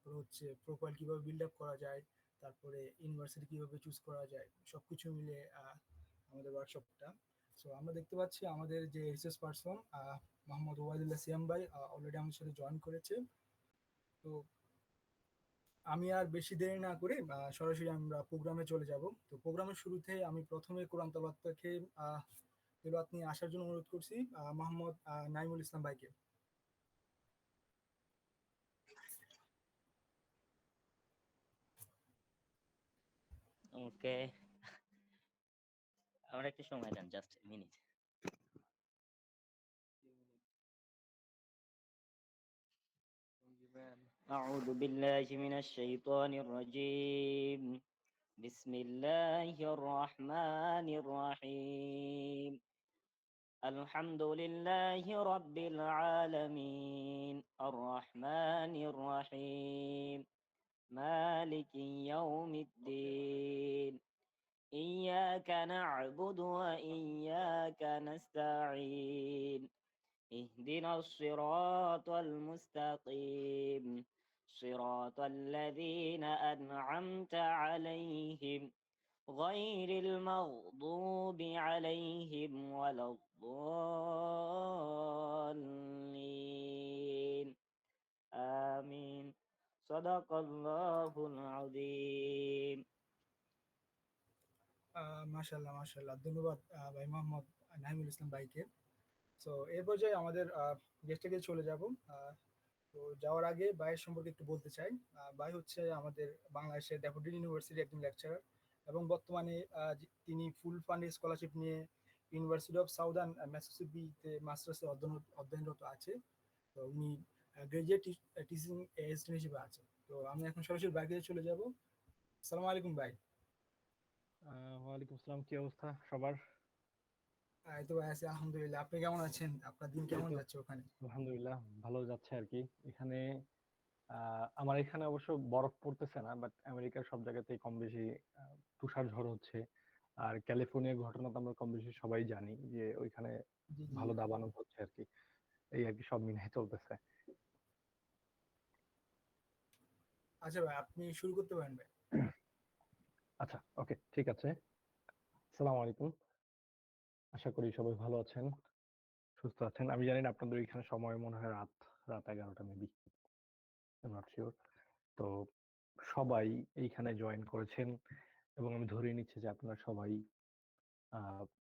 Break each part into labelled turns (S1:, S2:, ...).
S1: তারপরে হচ্ছে প্রোফাইল কিভাবে বিল্ড আপ করা যায়, তারপরে ইউনিভার্সিটি কিভাবে চুজ করা যায়, সবকিছু মিলে আমাদের ওয়ার্কশপটা। সো আমরা দেখতে পাচ্ছি আমাদের যে রিসার্চ পারসন মোহাম্মদ ওয়াইদুল্লাহ সিয়াম ভাই অলরেডি আমাদের সাথে জয়েন করেছে। তো আমি আর বেশি দেরি না করে সরাসরি আমরা প্রোগ্রামে চলে যাব। তো প্রোগ্রামের শুরুতে আমি প্রথমে কোরআন তেলাওয়াতকে তেলাওয়াত নিয়ে আসার জন্য অনুরোধ করছি মোহাম্মদ নাইমুল ইসলাম ভাইকে।
S2: ওকে, আমরা একটু সময় দেন, জাস্ট মিনিট। أعوذ بالله من الشيطان الرجيم. بسم الله الرحمن الرحيم. الحمد لله رب العالمين الرحمن الرحيم مالك يوم الدين إياك نعبد وإياك نستعين اهدنا الصراط المستقيم صراط الذين أنعمت عليهم غير المغضوب عليهم ولا الضالين آمين صدق الله العظيم.
S1: মাশাল্লাহ মাশাল্লাহ, ধন্যবাদ ভাই মোহাম্মদ নাইমুল ইসলাম ভাইকে। সো এর পর্যায়ে আমাদের গেস্টে চলে যাব। তো যাওয়ার আগে ভাইয়ের সম্পর্কে একটু বলতে চাই। ভাই হচ্ছে আমাদের বাংলাদেশের ড্যাফোডিল ইউনিভার্সিটির একজন লেকচারার এবং বর্তমানে তিনি ফুল ফান্ড স্কলারশিপ নিয়ে ইউনিভার্সিটি অফ সাউদার্ন ম্যাসাচুসেটসে মাস্টার্সে অধ্যয়নরত আছে। তো উনি গ্রাজুয়েট টিচিং অ্যাসিস্ট্যান্ট হিসেবে আছে। তো আমি এখন সরাসরি বাইরে চলে যাব। আসসালামু আলাইকুম ভাই।
S3: ওয়ালাইকুম আসসালাম, কি অবস্থা সবার?
S1: এই তো ভাই আছি আলহামদুলিল্লাহ। আপনি কেমন আছেন? আপনার দিন
S3: এই
S1: কেমন
S3: তো
S1: যাচ্ছে ওখানে?
S3: আলহামদুলিল্লাহ ভালো যাচ্ছে আর কি। এখানে আমার এখানে অবশ্য বরফ পড়তেছে না, বাট আমেরিকার সব জায়গাতেই কম বেশি তুষার ঝড় হচ্ছে। আর ক্যালিফোর্নিয়ার ঘটনা তো আমরা কম বেশি সবাই জানি যে ওইখানে
S1: জি জি।
S3: ভালো দাবানল হচ্ছে আর কি। এই আর কি, সব মিলিয়ে চলতেছে।
S1: আচ্ছা ভাই, আপনি শুরু করতে পারেন ভাই।
S3: আচ্ছা, ওকে, ঠিক আছে। আসসালামু আলাইকুম, আশা করি সবাই ভালো আছেন, সুস্থ আছেন। আমি জানি না আপনাদের এখানে সময় মনে হয় রাত রাত 11টা মেবি, নট শিওর। তো সবাই এইখানে জয়েন করেছেন এবং আমি ধরে নিচ্ছি যে আপনারা সবাই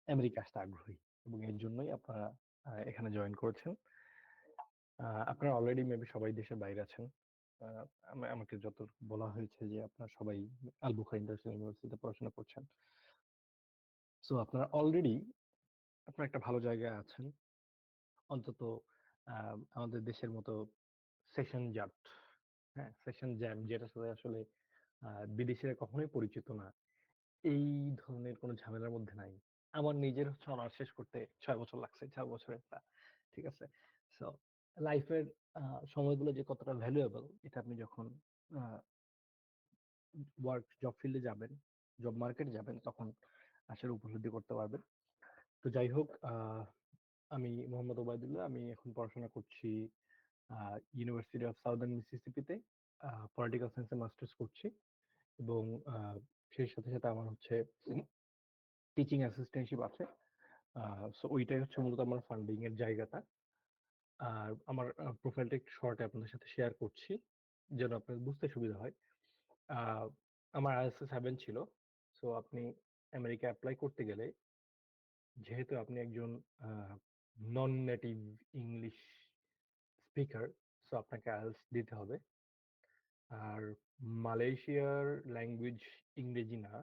S3: আমেরিকা আসতে আগ্রহী এবং এর জন্যই আপনারা এখানে জয়েন করেছেন। আপনারা অলরেডি মেবি সবাই দেশের বাইরে আছেন। আহ, আমাকে যত বলা হয়েছে যে আপনারা সবাই আল বুখারা ইন্টারন্যাশনাল ইউনিভার্সিটিতে পড়াশোনা করছেন। সো আপনারা অলরেডি আপনারা একটা ভালো জায়গায় আছেন। অন্তত আমাদের দেশের মতো সেশন জাট, হ্যাঁ সেশন জ্যাম, যেটা সাথে আসলে বিদেশিরা কখনোই পরিচিত না, এই ধরনের কোনো ঝামেলার মধ্যে নাই। আমার নিজের হচ্ছে অনার্স শেষ করতে 6 বছর লাগছে, 4 বছরের একটা, ঠিক আছে। সো লাইফের সময়গুলো যে কতটা ভ্যালুয়েবল, এটা আপনি যখন জব ফিল্ডে যাবেন, জব মার্কেটে যাবেন, তখন আসলে উপলব্ধি করতে পারবেন। তো যাই হোক, আমি মোহাম্মদ ওবায়দুল্লাহ, আমি এখন পড়াশোনা করছি ইউনিভার্সিটি অফ সাউদার্ন মিসিসিপিতে, পলিটিক্যাল সায়েন্সে মাস্টার্স করছি এবং সেই সাথে সাথে আমার হচ্ছে টিচিং অ্যাসিস্ট্যান্টশিপ আছে। সো ওইটাই হচ্ছে মূলত আমার ফান্ডিং এর জায়গাটা। আর আমার প্রোফাইলটা একটু শর্টে আপনাদের সাথে শেয়ার করছি যেন আপনার বুঝতে সুবিধা হয়। আহ, আমার আইএলটিএস 7 ছিল। সো আপনি আমেরিকা অ্যাপ্লাই করতে গেলে, যেহেতু আপনি একজন নন নেটিভ ইংলিশ স্পিকার, সো আপনাকে আইএলটিএস দিতে হবে। আর মালয়েশিয়ার ল্যাঙ্গুয়েজ ইংরেজি না,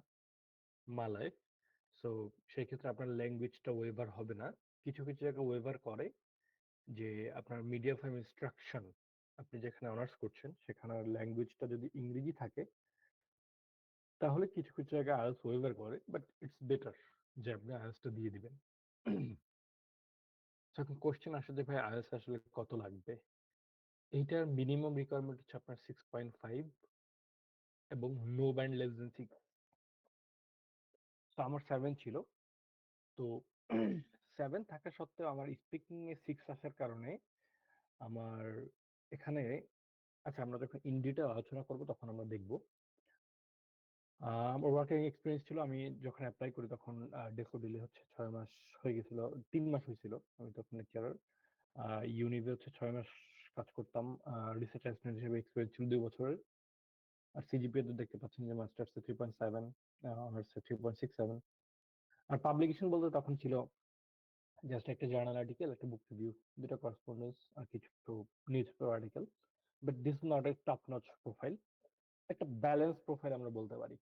S3: মালয়। সো সেই ক্ষেত্রে আপনার ল্যাঙ্গুয়েজটা ওয়েভার হবে না। কিছু কিছু জায়গায় ওয়েভার করে, যে আপনার মিডিয়াম অফ ইনস্ট্রাকশন, আপনি যেখানে অনার্স করছেন সেখানে ল্যাঙ্গুয়েজটা যদি ইংরেজি থাকে, তাহলে কিছু কিছু জায়গায় আইএলটিএস ওয়েভার করে, বাট ইটস বেটার যে আপনি আইএলটিএসটা দিয়ে দিবেন। এখন কোশ্চেন আসে যে ভাই আইএলটিএস আসলে কত লাগবে। এইটার মিনিমাম রিকোয়ারমেন্ট হচ্ছে আপনার 6.5 এবং নো ব্যান্ড লেস দেন 6। তো আমার 7 ছিল। তো 7 থাকা সত্ত্বেও আমার স্পিকিং এ 6 আসার কারণে আমার এখানে আচ্ছা, আমরা যখন ইন ডিটেইল আলোচনা করব তখন আমরা দেখব। আমার ওয়ার্কিং এক্সপিরিয়েন্স ছিল, আমি যখন অ্যাপ্লাই করি তখন ডেফোডিলে হচ্ছে 6 মাস হয়ে গেছিল, 3 মাস হয়েছিল। আমি তখন লেকচারার, ইউনিভে হচ্ছে 6 মাস কাজ করতাম, রিসার্চ অ্যাসিস্ট্যান্ট হিসেবে এক্সপিরিয়েন্স ছিল 2 বছরের। আর সিজিপিএ তো দেখতে পাচ্ছেন যে মাস্টার্সে 3.7, অনার্সে 3.67। আর পাবলিকেশন বলতে তখন ছিল জাস্ট একটা জার্নাল আর্টিকেল, একটা বুক রিভিউ, দুটো করসপন্ডেন্স আর কিছু news paper article. But this not a top notch profile, একটা ব্যালেন্স প্রোফাইল আমরা বলতে পারি।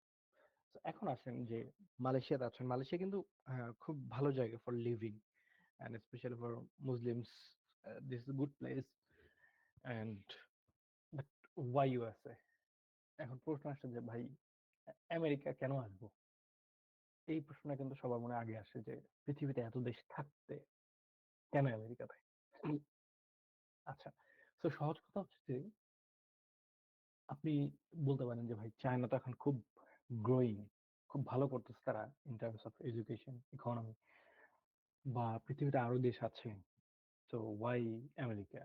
S3: তো এখন আসেন যে মালয়েশিয়াতে আছেন, মালয়েশিয়া কিন্তু খুব ভালো জায়গা for living, and specially for Muslims. This is good place, and but why USA? এখন প্রশ্ন আসছে যে ভাই, আমেরিকা কেন আসবো? এই প্রশ্নটা কিন্তু সবার মনে আগে আসে যে পৃথিবীতে এত দেশ থাকতে কেন আমেরিকাতে? আচ্ছা, তো সহজ কথা হচ্ছে যে আপনি বলতে পারেন যে ভাই চায়না তো এখন খুব গ্রোয়িং, খুব ভালো করতেছে তারা in terms of education, economy, বা পৃথিবীতে আরো দেশ আছে, তো ওয়াই আমেরিকা?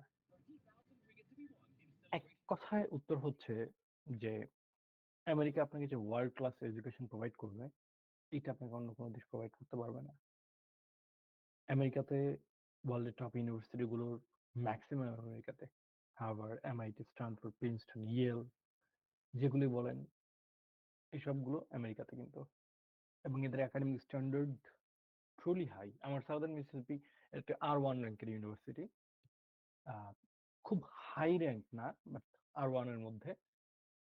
S3: এক কথায় উত্তর হচ্ছে যে আমেরিকা আপনাকে যে ওয়ার্ল্ড ক্লাস এডুকেশন প্রোভাইড করবে, এটা আপনাকে অন্য কোনো দেশ প্রোভাইড করতে পারবে না। আমেরিকাতে ওয়ার্ল্ডের টপ ইউনিভার্সিটি গুলোর ম্যাক্সিমাম আমেরিকাতে, Harvard, MIT, Stanford, Princeton, Yale, যেগুলি বলেন এই সবগুলো আমেরিকাতে কিন্তু। এবং এদের একাডেমিক স্ট্যান্ডার্ড ট্রুলি হাই। আমার সাউদার্ন মিসিসিপি একটা R1 র্যাঙ্কের ইউনিভার্সিটি, খুব হাই র্যাঙ্ক না, বাট R1 এর মধ্যে,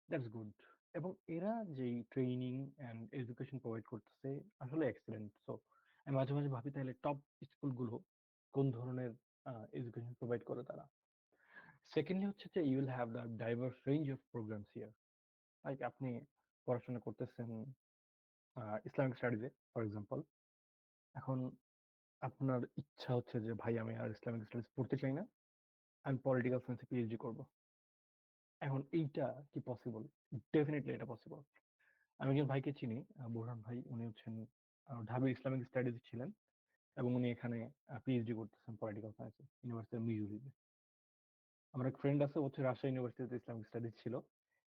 S3: দ্যাটস গুড। এবং এরা যেই ট্রেনিং অ্যান্ড এডুকেশন প্রোভাইড করতেছে আসলে এক্সেলেন্ট। সো আমি মাঝে মাঝে ভাবি তাহলে টপ স্কুলগুলো কোন ধরনের এডুকেশন প্রোভাইড করে তারা। সেকেন্ডলি হচ্ছে যে you will have the diverse range of programs here. Like আপনি পড়াশোনা করতেছেন ইসলামিক স্টাডিজে ফর এক্সাম্পল, এখন আপনার ইচ্ছা হচ্ছে যে ভাই আমি আর ইসলামিক স্টাডিজ পড়তে চাই না, আমি পলিটিক্যাল সায়েন্সে পিএইচডি করব। এখন এইটা কি পসিবল? ডেফিনেটলি এটা পসিবল। আমি একজন ভাইকে চিনি, বোরহান ভাই, উনি হচ্ছেন ঢাবি ইসলামিক স্টাডিজ ছিলেন, এবং উনি এখানে পিএইচডি করতেছেন পলিটিক্যাল সায়েন্সে ইউনিভার্সিটি অফ মিজুরিতে। আমার এক ফ্রেন্ড আছে, হচ্ছে রাজশাহী ইউনিভার্সিটিতে ইসলামিক স্টাডিজ ছিল,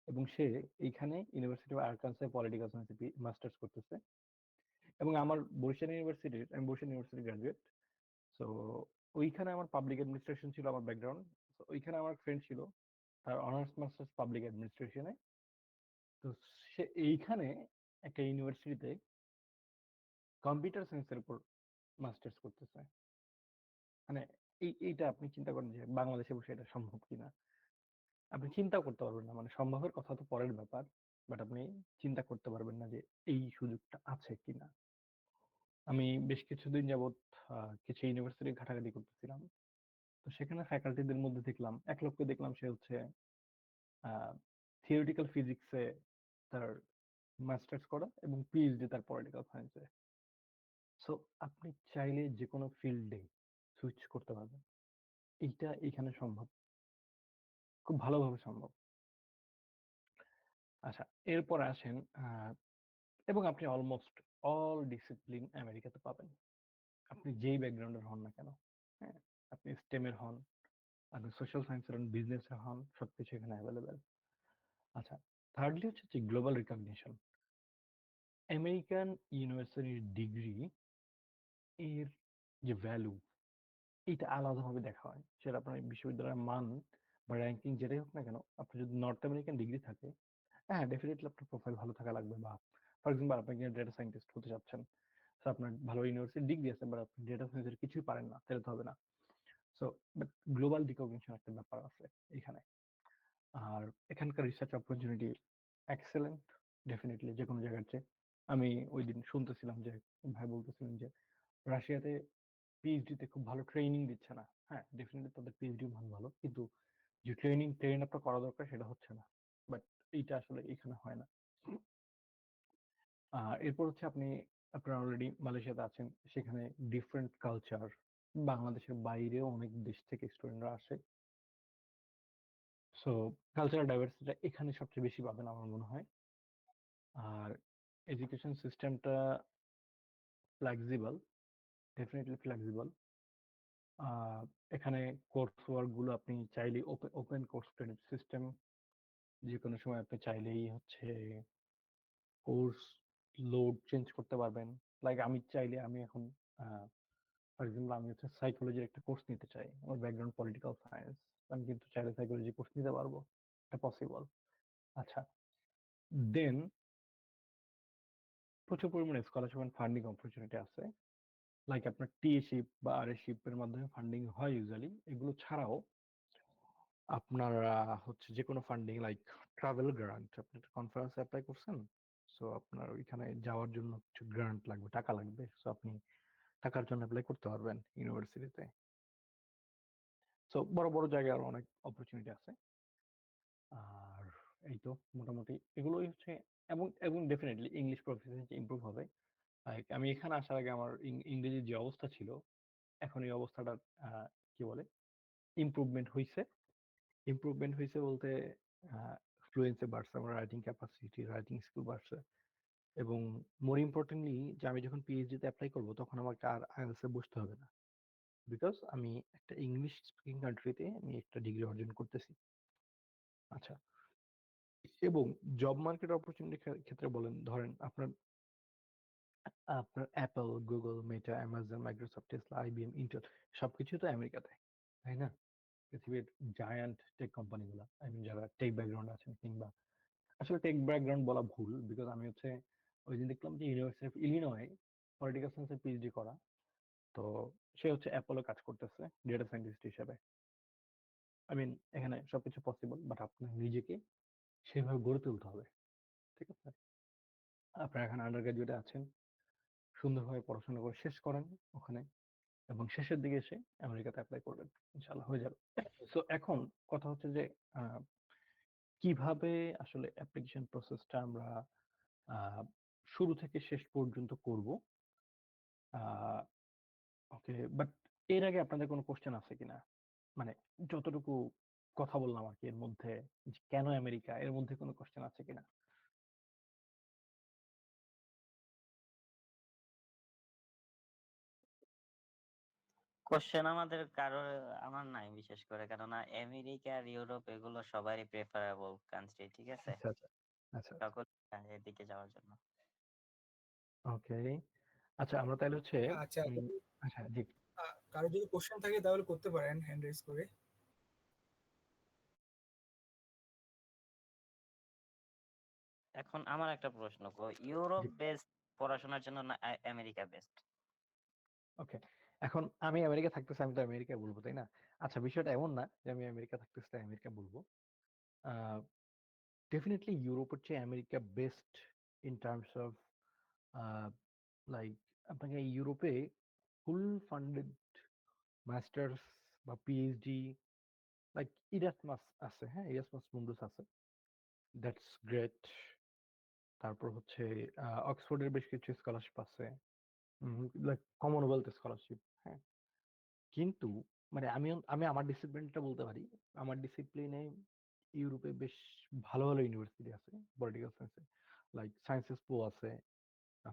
S3: এবং সে এইখানে ইউনিভার্সিটি অফ আরকানসাসে পলিটিক্যাল সায়েন্সে মাস্টার্স করতেছে। এবং আমার বরিশাল ইউনিভার্সিটির, আমি বরিশাল ইউনিভার্সিটি গ্রাজুয়েট, সো ওইখানে আমার পাবলিক অ্যাডমিনিস্ট্রেশন ছিল আমার ব্যাকগ্রাউন্ড। তো ওইখানে আমার ফ্রেন্ড ছিল, তার অনার্স মাস্টার্স পাবলিক অ্যাডমিনিস্ট্রেশনে। তো সে এইখানে একটা ইউনিভার্সিটিতে কম্পিউটার সায়েন্সের উপর মাস্টার্স করতেছে। মানে এইটা আপনি চিন্তা করেন যে বাংলাদেশে বসে এটা সম্ভব কিনা? আপনি চিন্তা করতে পারবেন না, মানে সম্ভবের কথা তো পরের ব্যাপার, বাট আপনি চিন্তা করতে পারবেন না যে এই সুযোগটা আছে কিনা। আমি বেশ কিছুদিন যাবত কিছু ইউনিভার্সিটি ঘাটাঘাটি করতেছিলাম, তো সেখানে ফ্যাকাল্টিদের মধ্যে দেখলাম এক লোককে দেখলাম, সে হচ্ছে থিওরিটিক্যাল ফিজিক্সে তার মাস্টার্স করা এবং পিএইচডি তার পলিটিক্যাল সায়েন্সে। সো আপনি চাইলে যে কোনো ফিল্ডে সুইচ করতে পারবেন, এইটা এখানে সম্ভব, খুব ভালোভাবে সম্ভব। আচ্ছা, এরপর আসেন, এবং আপনি অলমোস্ট অল ডিসিপ্লিন আমেরিকাতে পাবেন, আপনি যেই ব্যাকগ্রাউন্ডের হন না কেন। হ্যাঁ, আপনি স্টেমের হন, আপনি সোশ্যাল সায়েন্সের হন, বিজনেসের হন, সবকিছু এখানে অ্যাভেলেবেল। আচ্ছা, থার্ডলি হচ্ছে যে গ্লোবাল রিকগনিশন। আমেরিকান ইউনিভার্সিটির ডিগ্রি এর যে ভ্যালু, এটা আলাদাভাবে দেখা হয়, সেটা আপনার বিশ্ববিদ্যালয়ের মান বা র্যাঙ্কিং যেটাই হোক না কেন। আপনি যদি নর্থ আমেরিকান ডিগ্রি থাকে, হ্যাঁ ডেফিনেটলি আপনার প্রোফাইল ভালো থাকা লাগবে। বা ফর এক্সাম্পল আপনি ডেটা সায়েন্টিস্ট হতে চাচ্ছেন, তো আপনার ভালো ইউনিভার্সিটি ডিগ্রি আছে, বাট আপনি ডেটা সায়েন্সের কিছুই পারেন না, তাহলে তো হবে না। সো বাট গ্লোবাল রিকগনিশন একটা ব্যাপার আছে এখানে। আর এখানকার রিসার্চ অপরচুনিটি এক্সেলেন্ট, ডেফিনেটলি যে কোনো জায়গার চেয়ে। আমি ওই দিন শুনতেছিলাম যে ভাই বলতেছিলেন যে রাশিয়াতে পিএইচডি তে খুব ভালো ট্রেনিং দিচ্ছে না। হ্যাঁ, ডেফিনেটলি তাদের পিএইচডি মান ভালো, কিন্তু যে ট্রেন আপটা করা দরকার সেটা হচ্ছে না। বাট এইটা আসলে এখানে হয় না। এরপর হচ্ছে আপনারা অলরেডি মালয়েশিয়াতে আছেন, সেখানে ডিফারেন্ট কালচার, বাংলাদেশের বাইরেও অনেক দেশ থেকে স্টুডেন্টরা আসে। সো কালচারাল ডাইভার্সিটিটা এখানে সবচেয়ে বেশি পাবেন আমার মনে হয়। আর এডুকেশন সিস্টেমটা ফ্লেক্সিবল, ডেফিনেটলি ফ্লেক্সিবল। এখানে কোর্স ওয়ার্ক গুলো আপনি চাইলে ওপেন কোর্স ক্রেডিট সিস্টেম যে কোনো সময় আপনি চাইলেই হচ্ছে কোর্স লোড চেঞ্জ করতে পারবেন। লাইক আমি চাইলে আমি এখন ফর এক্সাম্পল আমি হচ্ছে সাইকোলজির একটা কোর্স নিতে চাই, আমার ব্যাকগ্রাউন্ড পলিটিক্যাল সায়েন্স, আমি কিন্তু চাইলে সাইকোলজি কোর্স নিতে পারবো, এটা পসিবল। আচ্ছা, দেন প্রচুর পরিমাণে স্কলারশিপ এন্ড ফান্ডিং অপরচুনিটি আছে। লাইক আপনার টিএশিপ বা আরএশিপ এর মাধ্যমে ফান্ডিং হয় ইউজুয়ালি। এগুলো ছাড়াও আপনার হচ্ছে যে কোনো ফান্ডিং লাইক ট্রাভেল গ্রান্ট, আপনি একটা কনফারেন্সে অ্যাপ্লাই করছেন, সো আপনার ওইখানে যাওয়ার জন্য কিছু গ্রান্ট লাগবে, টাকা লাগবে, সো আপনি টাকার জন্য অ্যাপ্লাই করতে পারবেন ইউনিভার্সিটিতে। সো বড় বড় জায়গায় আরো অনেক অপরচুনিটি আছে। আর এই তো মোটামুটি এগুলোই হচ্ছে। এবং এবং ডেফিনেটলি ইংলিশ প্রফিসিয়েন্সি ইমপ্রুভ হবে। লাইক আমি এখানে আসার আগে আমার ইংরেজির যে অবস্থা ছিল, এখন এই অবস্থাটা কি বলে ইমপ্রুভমেন্ট হয়েছে বলতে ফ্লুয়েন্সি বাড়ছে, আমার রাইটিং ক্যাপাসিটি, রাইটিং স্কিল বাড়ছে। এবং মোর ইম্পর্টেন্টলি যে আমি যখন পিএইচডি তে অ্যাপ্লাই করবো তখন আমাকে আর আইএলটিএস এ বসতে হবে না, বিকজ আমি একটা ইংলিশ স্পিকিং কান্ট্রিতে আমি একটা ডিগ্রি অর্জন করতেছি। আচ্ছা, এবং জব মার্কেট অপরচুনিটি ক্ষেত্রে বলেন, ধরেন আপনার আপনার Apple, Google, Meta, Amazon, Microsoft, Tesla, IBM, Intel সবকিছু তো আমেরিকাতে, তাই না? পৃথিবীর জায়ান্ট টেক কোম্পানিগুলো, আই মিন যারা টেক ব্যাকগ্রাউন্ড আছেন, কিংবা আসলে টেক ব্যাকগ্রাউন্ড বলা ভুল, বিকজ আমি হচ্ছে ওই দিন দেখলাম যে ইউনিভার্সিটি অফ ইলিনয় পলিটিক্যাল সায়েন্সে পিএইচডি করা, তো সে হচ্ছে অ্যাপলে কাজ করতেছে ডেটা সায়েন্টিস্ট হিসেবে। আই মিন এখানে সবকিছু পসিবল, বাট আপনার নিজেকে সেভাবে গড়ে তুলতে হবে, ঠিক আছে? আপনার এখানে আন্ডার গ্রাজুয়েটে আছেন, সুন্দরভাবে পড়াশোনা করে শেষ করেন ওখানে, এবং শেষের দিকে এসে আমেরিকাতে অ্যাপ্লাই করবেন, ইনশাল্লাহ হয়ে যাবে। সো এখন কথা হচ্ছে যে আহ, কিভাবে আসলে অ্যাপ্লিকেশন প্রসেসটা আমরা আহ, শুরু থেকে শেষ পর্যন্ত করব। ওকে, বাট এর আগে আপনাদের কোনো কোশ্চেন আছে কিনা? মানে যতটুকু কথা বললাম আর কি এর মধ্যে, যে কেন আমেরিকা, এর মধ্যে কোনো কোশ্চেন আছে কিনা?
S2: কোশ্চেন আমাদের কারো, আমার নাই বিশেষ করে, কেননা আমেরিকা আর ইউরোপ এগুলো সবারই প্রেফারেবল কান্ট্রি, ঠিক আছে?
S3: আচ্ছা আচ্ছা আচ্ছা
S2: সকল এদিকে যাওয়ার জন্য।
S3: ওকে। আচ্ছা, আমরা তাহলে হচ্ছে
S1: আচ্ছা,
S3: আচ্ছা জি।
S1: কারো যদি কোশ্চেন থাকে তাহলে করতে পারেন হ্যান্ড রেজ করে।
S2: এখন আমার একটা প্রশ্ন, ইউরোপ
S3: জি
S2: বেস্ট পড়াশোনার জন্য না আমেরিকা বেস্ট?
S3: ওকে, এখন আমি আমেরিকা থাকতেছি, আমি তো আমেরিকা বলবো, তাই না? আচ্ছা, বিষয়টা এমন না যে আমি আমেরিকা থাকতেছি তাই আমেরিকা বলবো। ডেফিনেটলি ইউরোপের চেয়ে America best in terms of like আপনাকে ইউরোপে ফুল ফান্ডেড মাস্টার্স বা পিএইচডি, লাইক ইরাসমাস আছে, হ্যাঁ ইরাসমাস মুন্ডাস আছে, দ্যাটস গ্রেট। তারপর হচ্ছে অক্সফোর্ডের বেশ কিছু স্কলারশিপ আছে, লাইক কমনওয়েলথ স্কলারশিপ, হ্যাঁ। কিন্তু মানে আমি আমি আমার ডিসিপ্লিনটা বলতে পারি, আমার ডিসিপ্লিনে ইউরোপে বেশ ভালো ভালো ইউনিভার্সিটি আছে পলিটিক্যাল সায়েন্সে, লাইক সায়েন্সেস পো আছে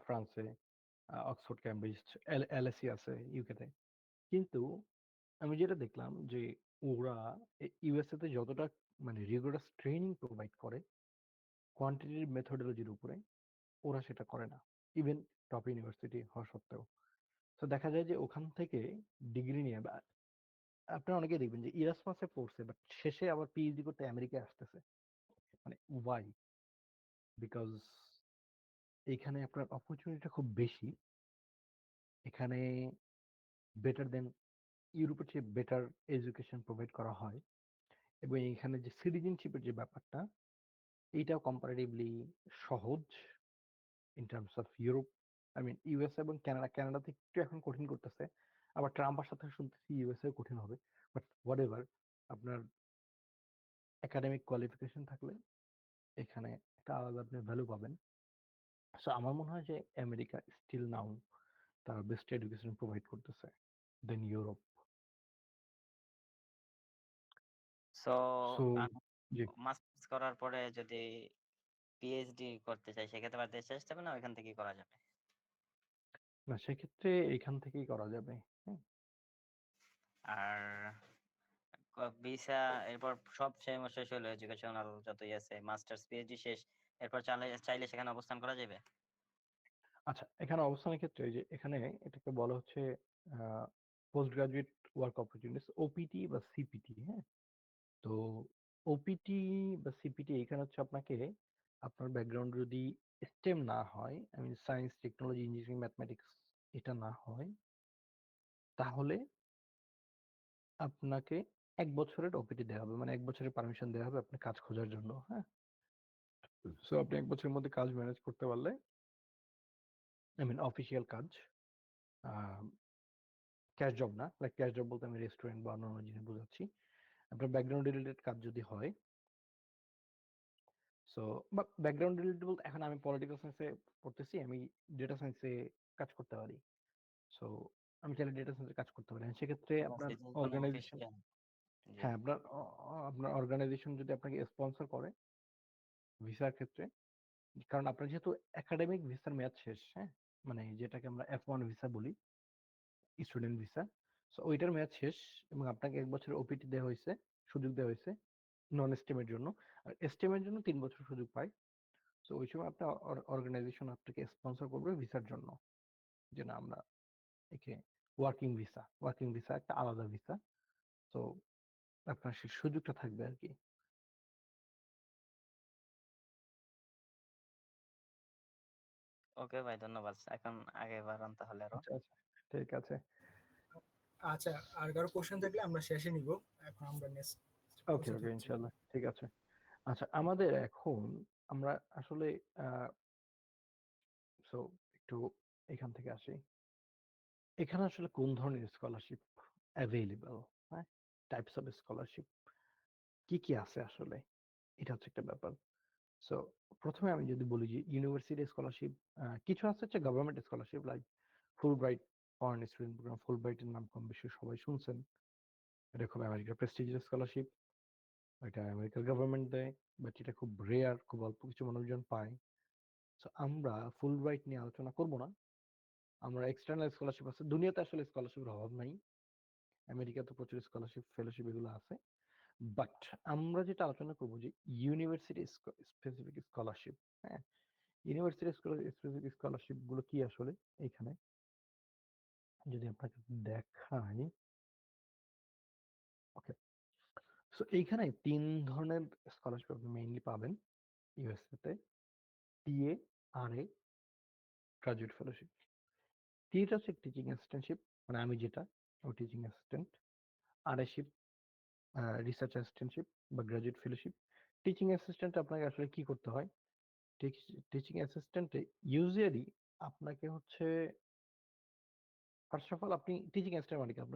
S3: ফ্রান্সে, অক্সফোর্ড, ক্যামব্রিজ, এলএসি আছে ইউকেতে। কিন্তু আমি যেটা দেখলাম যে ওরা ইউএসএ তে যতটা মানে রিগোরাস ট্রেনিং প্রোভাইড করে কোয়ান্টিটির মেথোডোলজির উপরে, ওরা সেটা করে না, ইভেন টপ ইউনিভার্সিটি হওয়া সত্ত্বেও। তো দেখা যায় যে ওখান থেকে ডিগ্রি নিয়ে বা আপনারা অনেকেই দেখবেন যে ইরাসমাসে পড়ছে বাট শেষে আবার পিএইচডি করতে আমেরিকায় আসতেছে। মানে ওয়াই? বিকজ এখানে আপনার অপরচুনিটিটা খুব বেশি, এখানে বেটার দেন ইউরোপের চেয়ে বেটার এডুকেশন প্রোভাইড করা হয়, এবং এখানে যে সিটিজেনশিপের যে ব্যাপারটা, এইটাও কম্পারেটিভলি সহজ in terms of Europe. I mean USA এবং কানাডাতে একটু এখন কঠিন করতেছে, আবার ট্রাম্প আসার সাথে শুনতেছি ইউএসএ কঠিন হবে, বাট হোয়াট এভার, আপনার একাডেমিক কোয়ালিফিকেশন থাকলে এখানে একটা আলাদা আপনি ভ্যালু পাবেন। সো আমার মনে হয় যে আমেরিকা স্টিল নাও তারা বেস্ট এডুকেশন প্রোভাইড করতেছে দেন ইউরোপ।
S2: সো
S3: সো জি,
S2: মাস্টার্স করার পরে যদি পিএইচডি করতে চাই সেক্ষেত্রে আবার দেশে আসতে হবে না ওইখান থেকেই করা যাবে?
S3: না সেক্ষেত্রে এখান থেকেই করা যাবে, হ্যাঁ।
S2: আর ভিসা, এরপর সব শেষ হলো, এডুকেশনাল যতই আছে, মাস্টার্স পিএইচডি শেষ, এরপর চাইলে সেখানে অবস্থান করা যাবে?
S3: আচ্ছা, এখানে অবস্থানের ক্ষেত্রে এই যে এখানে এটাকে বলা হচ্ছে post graduate work opportunities, OPT বা সিপিটি। হ্যাঁ, তো ওপিটি বা সিপিটি এখানে হচ্ছে আপনাকে আপনার ব্যাকগ্রাউন্ড যদি স্টেম না হয়, I mean science, technology, engineering, mathematics এটা না হয়, তাহলে আপনাকে 1 বছরের ওপিটি দেওয়া হবে, মানে 1 বছরের পারমিশন দেওয়া হবে আপনার কাজ খোঁজার জন্য। হ্যাঁ, সো আপনি 1 বছরের মধ্যে কাজ ম্যানেজ করতে পারলে, আই মিন অফিসিয়াল কাজ, ক্যাশ জব না, লাইক ক্যাশ জব বলতে আমি রেস্টুরেন্ট বা অন্যান্য জিনিস বোঝাচ্ছি। আপনার ব্যাকগ্রাউন্ড রিলেটেড কাজ যদি হয়, সো বা ব্যাকগ্রাউন্ড রিলেটেড বলতে এখন আমি পলিটিক্যাল সায়েন্সে পড়তেছি, আমি ডেটা সায়েন্সে কাজ করতে পারি। সো আমি চাইলে ডেটা সায়েন্সে কাজ করতে পারি। সেক্ষেত্রে আপনার
S2: অফিস, কোনো
S3: অর্গানাইজেশন,
S2: অফিসিয়াল? জি।
S3: হ্যাঁ আপনার আপনার অর্গানাইজেশন যদি আপনাকে স্পন্সর করে ভিসার ক্ষেত্রে, কারণ আপনার যেহেতু একাডেমিক ভিসার মেয়াদ শেষ, হ্যাঁ, মানে যেটাকে আমরা F1 ভিসা বলি, স্টুডেন্ট ভিসা, সো ওইটার মেয়াদ শেষ এবং আপনাকে 1 বছরের ওপিটি দেওয়া হয়েছে, সুযোগ দেওয়া হয়েছে নন এস্টেমের জন্য। আর এস্টেমের জন্য 3 বছর সুযোগ পায়। তো ওই সময় আপনার অর্গানাইজেশন আপনাকে স্পন্সর করবে ভিসার জন্য, যে না আমরা একে ওয়ার্কিং ভিসা, ওয়ার্কিং ভিসা একটা আলাদা ভিসা। তো আপনার সেই সুযোগটা থাকবে আর কি।
S2: ওকে ভাই, ধন্যবাদ। এখন আগে বাড়ান তাহলে আরো।
S3: আচ্ছা আচ্ছা, ঠিক আছে।
S1: আচ্ছা, আর কারো কোশ্চেন থাকলে আমরা শেষে নিব। এখন আমরা নেক্সট
S3: ওকে
S1: প্রসিড
S3: ওকে,
S1: হচ্ছি।
S3: ইনশাল্লাহ, ঠিক আছে। আচ্ছা, আমাদের এখন আমরা আসলে সো একটু এখান থেকে আসি। এখানে আসলে কোন ধরনের স্কলারশিপ অ্যাভেলেবল, হ্যাঁ, টাইপস অফ স্কলারশিপ কি কি আছে আসলে, এটা হচ্ছে একটা ব্যাপার। সো প্রথমে আমি যদি বলি যে ইউনিভার্সিটি স্কলারশিপ কিছু আছে, হচ্ছে government scholarship, like Fulbright foreign student program. ফুল ব্রাইটের নাম কম বেশি সবাই শুনছেন। এটা খুব আমেরিকার প্রেস্টিজিয়াস স্কলারশিপ, এটা আমেরিকার গভর্নমেন্ট দেয়, বাট এটা খুব রেয়ার, খুব অল্প কিছু মানুষজন পায়। সো আমরা ফুল ব্রাইট নিয়ে আলোচনা করব না, আমরা এক্সটার্নাল স্কলারশিপ আছে, দুনিয়াতে আসলে স্কলারশিপের অভাব নাই, আমেরিকাতে প্রচুর স্কলারশিপ ফেলোশিপ এগুলো আছে। বাট আমরা যেটা আলোচনা করবো যে ইউনিভার্সিটি স্পেসিফিক স্কলারশিপ। হ্যাঁ, ইউনিভার্সিটি স্পেসিফিক স্কলারশিপ গুলো কি আসলে, এইখানে যদি আপনাকে দেখাই। ওকে, সো এইখানে 3 ধরনের স্কলারশিপ আপনি মেইনলি পাবেন ইউএসএ তে: টিএ, আরএ, গ্রাজুয়েট ফেলোশিপ। টিএটা হচ্ছে টিচিং অ্যাসিস্ট্যান্টশিপ, মানে আমি যেটা, ও টিচিং অ্যাসিস্ট্যান্ট। আরএশিপ রিসার্চ অ্যাসিস্ট্যান্টশিপ বা গ্রাজুয়েট ফেলোশিপ। টিচিং অ্যাসিস্ট্যান্ট আপনাকে আসলে কি করতে হয়? টিচিং অ্যাসিস্ট্যান্টে ইউজুয়ালি আপনাকে হচ্ছে, ফার্স্ট অফ অল আপনি টিচিং অ্যাসিস্ট্যান্ট মানে কি? আপনি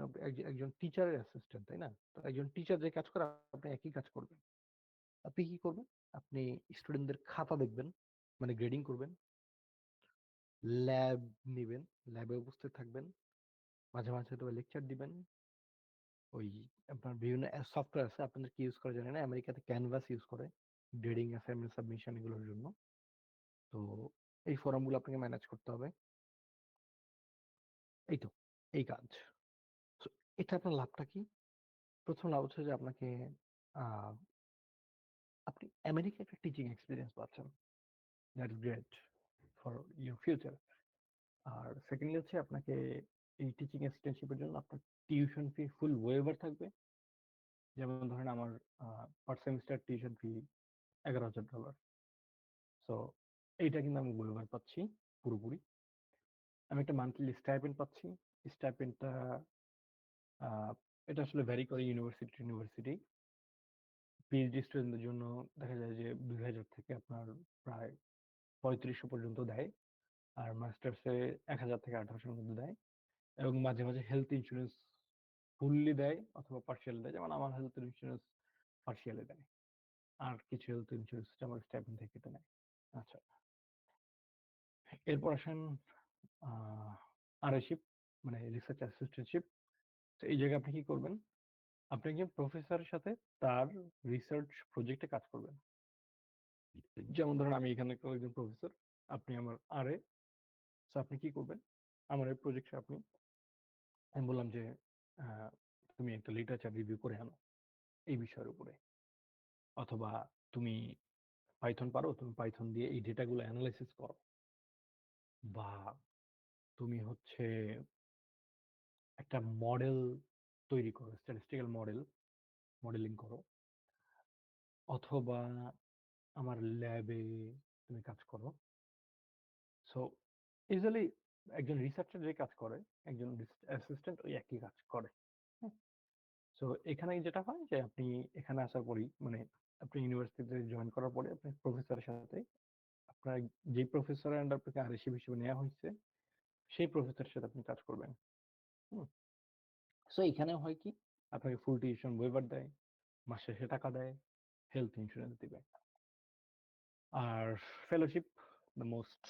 S3: একজন টিচারের অ্যাসিস্ট্যান্ট, তাই না? তো একজন টিচার যে কাজ করে আপনি একই কাজ করবেন। আপনি কি করবেন? আপনি স্টুডেন্টদের খাতা দেখবেন, মানে গ্রেডিং করবেন, ল্যাব নিবেন, ল্যাবে উপস্থিত থাকবেন, মাঝে মাঝে হয়তো লেকচার দিবেন। ওই আপনার বিভিন্ন সফটওয়্যার আছে, আপনাদের কি ইউজ করে জানি না, আমেরিকাতে ক্যানভাস ইউজ করে গ্রেডিং অ্যাসাইনমেন্ট সাবমিশন এগুলোর জন্য। তো এই ফর্মগুলো আপনাকে ম্যানেজ করতে হবে। এই তো, এই কাজ। So, এটা আপনার লাভটা কি? প্রথম লাভ হচ্ছে যে আপনাকে আহ, আপনি আমেরিকায় একটা টিচিং এক্সপিরিয়েন্স পাচ্ছেন, that is great for your future. আর সেকেন্ডলি হচ্ছে আপনাকে এই টিচিং অ্যাসিস্ট্যান্টশিপের জন্য আপনার টিউশন ফি ফুল ওয়েভার থাকবে। যেমন ধরেন আমার পার সেমিস্টার টিউশন ফি $11,000। সো এইটা কিন্তু আমি ওয়েভার পাচ্ছি পুরোপুরি। আমি একটা মান্থলি স্টাইপেন্ড পাচ্ছি। স্টাইপেন্ডটা এটা আসলে ভ্যারি করে ইউনিভার্সিটি ইউনিভার্সিটি। পিএইচডি স্টুডেন্টদের জন্য দেখা যায় যে 2,000 থেকে আপনার প্রায় 3,500 পর্যন্ত দেয়। আর মাস্টার্সে 1,000 থেকে 1,800-র মধ্যে দেয়। এবং মাঝে মাঝে হেলথ ইন্স্যুরেন্স ফুললি দেয় অথবা পার্সিয়াল দেয়, যেমন আমার হেলথ ইন্স্যুরেন্স পার্সিয়ালে দেয়। আর কিছু হেলথ ইন্স্যুরেন্স আমার স্টাইপেন্ড থেকে কেটে নেয়। আচ্ছা, এরপর আসেন আরএশিপ, মানে রিসার্চ অ্যাসিস্ট্যান্টশিপ। তো এই জায়গায় আপনি কি করবেন? আপনি একজন প্রফেসরের সাথে তার রিসার্চ প্রজেক্টে কাজ করবেন। যেমন ধরেন আমি এখানে একজন প্রফেসর, আপনি আমার আরে, তো আপনি কি করবেন? আমার এই প্রজেক্টে আপনি, আমি বললাম যে তুমি একটা লিটারেচার রিভিউ করে আনো। এই বিষয়ের উপরে, অথবা তুমি পাইথন পারো, তুমি পাইথন দিয়ে এই ডেটাগুলো অ্যানালাইসিস করো, বা তুমি হচ্ছে একটা মডেল তৈরি করো, স্ট্যাটিস্টিক্যাল মডেলিং করো, অথবা আমার ল্যাবে তুমি কাজ করো। সো ইউজুয়ালি একজন রিসার্চার যে কাজ করে, একজন অ্যাসিস্ট্যান্ট ওই একই কাজ করে। সো এখানে যেটা হয় যে আপনি এখানে আসার পরেই, মানে আপনি ইউনিভার্সিটিতে জয়েন করার পরে আপনি প্রফেসরের সাথে, আপনার যে প্রফেসরের আন্ডার আপনাকে আরএসি হিসেবে নেওয়া হয়েছে সেই প্রফেসরের সাথে আপনি কাজ করবেন। সো এখানে হয় কি, আপনাকে ফুল টিউশন ওয়েভার দেয়, মাস শেষে টাকা দেয়, হেলথ ইন্স্যুরেন্স দিবে। আর ফেলোশিপ দ্য মোস্ট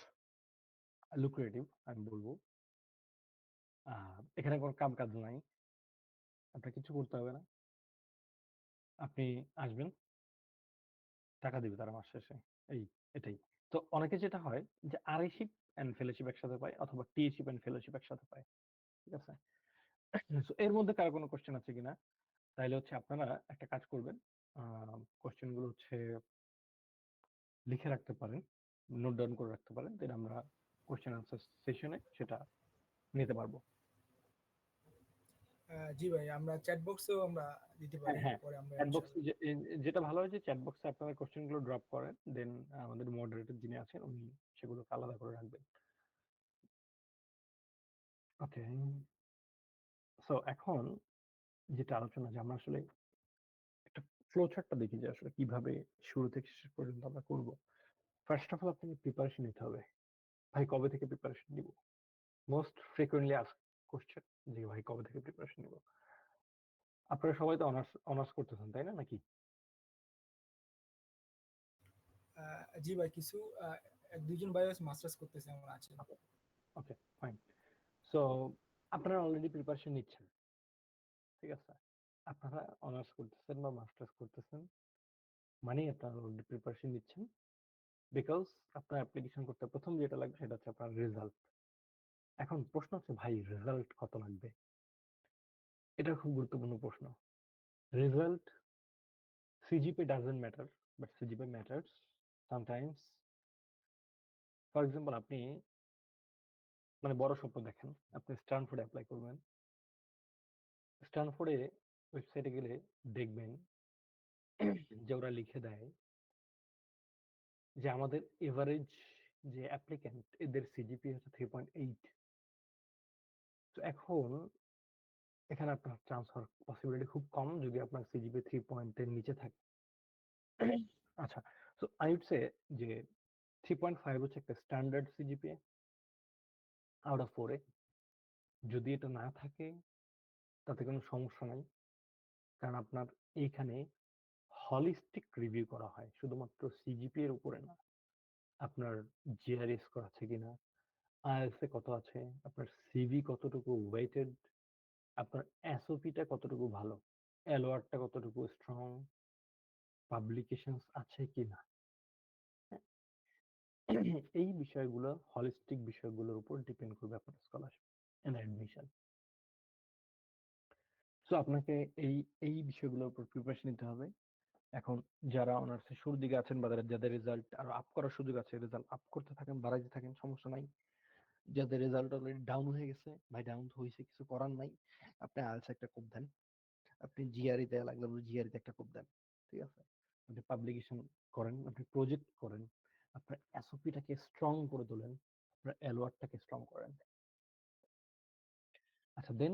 S3: লুক্রেটিভ আমি বলবো। এখানে কোনো কাম কাজ নাই, আপনার কিছু করতে হবে না, আপনি আসবেন, টাকা দিবে তারা মাস শেষে, এই এটাই। তো অনেকে যেটা হয় যে আরআইশিপ এন্ড ফেলোশিপ একসাথে পায়, অথবা টিএশিপ এন্ড ফেলোশিপ একসাথে পায়, ঠিক আছে? So এর মধ্যে কারো কোনো কোশ্চেন আছে কিনা? তাইলে হচ্ছে আপনারা একটা কাজ করবেন, কোশ্চেন গুলো হচ্ছে লিখে রাখতে পারেন, নোট ডাউন করে রাখতে পারেন, দেন আমরা কোশ্চেন আনসার সেশনে সেটা নিতে পারবো।
S1: জি ভাই, আমরা চ্যাট বক্সেও আমরা দিতে পারি,
S3: হ্যাঁ,
S1: পরে আমরা
S3: চ্যাট বক্সে
S1: ইনশাআল্লাহ।
S3: যেটা ভালো হয় যে চ্যাট বক্সে আপনারা কোশ্চেন গুলো ড্রপ করেন, দেন আমাদের মডারেটর যিনি আছেন উনি সেগুলোকে আলাদা করে রাখবেন। ওকে, সো এখন যেটা আলোচনা, যে আমরা আসলে একটা ফ্লো চার্টটা দেখি যে আসলে কিভাবে শুরু থেকে শেষ পর্যন্ত আমরা করব। ফার্স্ট অফ অল আপনাকে প্রিপারেশন নিতে হবে। ভাই কবে থেকে প্রিপারেশন নিব? মোস্ট ফ্রিকুয়েন্টলি আস্ক কোশ্চেন, যে ভাই কবে থেকে প্রিপারেশন নিব? আপনারা সবাই তো অনার্স অনার্স করতেছেন তাই না, নাকি?
S1: জি ভাই, কিছু এক দুইজন ভাই মাস্টার্স করতেছে আমার আছে।
S3: ওকে, ফাইন। সো আপনারা অলরেডি প্রিপারেশন নিচ্ছেন, ঠিক আছে? আপনারা অনার্স করতেছেন বা মাস্টার্স করতেছেন, মানে আপনারা অলরেডি প্রিপারেশন নিচ্ছেন, বিকজ আপনার অ্যাপ্লিকেশন করতে প্রথম যেটা লাগবে সেটা হচ্ছে আপনার রেজাল্ট। এখন প্রশ্ন হচ্ছে ভাই রেজাল্ট কত লাগবে? এটা খুব গুরুত্বপূর্ণ প্রশ্ন। Result, CGPA doesn't matter, but CGPA matters sometimes. For example, আপনি মানে বড় স্বপ্ন দেখেন, আপনি স্ট্যানফোর্ডে অ্যাপ্লাই করবেন। স্ট্যানফোর্ডে ওয়েবসাইটে গেলে দেখবেন যে ওরা লিখে দেয় যে আমাদের এভারেজ যে অ্যাপ্লিক্যান্ট এদের সিজিপি হচ্ছে 3.8। তো এখন এখানে আপনার চান্স হওয়ার পসিবিলিটি খুব কম যদি আপনার সিজিপি 3 পয়েন্টের নিচে থাকে। আচ্ছা, তো আই উড সে যে 3.5 হচ্ছে একটা স্ট্যান্ডার্ড সিজিপিএ আউট অফ 4 এ। যদি এটা না থাকে তাতে কোনো সমস্যা নাই, কারণ আপনার এইখানে হলিস্টিক রিভিউ করা হয়, শুধুমাত্র সিজিপি এর উপরে না। আপনার জিআরই স্কোর আছে কিনা, আইএলটিএস এ কত আছে, আপনার সিভি কতটুকু ওয়েটেড, আপনার এসওপিটা কতটুকু ভালো, এলওআরটা কতটুকু স্ট্রং, পাবলিকেশনস আছে কিনা, এই বিষয়গুলো, হলিস্টিক বিষয়গুলোর উপর ডিপেন্ড করবে আপনার স্কলারশিপ এন্ড অ্যাডমিশন। সো আপনাকে এই এই বিষয়গুলোর উপর প্রিপারেশন নিতে হবে। এখন যারা অনার্সের শুরুর দিকে আছেন বা যাদের রেজাল্ট আরো আপ করার সুযোগ আছে, রেজাল্ট আপ করতে থাকেন, বাড়াইতে থাকেন, সমস্যা নাই। যাদের রেজাল্ট অলরেডি ডাউন হয়ে গেছে, ভাই ডাউন হয়েছে, কিছু করার নাই, আপনি আইএলটিএস একটা কোপ দেন, আপনি জিআরই দেয়া লাগলে জিআরই তে একটা কোপ দেন, ঠিক আছে? আপনি পাবলিকেশন করেন, আপনি প্রজেক্ট করেন, আপনার এসওপিটাকে স্ট্রং করে তোলেন, আপনার এলওয়ারটাকে স্ট্রং করেন। আচ্ছা, দেন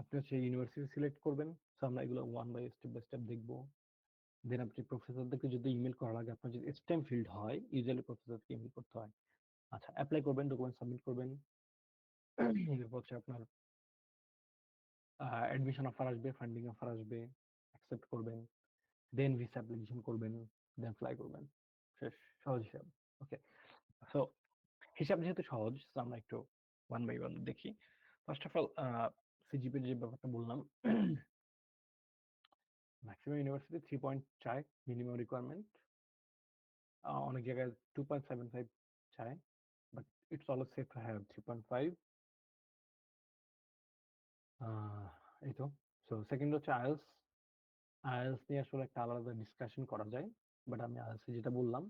S3: আপনি হচ্ছে ইউনিভার্সিটি সিলেক্ট করবেন। সো আমরা এগুলো ওয়ান বাই স্টেপ দেখবো। দেন আপনি প্রফেসরদেরকে যদি ইমেল করা লাগে, আপনার যদি স্টেম ফিল্ড হয়, ইউজুয়ালি প্রফেসরকে ইমেল করতে হয়। আচ্ছা, অ্যাপ্লাই করবেন, ডকুমেন্ট সাবমিট করবেন। এরপর হচ্ছে আপনার অ্যাডমিশন অফার আসবে, ফান্ডিং অফার আসবে, অ্যাকসেপ্ট করবেন, দেন ভিসা অ্যাপ্লিকেশন করবেন, দেন ফ্লাই করবেন। শেষ, সহজ হিসাব। ওকে, সো হিসাব যেহেতু সহজ, so আমরা একটু ওয়ান বাই ওয়ান দেখি। ফার্স্ট অফ অল, সিজিপির যে ব্যাপারটা বললাম, ম্যাক্সিমাম ইউনিভার্সিটি 3 পয়েন্ট চায় মিনিমাম রিকোয়ারমেন্ট, অনেক জায়গায় 2.75 চায়, but it's always safe to have 3.5। এই তো। সো সেকেন্ড হচ্ছে আইএলটিএস। আইএলটিএস নিয়ে আসলে একটা আলাদা ডিসকাশন করা যায়, বাট আমি আইএলটিএস যেটা বললাম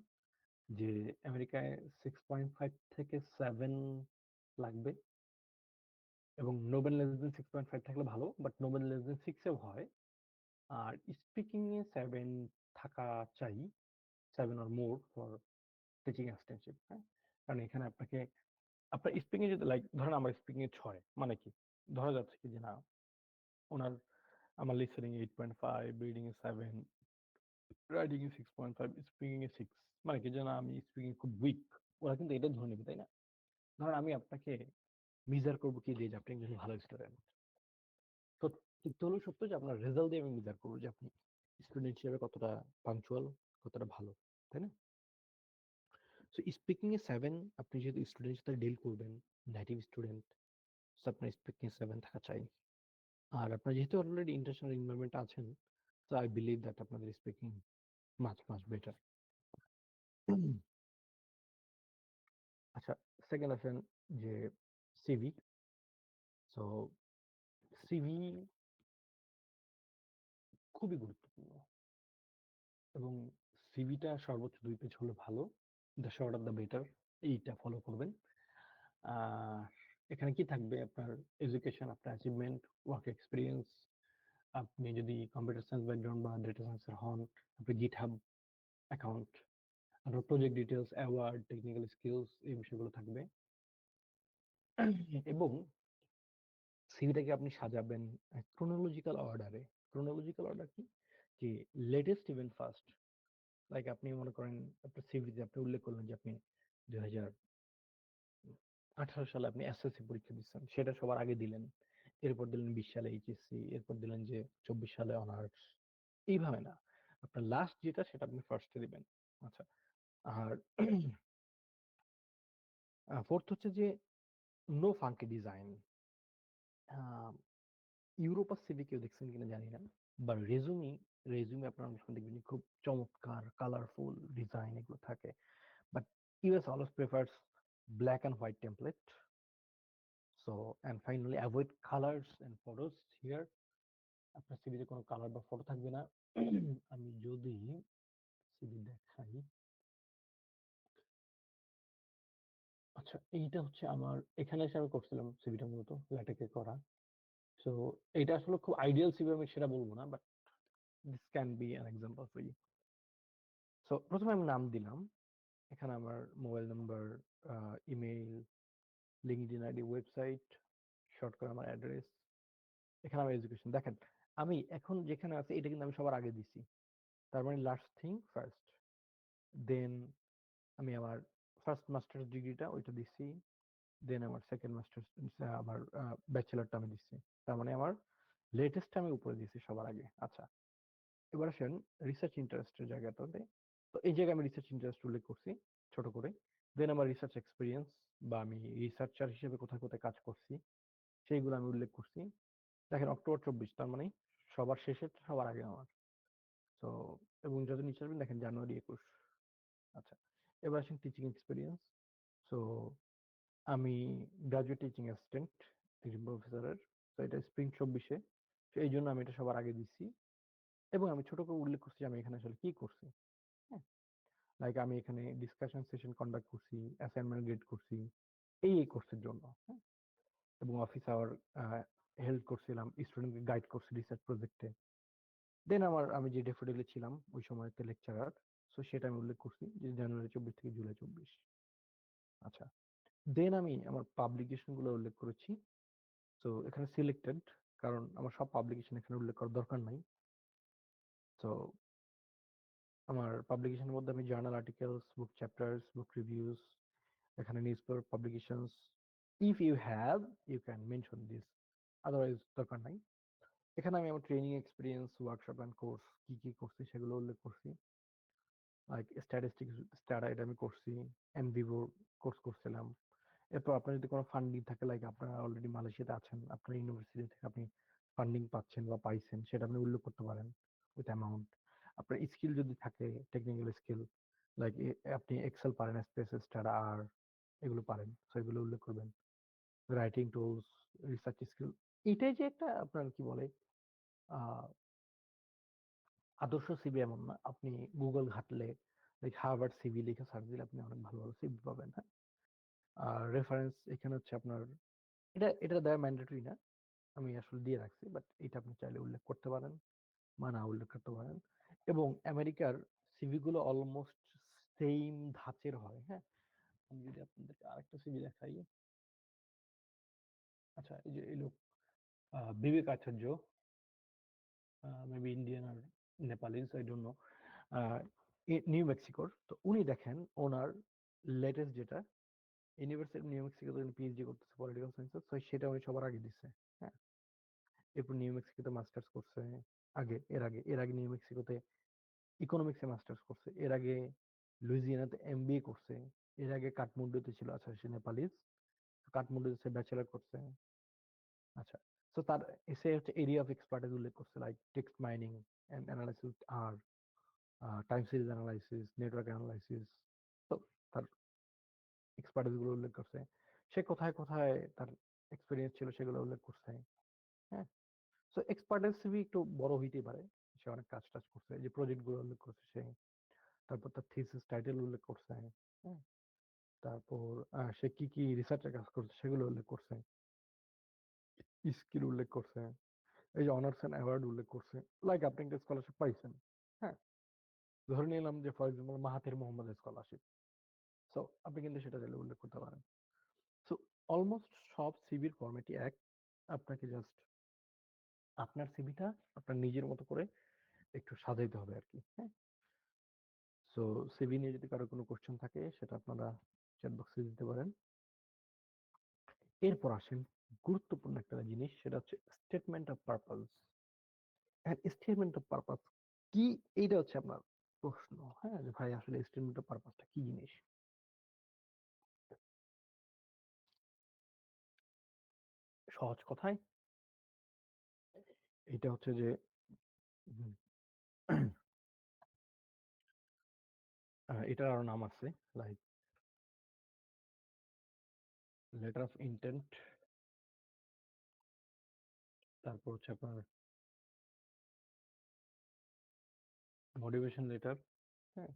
S3: যে আমেরিকায় 6.5 থেকে 7 লাগবে, এবং নোবেল লেস দেন 6.5 থাকলে ভালো, বাট নোবেল লেস দেন 6-এও হয়। আর স্পিকিং এ 7 থাকা চাই, 7 or more for teaching assistantship. হ্যাঁ, কারণ এখানে আপনাকে আপনার স্পিকিং এ যদি লাইক ধরেন আমার স্পিকিং এ 6, মানে কি ধরা যাচ্ছে কি যে না ওনার আমার listening 8.5, reading a 7, writing A 6.5, speaking এ 6, মানে কি যে না আমি স্পিকিং খুব উইক, ওরা কিন্তু এটা ধরে নেবে, তাই না? ধরেন আমি আপনাকে মিজার করবো কি দিয়ে যে আপনি একজন ভালো স্টুডেন্ট, সত্য হলো সত্য যে আপনার রেজাল্ট দিয়ে আমি মিজার করবো যে আপনি স্টুডেন্ট হিসেবে কতটা পাঞ্চুয়াল, কতটা ভালো, তাই না? সো স্পিকিং এ 7, আপনি যেহেতু স্টুডেন্টের সাথে ডিল করবেন, নেটিভ স্টুডেন্ট, সো আপনার স্পিকিং এ 7 থাকা চাই। আর আপনার যেহেতু অলরেডি ইন্টারন্যাশনাল এনভায়রনমেন্ট আছেন, সো আই বিলিভ দ্যাট আপনাদের স্পিকিং মাচ মাচ বেটার। আচ্ছা, সেকেন্ড আসেন যে সিভি। সো সিভি খুবই গুরুত্বপূর্ণ, এবং সিভিটা সর্বোচ্চ 2 পেজ হলে ভালো, দ্য শর্টার দ্য বেটার, এইটা ফলো করবেন। আর এখানে কি থাকবে, আপনার এডুকেশন, আপনার অ্যাচিভমেন্ট, ওয়ার্ক এক্সপিরিয়েন্স, আপনি যদি কম্পিউটার সায়েন্স ব্যাকগ্রাউন্ড বা ডেটা সায়েন্সের হন, আপনি গিটহাব অ্যাকাউন্ট, আপনার project details, award, technical skills, এই বিষয়গুলো থাকবে। এবং সিভিটাকে আপনি সাজাবেন ক্রোনোলজিক্যাল অর্ডারে। ক্রোনোলজিক্যাল অর্ডার কি, যে লেটেস্ট ইভেন্ট ফার্স্ট। লাইক আপনি মনে করেন আপনার সিভিতে আপনি উল্লেখ করলেন যে আপনি 2018 সালে আপনি এসএসসি পরীক্ষা দিচ্ছেন, সেটা সবার আগে দিলেন। এরপর দিলেন 20 সালে এইচএসসি, এরপর দিলেন যে 24 সালে অনার্স। এইভাবে না, আপনার লাস্ট যেটা সেটা আপনি ফার্স্টে দিবেন। আচ্ছা, আর ফোর্থ হচ্ছে যে নো ফাঙ্কি ডিজাইন। ইউরোপ আর সিভি কেউ দেখছেন কিনা জানি না, বা রেজুমে আপনার অনেক সময় দেখবেন যে খুব চমৎকার কালারফুল ডিজাইন এগুলো থাকে, but US always prefers black and white template. So and finally avoid colours and photos here. আপনার সিভিতে কোনো কালার বা ফটো থাকবে না। আমি যদি সিভি দেখাই, আচ্ছা এইটা হচ্ছে আমার, এখানে এসে আমি করছিলাম সিভিটা মূলত ল্যাটেকে করা। সো এটা আসলে খুব আইডিয়াল সিভি আমি সেটা বলবো না, but this can be an example for you. So প্রথমে আমি নাম দিলাম, এখানে আমার mobile number, email, LinkedIn ID, website, short করে আমার অ্যাড্রেস, এখানে আমার এডুকেশন। দেখেন আমি এখন যেখানে আছি এটা কিন্তু আমি সবার আগে দিছি, তার মানে লাস্ট থিং ফার্স্ট। দেন আমি আমার ফার্স্ট মাস্টার্স ডিগ্রিটা ওইটা দিচ্ছি, দেন আমার সেকেন্ড মাস্টার্স, আমার ব্যাচেলারটা আমি দিচ্ছি, তার মানে আমার লেটেস্ট আমি উপরে দিচ্ছি সবার আগে। আচ্ছা, এবার আসেন রিসার্চ ইন্টারেস্টের জায়গাটাতে। তো এই জায়গায় আমি রিসার্চ ইন্টারেস্ট উল্লেখ করছি ছোট করে। দেন আমার রিসার্চ এক্সপিরিয়েন্স, বা আমি রিসার্চার হিসেবে কোথায় কোথায় কাজ করছি সেইগুলো আমি উল্লেখ করছি। দেখেন অক্টোবর 24, তার মানে সবার শেষে সবার আগে আমার। তো এবং যত নিচে আসবেন দেখেন জানুয়ারি 21। আচ্ছা, এবার আসেন টিচিং এক্সপিরিয়েন্স। সো আমি গ্রাজুয়েট টিচিং অ্যাসিস্ট্যান্ট একজন প্রফেসরের। তো এটা স্প্রিং 24-এ, তো এই জন্য আমি এটা সবার আগে দিচ্ছি। এবং আমি ছোট করে উল্লেখ করছি যে আমি এখানে আসলে কি করছি। হ্যাঁ, লাইক আমি এখানে ডিসকাশন সেশন কন্ডাক্ট করছি, অ্যাসাইনমেন্ট গ্রেড করছি এই কোর্সের জন্য। হ্যাঁ, এবং অফিস আওয়ার হেল্প করছিলাম, স্টুডেন্টকে গাইড করছি রিসার্চ প্রজেক্টে। দেন আমি যে ডেফোডিলে ছিলাম ওই সময়তে লেকচারার, সো সেটা আমি উল্লেখ করছি যে জানুয়ারি 24 থেকে জুলাই 24। আচ্ছা, দেন আমি আমার পাবলিকেশন গুলো উল্লেখ করেছি। তো এখানে সিলেক্টেড, কারণ আমার সব পাবলিকেশন এখানে উল্লেখ করার দরকার নাই। তো আমার পাবলিকেশনের মধ্যে আমি journal articles, book chapters, book reviews, এখানে newspaper publications, if you have you can mention this, otherwise দরকার নাই। এখানে আমি আমার training experience, workshop and course কি কি করছি সেগুলো উল্লেখ করছি। লাইক স্ট্যাটিস্টিক্স, স্ট্যাটা এটা আমি করছি, এমভিভো কোর্স করছিলাম। এরপর আপনার যদি কোনো ফান্ডিং থাকে, লাইক আপনারা অলরেডি মালয়েশিয়াতে আছেন, আপনার ইউনিভার্সিটি থেকে আপনি ফান্ডিং পাচ্ছেন বা পাইছেন, সেটা আপনি উল্লেখ করতে পারেন উইথ অ্যামাউন্ট। আপনার স্কিল যদি থাকে, টেকনিক্যাল স্কিল, লাইক আপনি এক্সেল পারেন, স্পেসেস, স্ট্যাটা আর এগুলো পারেন, সো এগুলো উল্লেখ করবেন। রাইটিং টুলস, রিসার্চ স্কিল, এটাই যে একটা আপনার কি বলে আদর্শ সিভি এমন না, আপনি গুগল ঘাটলে লাইক হার্ভার্ড সিভি লিখে সার্চ দিলে আপনি অনেক ভালো ভালো সিভি পাবেন। হ্যাঁ, আর রেফারেন্স এখানে হচ্ছে আপনার, এটা দেওয়া ম্যান্ডেটরি না, আমি আসলে দিয়ে রাখছি, বাট এটা আপনি চাইলে উল্লেখ করতে পারেন বা না উল্লেখ করতে পারেন। এবং আমেরিকার সিভি গুলো অলমোস্ট সেম ধাঁচের হয়। হ্যাঁ, আমি যদি আপনাদেরকে আরেকটা সিভি দেখাই, আচ্ছা এই যে এই লোক বিবেক আচার্য, মেবি ইন্ডিয়ান আর নেপালিজ, আই ডোন্ট নো, নিউ মেক্সিকোর। তো উনি দেখেন ওনার লেটেস্ট যেটা ইউনিভার্সিটি অফ নিউ মেক্সিকোতে পিএইচডি করতেছে পলিটিক্যাল সায়েন্সে, তো সেটা উনি সবার আগে দিচ্ছে। হ্যাঁ, এরপর নিউ মেক্সিকোতে মাস্টার্স করছে, এর আগে নিউ মেক্সিকোতে ইকোনমিক্সে মাস্টার্স করছে, এর আগে লুইজিয়ানাতে এমবিএ করছে, এর আগে কাঠমান্ডুতে ছিল, আচ্ছা সে নেপালিজ, কাঠমান্ডুতে সে ব্যাচেলার করছে। আচ্ছা, তো তার সে হচ্ছে এরিয়া অফ এক্সপার্টিস উল্লেখ করছে, like text mining and analysis আর time series analysis, network analysis. তো তার এক্সপার্টিস গুলো উল্লেখ করছে, সে কোথায় কোথায় তার এক্সপিরিয়েন্স ছিল সেগুলো উল্লেখ করছে। হ্যাঁ, সো এক্সপার্টিস সিভি একটু বড় হইতেই পারে, সে অনেক কাজ টাজ করছে, যে প্রজেক্ট গুলো উল্লেখ করছে সে, তারপর তার থিসিস টাইটেল উল্লেখ করছে। হ্যাঁ, তারপর সে কি কি রিসার্চে কাজ করছে সেগুলো উল্লেখ করছে, স্কিল উল্লেখ করছে, এই যে অনার্স এন্ড অ্যাওয়ার্ড উল্লেখ করছে, লাইক আপনি একটা স্কলারশিপ পাইছেন। হ্যাঁ, ধরে নিলাম যে for example Mahathir Mohamad scholarship, so আপনি কিন্তু সেটা চাইলে উল্লেখ করতে পারেন। সো অলমোস্ট সব সিভির ফরম্যাটই এক, আপনাকে জাস্ট আপনার সিভিটা আপনার নিজের মতো করে একটু সাজাইতে হবে আর কি। হ্যাঁ, সো সিভি নিয়ে যদি কারো কোনো কোশ্চেন থাকে সেটা আপনারা চ্যাট বক্সে দিতে পারেন। এরপর আসেন গুরুত্বপূর্ণ একটা জিনিস, সেটা হচ্ছে statement of purpose. Statement of purpose কি, এইটা হচ্ছে আপনার প্রশ্ন। হ্যাঁ, যে ভাই আসলে স্টেটমেন্ট অফ পারপাসটা কি জিনিস? সহজ কথায় এটা হচ্ছে যে উম, এটার আরো নাম আছে, লাইক লেটার অফ ইন্টেন্ট, তারপর হচ্ছে আপনার মোটিভেশন লেটার। হ্যাঁ,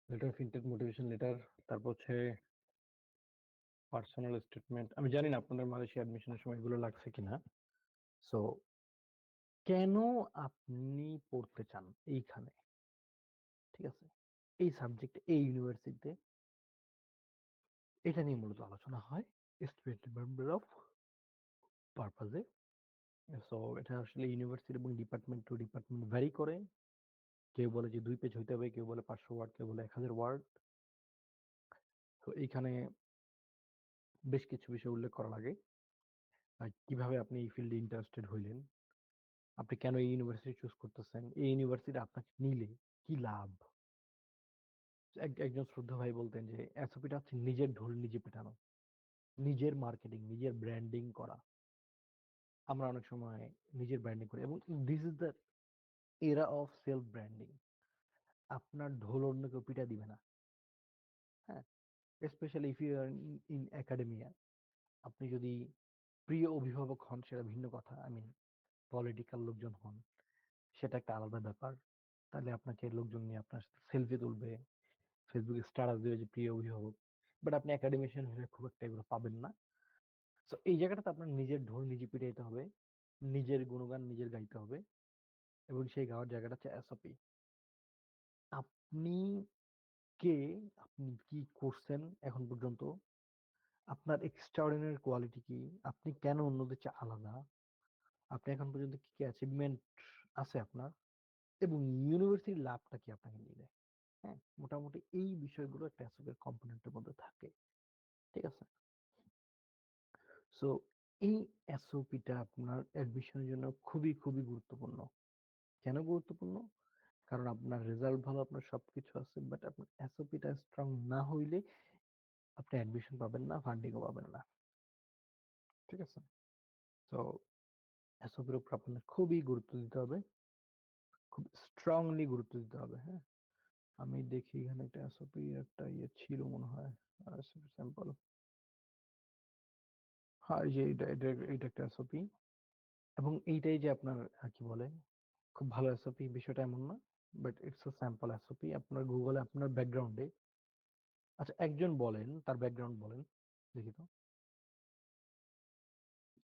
S3: letter of intent, motivation letter, তারপর হচ্ছে পার্সোনাল স্টেটমেন্ট। আমি জানি না আপনাদের মালয়েশিয়া অ্যাডমিশনের সময় এগুলো লাগছে কিনা। সো কেন আপনি পড়তে চান এইখানে, ঠিক আছে, এই সাবজেক্ট এই ইউনিভার্সিটিতে, এটা নিয়ে মূলত আলোচনা হয় স্টেটমেন্ট অফ পারপাজে। সো এটা আসলে ইউনিভার্সিটি এবং ডিপার্টমেন্ট টু ডিপার্টমেন্ট ভ্যারি করে। কেউ বলে যে 2 পেজ হইতে হবে, কেউ বলে 500 ওয়ার্ড, কেউ বলে 1000 ওয়ার্ড। তো এইখানে বেশ কিছু বিষয় উল্লেখ করা লাগে, আর কিভাবে আপনি এই ফিল্ডে ইন্টারেস্টেড হইলেন, আপনি কেন এই ইউনিভার্সিটি চুজ করতেছেন, এই ইউনিভার্সিটি আপনাকে নিলে কি লাভ। একজন শ্রদ্ধা ভাই বলতেন যে এসওপিটা হচ্ছে নিজের ঢোল নিজে পেটানো, নিজের মার্কেটিং, নিজের ব্র্যান্ডিং করা। আমরা অনেক সময় নিজের ব্র্যান্ডিং করি, এবং this is the era of self branding. আপনার ঢোল অন্য কেউ পিটা দিবে না। হ্যাঁ, specially if you are in academia. আপনি যদি প্রিয় অভিভাবক হন সেটা ভিন্ন কথা, আই মিন পলিটিক্যাল লোকজন হন সেটা একটা আলাদা ব্যাপার। তাহলে আপনাকে লোকজন নিয়ে আপনার সাথে সেলফি তুলবে, ফেসবুকে স্ট্যাটাস দেবে যে প্রিয় অভিভাবক। বাট আপনি একাডেমিশিয়ান হলে খুব একটা এগুলো পাবেন না। তো এই জায়গাটাতে আপনার নিজের ঢোল নিজে পিটাইতে হবে, নিজের গুণগান নিজের গাইতে হবে, এবং সেই গাওয়ার জায়গাটা হচ্ছে এসওপি। আপনি কে, আপনি কি করছেন এখন পর্যন্ত, আপনার এক্সট্রাঅর্ডিনারি কোয়ালিটি কি, আপনি কেন অন্যদের চেয়ে আলাদা, আপনি এখন পর্যন্ত কি কি অ্যাচিভমেন্ট আছে আপনার, এবং ইউনিভার্সিটির লাভটা কি আপনাকে নিলে। হ্যাঁ, মোটামুটি এই বিষয়গুলো একটা এসওপির কম্পোনেন্টের মধ্যে থাকে। ঠিক আছে, সো এই এসওপিটা আপনার অ্যাডমিশনের জন্য খুবই খুবই গুরুত্বপূর্ণ। কেন গুরুত্বপূর্ণ? কারণ আপনার রেজাল্ট ভালো, আপনার সবকিছু আছে, বাট আপনার এসওপিটা স্ট্রং না হইলে আপনি অ্যাডমিশন পাবেন না, ফান্ডিংও পাবেন না। ঠিক আছে, তো এসওপির উপর আপনার খুবই গুরুত্ব দিতে হবে, খুব স্ট্রংলি গুরুত্ব দিতে হবে। হ্যাঁ, আমি দেখি এখানে একটা এসওপি একটা ইয়ে ছিল মনে হয়, স্যাম্পল। হ্যাঁ, এই যে এটা এটা এটা একটা এসওপি, এবং এইটাই যে আপনার কি বলে খুব ভালো এসওপি বিষয়টা এমন না, but it's a sample SOP. আপনার গুগলে আপনার ব্যাকগ্রাউন্ডে, আচ্ছা একজন বলেন তার ব্যাকগ্রাউন্ড বলেন দেখি তো।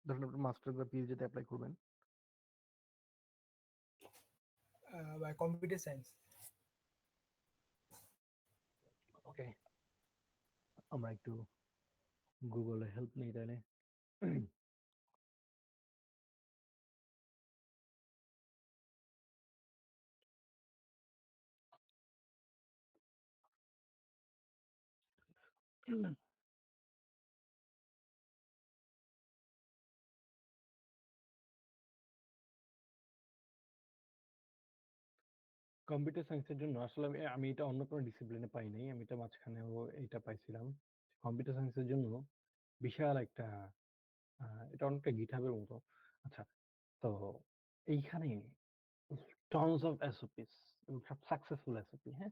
S3: ধরেন আপনি মাস্টার বা পিএইচডিতে অ্যাপ্লাই করবেন।
S1: by computer science.
S3: ওকে, আমরা একটু গুগলে হেল্প নিই তাহলে। কম্পিউটার সায়েন্সের জন্য আসলে আমি আমি এটা অন্য কোনো ডিসিপ্লিনে পাই নাই, আমি এটা মাঝখানেও এটা পাইছিলাম। কম্পিউটার সায়েন্সের জন্য বিশাল একটা এটা অনেকটা গিটহাবের মতো। আচ্ছা, তো এইখানে টনস অফ এসওপিস এবং সব সাকসেসফুল এসওপি, হ্যাঁ।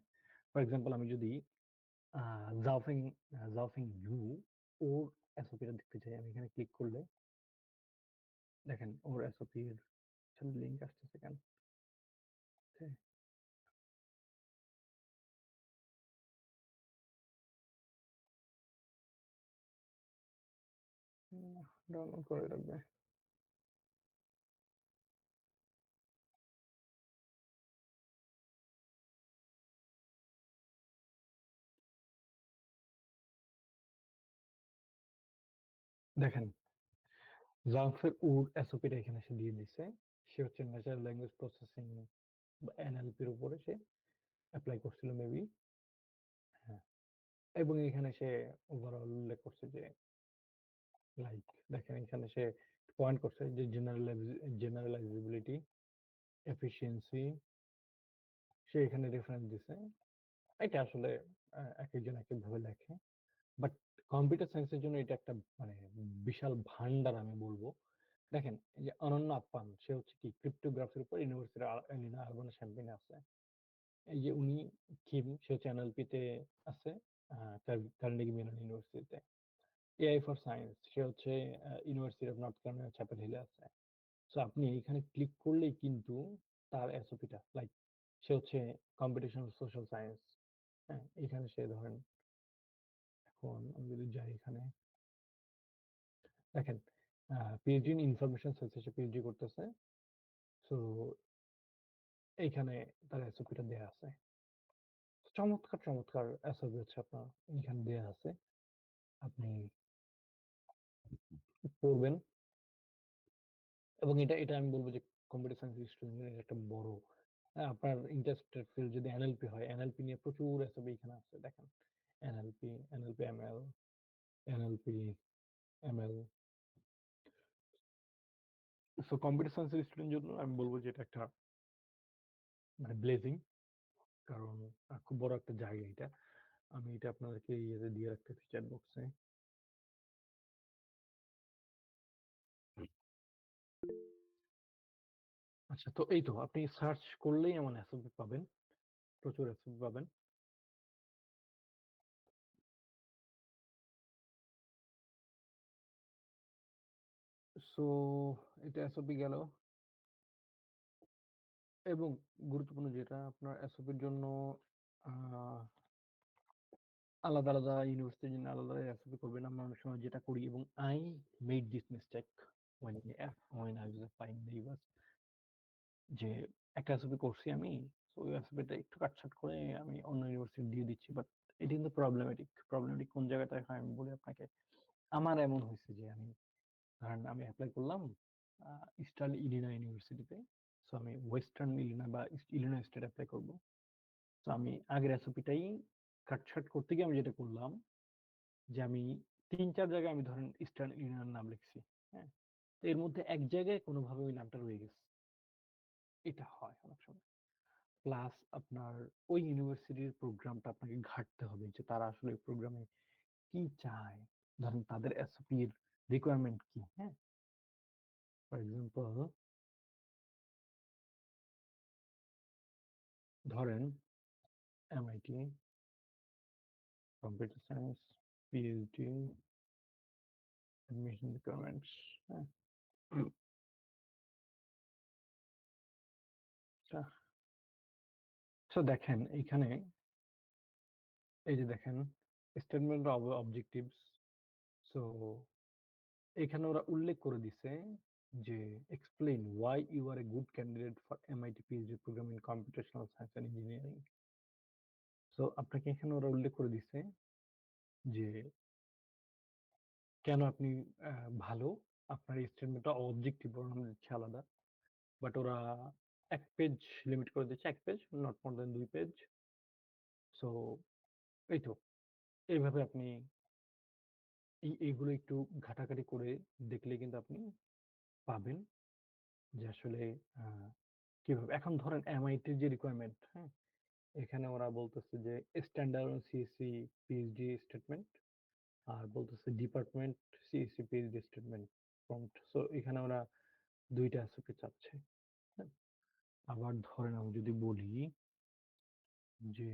S3: ফর এক্সাম্পল আমি যদি জাওফিং জাওফিং ইউ ওর এসওপিটা দেখতে চাই, আমি এখানে ক্লিক করলে দেখেন ওর এসওপির লিঙ্ক আসতেছে কেন। ডাউনলোড করে রাখবে। দেখেন জাভের ওর এসওপিটা এখানে সে দিয়ে দিছে। সে হচ্ছে ন্যাচারাল ল্যাঙ্গুয়েজ প্রসেসিং বা এনএলপির উপরে সে অ্যাপ্লাই করছিল মেবি, হ্যাঁ। এবং এখানে সে ওভারঅল উল্লেখ করছে যে লাইক দেখেন এখানে সে পয়েন্ট করছে যে জেনারেলাইজেবিলিটি, এফিসিয়েন্সি, সে এখানে রেফারেন্স দিছে। এটা আসলে এক একজন এক এক ভাবে লেখে, বাট কম্পিউটার সায়েন্সের জন্য এটা একটা মানে বিশাল ভান্ডার আমি বলবো। দেখেন এই যে অনন্য আপ্পান, সে হচ্ছে কি ক্রিপ্টোগ্রাফির উপর ইউনিভার্সিটি এলিনা আরবানা শ্যাম্পেনে আছে। এই যে উনি কিম, সে হচ্ছে এনএলপি তে আছে কার্নেগি মেলন ইউনিভার্সিটিতে। এআই ফর সায়েন্স, সে হচ্ছে university of North Carolina Chapel হিলে আছে। সো আপনি এখানে ক্লিক করলেই কিন্তু তার এসওপিটা লাইক সে হচ্ছে কম্পিটিশনাল সোশ্যাল সায়েন্স, হ্যাঁ। এখানে সে ধরেন এখন আমি যদি যাই এখানে দেখেন পিএইচডি ইন ইনফরমেশন সায়েন্সে সে পিএইচডি করতেছে। সো এইখানে তার এসওপিটা দেয়া আছে। চমৎকার চমৎকার এসওপি হচ্ছে আপনার এখানে দেয়া আছে, আপনি পড়বেন। এবং এটা এটা আমি বলবো যে কম্পিউটার সায়েন্স স্টুডেন্টের একটা বড়, আপনার ইন্টারেস্টেড ফিল্ড যদি এনএলপি হয়, এনএলপি নিয়ে প্রচুর এসওপি এখানে আছে দেখেন। NLP, NLP ML, NLP ML. So computer সায়েন্সের স্টুডেন্টের জন্য আমি বলবো যে এটা একটা মানে ব্লেজিং, কারণ খুব বড় একটা জায়গা এটা। আমি এটা আপনাদেরকে ইয়েতে দিয়ে রাখতেছি চ্যাট বক্সে। আচ্ছা, তো এই তো আপনি সার্চ করলেই এমন এসওপি পাবেন, প্রচুর এসওপি পাবেন। সো এটা এসওপি গেল। এবং গুরুত্বপূর্ণ যেটা আপনার এসওপির জন্য আহ, আলাদা আলাদা ইউনিভার্সিটির জন্য আলাদা এসওপি করবেন। আমরা অনেক সময় যেটা করি, এবং I made this mistake when when I was applying the US, যে একটা এসওপি করছি আমি, তো ওই এসওপিটা একটু কাটছাট করে আমি অন্য ইউনিভার্সিটি দিয়ে দিচ্ছি, বাট এটা কিন্তু প্রবলেমেটিক। প্রবলেমেটিক কোন জায়গাটায় হয় আমি বলি আপনাকে। আমার এমন হয়েছে যে আমি ধরেন আমি অ্যাপ্লাই করলাম ইস্টার্ন ইলিনয় ইউনিভার্সিটিতে। সো আমি ওয়েস্টার্ন ইলিনয় বা ইলিনয় স্টেট অ্যাপ্লাই করব। তো আমি আগের এসওপিটাই কাটছাট করতে গিয়ে আমি যেটা করলাম যে আমি ৩-৪ জায়গায় আমি ধরেন ইস্টার্ন ইউনিয়ন নাম লিখছি, হ্যাঁ। তো এর মধ্যে এক জায়গায় কোনোভাবে ওই নামটা রয়ে গেছে। এটা হয় অনেক সময়। প্লাস আপনার ওই ইউনিভার্সিটির প্রোগ্রামটা আপনাকে ঘাটতে হবে যে তারা আসলে ওই প্রোগ্রামে কি চায়, ধরেন তাদের এসওপি এর রিকোয়ারমেন্ট কি, হ্যাঁ। ফর এক্সাম্পল ধরেন MIT computer science PhD admission requirements, হ্যাঁ। সো দেখেন এইখানে এই যে দেখেন স্টেটমেন্ট অফ অবজেক্টিভস। সো এখানে ওরা উল্লেখ করে দিছে যে explain why you are a good candidate for MIT PhD program in computational science and engineering. So আপনাকে এখানে ওরা উল্লেখ করে দিছে যে কেন আপনি ভালো। আপনার স্টেটমেন্টটা অবজেক্টিভ ওরা দিচ্ছে আলাদা, বাট ওরা 1 পেজ লিমিট করে দিচ্ছে, 1 page, not more than 2 page. So এই তো এইভাবে আপনি এইগুলো একটু ঘাটাঘাটি করে দেখলে কিন্তু আপনি পাবেন যে আসলে কিভাবে। এখন ধরেন এমআইটির যে রিকোয়ারমেন্ট, হ্যাঁ, এখানে ওরা বলতেছে যে স্ট্যান্ডার্ড সিএসসি পিএইচডি স্টেটমেন্ট, আর বলতেছে department CSC PhD statement prompt. So এখানে ওরা 2টা অ্যাসোকে চাচ্ছে, হ্যাঁ। আবার ধরেন আমি যদি বলি যে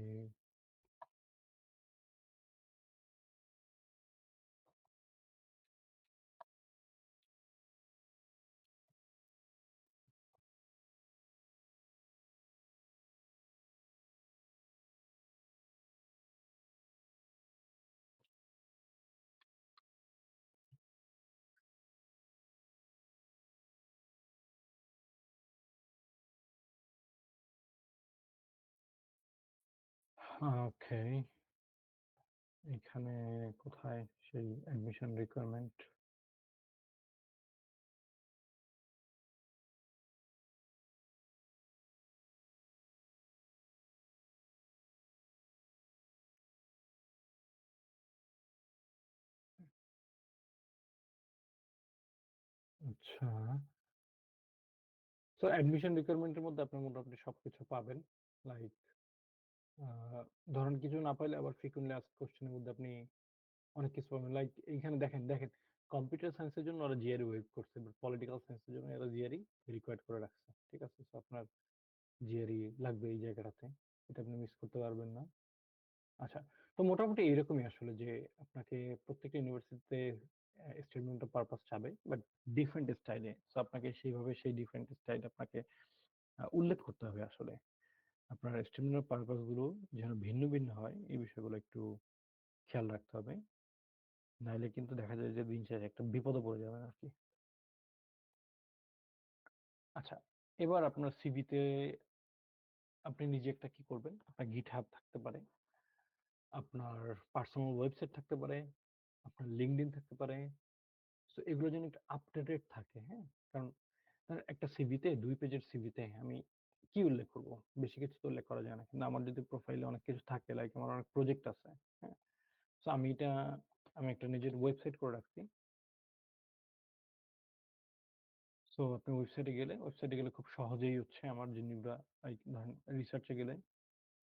S3: ওকে, এখানে কোথায় সেই অ্যাডমিশন রিকোয়ারমেন্ট? আচ্ছা, তো অ্যাডমিশন রিকোয়ারমেন্টের মধ্যে আপনি মোটামুটি সবকিছু পাবেন। লাইক ধরেন কিছু না পাইলে আবার ফ্রিকুয়েন্টলি আস্কড কোশ্চেনের মধ্যে আপনি অনেক কিছু পাবেন। লাইক এইখানে দেখেন দেখেন কম্পিউটার সায়েন্সের জন্য ওরা জিআরই ওয়েব করছে, বাট পলিটিক্যাল সায়েন্সের জন্য এরা জিআরই রিকোয়ার্ড করে রাখছে। ঠিক আছে, তো আপনার জিআরই লাগবে এই জায়গাটাতে, এটা আপনি মিস করতে পারবেন না। আচ্ছা, তো মোটামুটি এরকমই আসলে যে আপনাকে প্রত্যেকটা ইউনিভার্সিটিতে স্টেটমেন্ট অফ পারপাস চাবে, বাট ডিফারেন্ট স্টাইলে। সো আপনাকে সেইভাবে সেই ডিফারেন্ট স্টাইল আপনাকে উল্লেখ করতে হবে আসলে। আপনার স্টেটমেন্ট অফ পারপাস গুলো যেন ভিন্ন ভিন্ন হয়, এই বিষয়গুলো একটু খেয়াল রাখতে হবে। নাইলে কিন্তু দেখা যায় যে দিন শেষে একটা বিপদে পড়ে যাবেন আর কি। আচ্ছা, এবার আপনার সিভিতে আপনি নিজে একটা কি করবেন, আপনার গিটহাব থাকতে পারে, আপনার পার্সোনাল ওয়েবসাইট থাকতে পারে, আপনার লিঙ্কডইন থাকতে পারে। সো এগুলো যেন একটু আপডেটেড থাকে, হ্যাঁ। কারণ একটা সিভিতে 2 পেজের সিভিতে আমি কি উল্লেখ করব? বেশি কিছু তো উল্লেখ করা যায় না। কিন্তু আমার যদি প্রোফাইলে অনেক কিছু থাকে, লাইক আমার অনেক প্রজেক্ট আছে, হ্যাঁ। সো আমি একটা নিজের ওয়েবসাইট করে রাখছি। সো আপনি ওয়েবসাইটে গেলে খুব সহজেই হচ্ছে আমার জিনিসগুলা, ধরেন রিসার্চে গেলে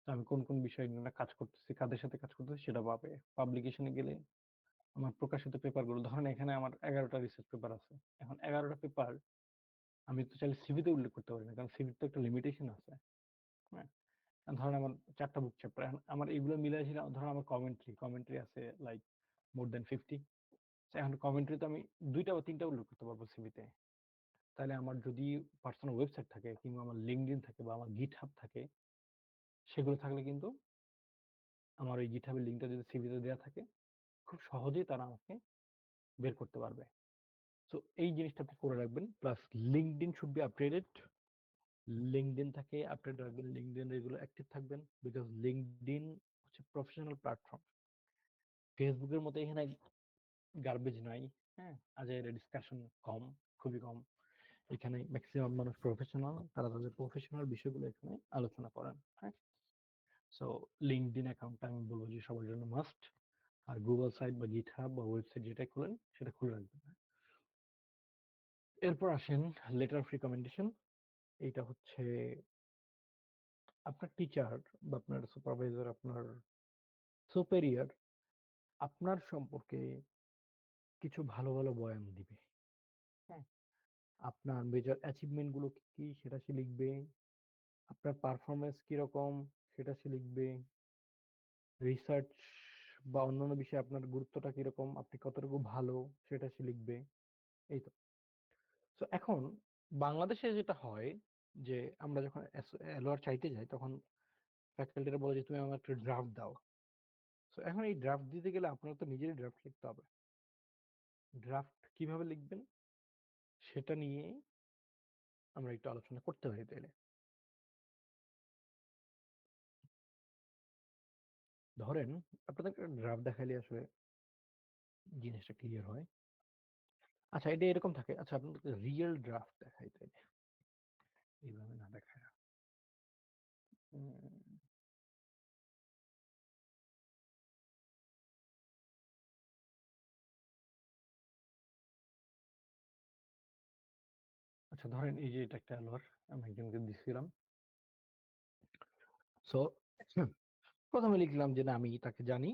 S3: তো আমি কোন কোন বিষয় নিয়ে কাজ করতেছি, কাদের সাথে কাজ করতেছি সেটা পাবে। পাবলিকেশনে গেলে আমার প্রকাশিত পেপারগুলো, ধরেন এখানে আমার 11টা রিসার্চ পেপার আছে। এখন 11টা পেপার আমি তো চাইলে সিভিতে উল্লেখ করতে পারি না, কারণ সিভির তো একটা লিমিটেশন আছে, হ্যাঁ। ধরেন আমার 4টা বুক চ্যাপ্টার, আমার এগুলো মিলাই ছিল, ধরেন আমার কমেন্ট্রি আছে লাইক মোর দেন 50। এখন কমেন্ট্রি তো আমি 2টা বা 3টা উল্লেখ করতে পারবো সিভিতে। তাহলে আমার যদি পার্সোনাল ওয়েবসাইট থাকে, কিংবা আমার লিঙ্কডইন থাকে, বা আমার গিটহাব থাকে, সেগুলো থাকলে কিন্তু আমার ওই গিটহাবের লিঙ্কটা যদি সিভিতে দেওয়া থাকে, খুব সহজেই তারা আমাকে বের করতে পারবে। সো এই জিনিসটা আপনি করে রাখবেন। Plus LinkedIn should be updated. LinkedIn থাকে আপডেট রাখবেন, লিঙ্কডইন রেগুলার অ্যাক্টিভ থাকবেন, বিকজ লিঙ্কডইন হচ্ছে প্রফেশনাল প্ল্যাটফর্ম। ফেসবুকের মতো এখানে গার্বেজ নাই, হ্যাঁ। আজের ডিসকাশন কম, খুবই কম। এখানে ম্যাক্সিমাম মানুষ প্রফেশনাল, তারা তাদের প্রফেশনাল বিষয়গুলো এখানে আলোচনা করেন, হ্যাঁ। সো লিঙ্কডইন অ্যাকাউন্টটা আমি বলবো যে সবার জন্য মাস্ট। আর গুগল সাইট বা গিটহাব বা ওয়েবসাইট যেটাই খোলেন সেটা খুলে রাখবেন। এরপর আসেন লেটার অফ রিকমেন্ডেশন। এইটা হচ্ছে আপনার টিচার বা আপনার সুপারভাইজার, আপনার সুপেরিয়র আপনার সম্পর্কে কিছু ভালো ভালো বয়ান দিবে, হ্যাঁ। আপনার মেজর অ্যাচিভমেন্ট গুলো কি কি সেটা সে লিখবে, আপনার পারফরমেন্স কিরকম সেটা সে লিখবে, রিসার্চ বা অন্যান্য বিষয়ে আপনার গুরুত্বটা কিরকম, আপনি কতটুকু ভালো সেটা সে লিখবে। এই তো। তো এখন বাংলাদেশে যেটা হয় যে আমরা যখন এলওআর চাইতে যাই, তখন ফ্যাকাল্টিরা বলে যে তুমি আমার একটা ড্রাফট দাও। তো এখন এই ড্রাফট দিতে গেলে আপনার তো নিজেরই ড্রাফট লিখতে হবে। ড্রাফট কিভাবে লিখবেন সেটা নিয়ে আমরা একটু আলোচনা করতে পারি তাইলে। ধরেন আপনাদের ড্রাফট দেখাইলে আসলে জিনিসটা ক্লিয়ার হয়। আচ্ছা, এটা এরকম থাকে। আচ্ছা, আপনাদেরকে রিয়েল ড্রাফট দেখাই তাইলে, এইভাবে না দেখায়। আচ্ছা, ধরেন এই যে এটা একটা আলোয়ার আমি একজনকে দিছিলাম। সো প্রথমে লিখলাম যে না আমি তাকে জানি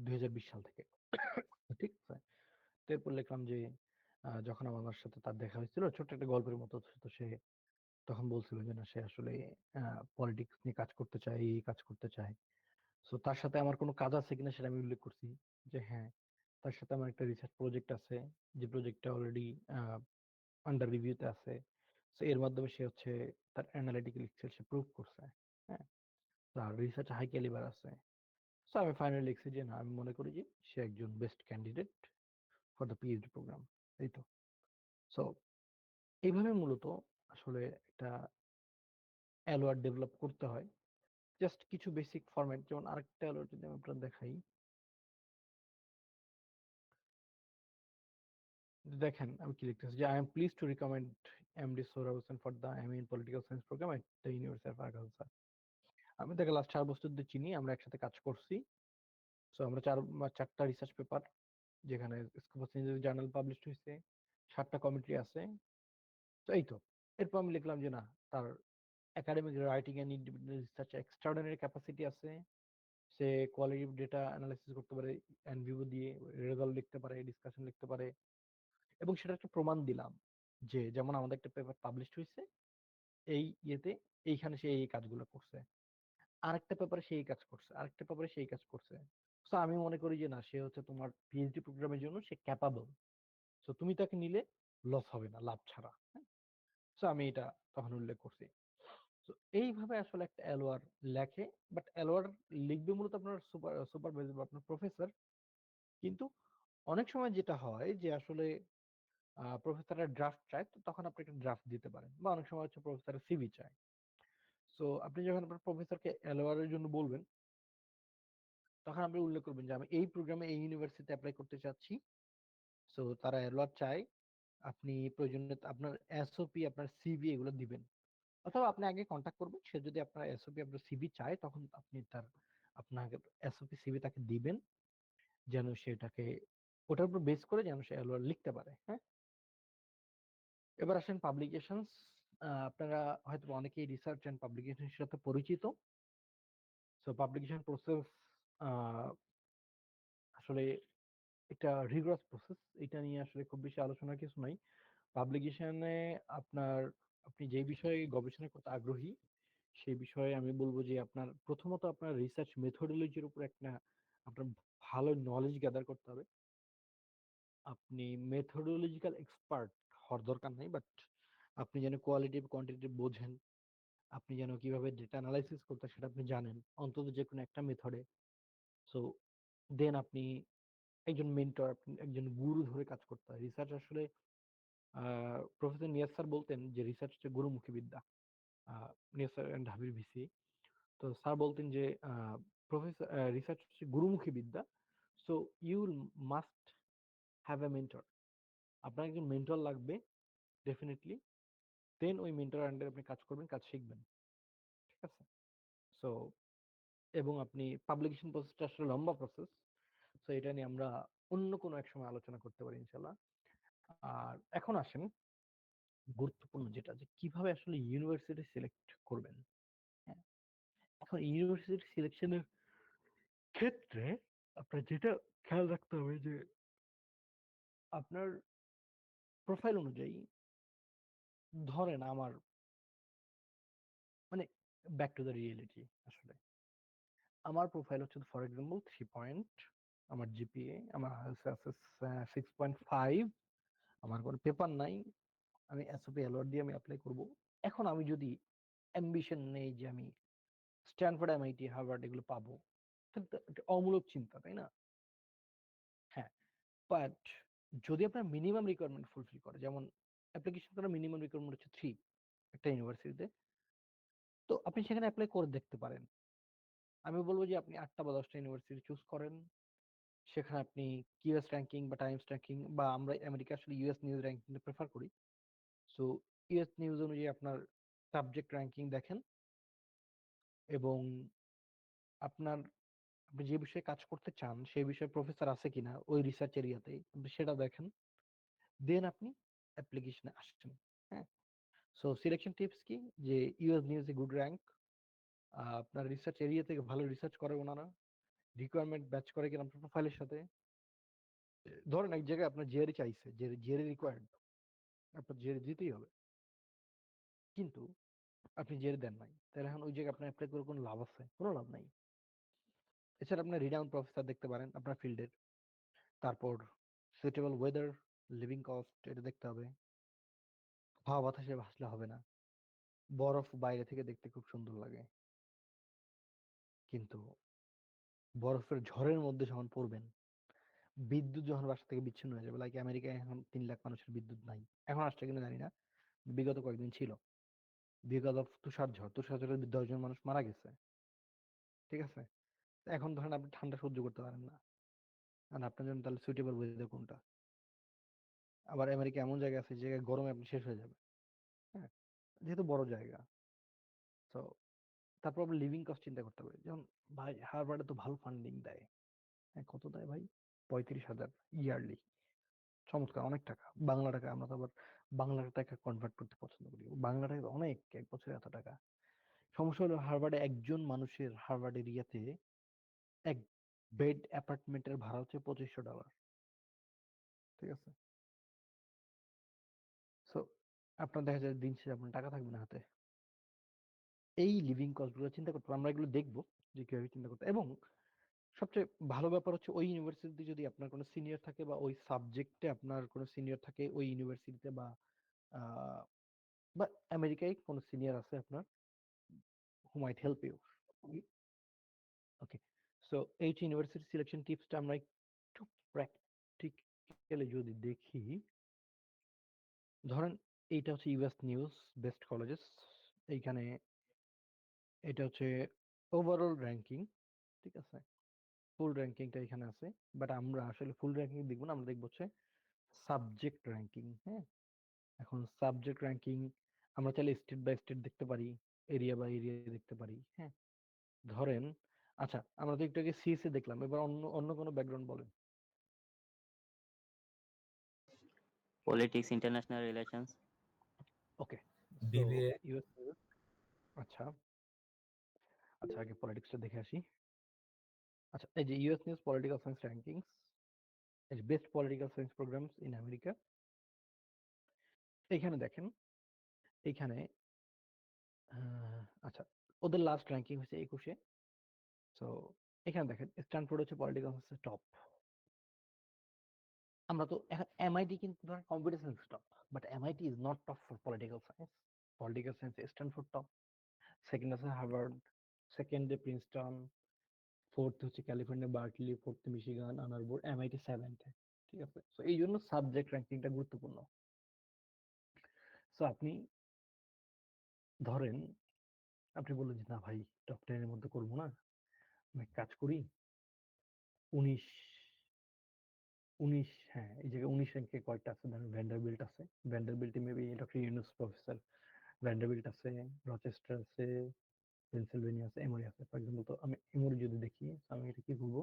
S3: 2020 সাল থেকে, ঠিক আছে। এরপর লিখলাম যে যখন আমার সাথে তার দেখা হয়েছিল ছোট্ট একটা গল্পের মতো, তো সে তখন বলছিল যে না সে আসলে পলিটিক্স নিয়ে কাজ করতে চায়, এই কাজ করতে চায়। সো তার সাথে আমার কোনো কাজ আছে কিনা সেটা আমি উল্লেখ করছি যে হ্যাঁ, তার সাথে আমার একটা রিসার্চ প্রজেক্ট আছে, যে প্রজেক্টটা অলরেডি আন্ডার রিভিউতে আছে। সো এর মাধ্যমে সে হচ্ছে তার অ্যানালিটিক্যাল স্কিল সে প্রুভ করছে। হ্যাঁ, তার রিসার্চ হাই ক্যালিবার আছে। সো আমি ফাইনালি লিখছি যে না আমি মনে করি যে সে একজন best candidate for the PhD program. এই তো। সো এইভাবে মূলত আসলে একটা অ্যালোয়ার ডেভেলপ করতে হয়। জাস্ট কিছু বেসিক ফরম্যাট, যেমন আরেকটা অ্যালোয়ার যদি আমি আপনার দেখাই, দেখেন আমি কি লিখতেছি যে I am pleased to recommend MD Sohrab Hossain for the MA in political science program at the university of Agargaon. আমি তাকে লাস্ট 4 বছর ধরে চিনি, আমরা একসাথে কাজ করছি। সো আমরা 4টা রিসার্চ পেপার যেখানে স্কোপ অফ জার্নাল পাবলিশ হয়েছে, 7টা কমিটি আছে। তো এই তো। এরপর আমি লিখলাম যে না তার academic writing and independent research extraordinary capacity আছে। সে কোয়ালিটিভ ডেটা অ্যানালাইসিস করতে পারে, এনভিও দিয়ে রেজাল্ট লিখতে পারে, ডিসকাশন লিখতে পারে। এবং সেটা একটা প্রমাণ দিলাম যে যেমন আমাদের একটা পেপার পাবলিশ হয়েছে এই ইয়েতে, এইখানে সে এই কাজগুলো করছে, আরেকটা পেপারে সেই কাজ করছে, আরেকটা পেপারে সেই কাজ করছে। তো আমি মনে করি যে না সে হচ্ছে তোমার পিএইচডি প্রোগ্রামের জন্য সে ক্যাপাবল। তো তুমি তাকে নিলে লস হবে না, লাভ ছাড়া। তো আমি এটা তখন উল্লেখ করছি। তো এইভাবে আসলে একটা এলওয়ার লেখে। বাট এলওয়ার লিখবে মূলত আপনার সুপারভাইজার বা আপনার প্রফেসর। কিন্তু অনেক সময় যেটা হয় যে আসলে প্রফেসরের ড্রাফট চায়, তো তখন আপনি একটা ড্রাফট দিতে পারেন, বা অনেক সময় হচ্ছে প্রফেসরের সিভি চায়। সো আপনি যখন আপনার প্রফেসরকে এলওয়ারের জন্য বলবেন, তখন আপনি উল্লেখ করবেন যে আমি এই প্রোগ্রামে এই ইউনিভার্সিটিতে অ্যাপ্লাই করতে চাচ্ছি। সো তারা এলওয়ার চায়, আপনি প্রয়োজনে আপনার এসওপি আপনার সিভি এগুলো দিবেন। অথবা আপনি আগে কন্ট্যাক্ট করবেন, সে যদি আপনার এসওপি আপনার সিভি চায় তখন আপনি তার আপনাকে এসওপি সিভি তাকে দিবেন, যেন সেটাকে ওটার উপর বেস করে যেন সে এলওয়ার লিখতে পারে। হ্যাঁ, এবার আসেন পাবলিকেশনস। আপনারা হয়তো অনেকেই রিসার্চ এন্ড পাবলিকেশনের সাথে পরিচিত। সো পাবলিকেশন প্রসেস আসলে একটা রিগরাস প্রসেস। এটা নিয়ে আসলে খুব বেশি আলোচনার কিছু নাই। পাবলিকেশনে আপনার আপনি যে বিষয়ে গবেষণা করতে আগ্রহী সেই বিষয়ে আমি বলবো যে আপনার প্রথমত আপনার রিসার্চ মেথোডোলজির উপর একটা আপনার ভালো নলেজ গ্যাদার করতে হবে। আপনি মেথোডোলজিক্যাল এক্সপার্ট হওয়ার দরকার নাই, বাট আপনি যেন কোয়ালিটি কোয়ান্টিটি বোঝেন, আপনি যেন কিভাবে ডেটা অ্যানালাইসিস করতে হয় সেটা আপনি জানেন অন্তত যে কোনো একটা মেথডে। সো দেন আপনি একজন মেন্টর, একজন গুরু ধরে কাজ করতে হয়। রিসার্চ আসলে প্রফেসর নিয়াজ স্যার বলতেন যে রিসার্চ হচ্ছে গুরুমুখী বিদ্যা। নিয়াজ স্যার ঢাবির ভিসি। তো স্যার বলতেন যে প্রফেসর রিসার্চ হচ্ছে গুরুমুখী বিদ্যা। So you must have a mentor. আপনার একজন মেন্টর লাগবে ডেফিনেটলি। দেন ওই মেন্টর আন্ডারে আপনি কাজ করবেন, কাজ শিখবেন। ঠিক আছে। সো এবং আপনি পাবলিকেশন প্রসেসটা আসলে লম্বা প্রসেস। সো এটা নিয়ে আমরা অন্য কোনো এক সময় আলোচনা করতে পারি ইনশাল্লাহ। আর এখন আসেন গুরুত্বপূর্ণ যেটা, যে কিভাবে আসলে ইউনিভার্সিটি সিলেক্ট করবেন। হ্যাঁ, এখন ইউনিভার্সিটি সিলেকশনের ক্ষেত্রে আপনার যেটা খেয়াল রাখতে হবে যে আপনার প্রোফাইল অনুযায়ী, ধরেন আমার মানে ব্যাক টু দ্য রিয়েলিটি, আসলে আমার প্রোফাইল হচ্ছে ফর এক্সাম্পল 3 পয়েন্ট, আমার জিপিএ আমার আছে 6.5, আমার কোনো পেপার নাই, আমি এসওপি অ্যালট দিয়ে আমি অ্যাপ্লাই করব। এখন আমি যদি অ্যাম্বিশন নেই যে আমি স্ট্যানফোর্ড, এমআইটি, হার্ভার্ড এগুলো পাবো, তাহলে তো একটা অমূলক চিন্তা, তাই না? হ্যাঁ, বাট যদি আপনার মিনিমাম রিকোয়ারমেন্ট ফুলফিল করে, যেমন অ্যাপ্লিকেশন করার মিনিমাম রিকোয়ারমেন্ট হচ্ছে 3 একটা ইউনিভার্সিটিতে, তো আপনি সেখানে অ্যাপ্লাই করে দেখতে পারেন। আমি বলবো যে আপনি 8টা বা 10টা ইউনিভার্সিটি চুজ করেন, সেখানে আপনি কিউএস র্যাঙ্কিং বা টাইমস র্যাঙ্কিং, বা আমরা আমেরিকা আসলে ইউএস নিউজ র্যাঙ্কিং প্রেফার করি, সো ইউএস নিউজ অনুযায়ী আপনার সাবজেক্ট র্যাঙ্কিং দেখেন, এবং আপনার আপনি যে বিষয়ে কাজ করতে চান সেই বিষয়ে প্রফেসর আছে কিনা ওই রিসার্চ এরিয়াতে, আপনি সেটা দেখেন, দেন আপনি অ্যাপ্লিকেশনে আসছেন। হ্যাঁ, সো সিলেকশন টিপস কি, যে ইউএস নিউজে গুড র্যাঙ্ক, আপনার রিসার্চ এরিয়া থেকে ভালো রিসার্চ করে ওনারা, রিকোয়ারমেন্ট ব্যাচ করে কিনা আপনার প্রোফাইলের সাথে। ধরেন এক জায়গায় আপনার জেআরই চাইছে, যে জেআরই রিকোয়ার্ড, আপনার জেআরই দিতেই হবে, কিন্তু আপনি জেআরই দেন নাই, তাহলে এখন ওই জায়গায় আপনার অ্যাপ্লাই করে কোনো লাভ আছে? কোনো লাভ নাই। এছাড়া আপনার রিনাউন্ড প্রফেসর দেখতে পারেন আপনার ফিল্ডের, তারপর সুইটেবল ওয়েদার, লিভিং কস্ট এটা দেখতে হবে, হাওয়া বাতাসে ভাসলে হবে না, বরফ বাইরে থেকে দেখতে খুব সুন্দর লাগে, কিন্তু বরফের ঝড়ের মধ্যে যখন পড়বেন, বিদ্যুৎ যখন বাসা থেকে বিচ্ছিন্ন হয়ে যাবে, লাইক আমেরিকায় এখন 3 লাখ মানুষের বিদ্যুৎ নাই, এখন আসছে কিনা জানি না, বিগত কয়েকদিন ছিল, বিকজ অফ তুষার ঝড়ে 10 জন মানুষ মারা গেছে। ঠিক আছে, তো এখন ধরেন আপনি ঠান্ডা সহ্য করতে পারেন না, আর আপনার জন্য তাহলে সুইটেবল ওয়েদার কোনটা? আবার আমেরিকা এমন জায়গা আছে যে জায়গায় গরমে আপনি শেষ হয়ে যাবে। হ্যাঁ, যেহেতু বড় জায়গা, তো তারপর আপনি লিভিং কস্ট চিন্তা করতে হবে, যেমন ভাই হার্ভার্ডে তো ভালো ফান্ডিং দেয়। হ্যাঁ, কত দেয় ভাই? 35,000 ইয়ারলি। চমৎকার, অনেক টাকা। বাংলা টাকা আমরা তো আবার বাংলা টাকা কনভার্ট করতে পছন্দ করি, বাংলা টাকা তো অনেক, এক বছরে এত টাকা। সমস্যা হলো হার্ভার্ডে একজন মানুষের, হার্ভার্ড এরিয়াতে এক বেড অ্যাপার্টমেন্টের ভাড়া হচ্ছে $2,500। ঠিক আছে, সো আপনার দেখা যায় দিন শেষে আপনার টাকা থাকবে না হাতে। এই লিভিং কস্ট গুলো চিন্তা করতে হবে, আমরা এগুলো দেখবো যে কিভাবে চিন্তা করতে, এবং সবচেয়ে ভালো ব্যাপার হচ্ছে ওই ইউনিভার্সিটিতে যদি আপনার কোনো সিনিয়র থাকে, বা ওই সাবজেক্টে আপনার কোনো সিনিয়র থাকে ওই ইউনিভার্সিটিতে, বা আহ, বা আমেরিকায় কোনো সিনিয়র আছে আপনার, who might help you. Okay, so এই ইউনিভার্সিটি সিলেকশন টিপসটা আমরা একটু প্র্যাকটিক্যালি যদি দেখি, ধরেন এইটা হচ্ছে ইউএস নিউজ বেস্ট কলেজেস, এইখানে এটা হচ্ছে ওভারঅল র্যাঙ্কিং। ঠিক আছে, ফুল র্যাঙ্কিংটা এখানে আছে, বাট আমরা আসলে ফুল র্যাঙ্কিং দেখবো না, আমরা দেখবো হচ্ছে সাবজেক্ট র্যাঙ্কিং। হ্যাঁ, এখন সাবজেক্ট র্যাঙ্কিং আমরা চাইলে স্টেট বাই স্টেট দেখতে পারি, এরিয়া বাই এরিয়া দেখতে পারি। হ্যাঁ, ধরেন, আচ্ছা আমরা তো একটু আগে সিএসএ দেখলাম, এবার অন্য অন্য কোনো ব্যাকগ্রাউন্ড বলেন।
S2: Politics, international relations.
S3: Okay, so
S4: BBA.
S3: US, আচ্ছা আচ্ছা আগে পলিটিক্সটা দেখে আসি। আচ্ছা, এই যে US news political science rankings, এই যে best political science programs in America, এইখানে দেখেন, এইখানে আচ্ছা ওদের লাস্ট র্যাঙ্কিং হচ্ছে 21-এ। সো এখানে দেখেন স্ট্যানফোর্ড হচ্ছে পলিটিক্যাল সায়েন্সের টপ। আমরা তো এখন এমআইটি কিন্তু ধরেন computer science top, but MIT is not top for political science. Political science Stanford top, second আছে হার্ভার্ড, সেকেন্ডে প্রিন্সটন, ফোর্থ হচ্ছে California Berkeley, fourth Michigan, Ann Arbor, MIT সেভেন্থে। ঠিক আছে, তো এই জন্য সাবজেক্ট র্যাঙ্কিংটা গুরুত্বপূর্ণ। সো আপনি ধরেন, আপনি বললেন যে না ভাই টপ 10-এর মধ্যে করবো না, আমি এক কাজ করি 19, 19, হ্যাঁ এই জায়গায় 19 র্যাঙ্কে কয়েকটা আছে, ধরেন ভ্যান্ডারবিল্ট আছে, ভ্যান্ডারবিল্টে maybe doctor Yunus professor, Vanderbilt আছে, রচেস্টার আছে, পেনসিলভেনিয়া আছে, এমরি আছে। ফর এক্সাম্পল, তো আমি এমরি যদি দেখি, আমি এটা কি করবো,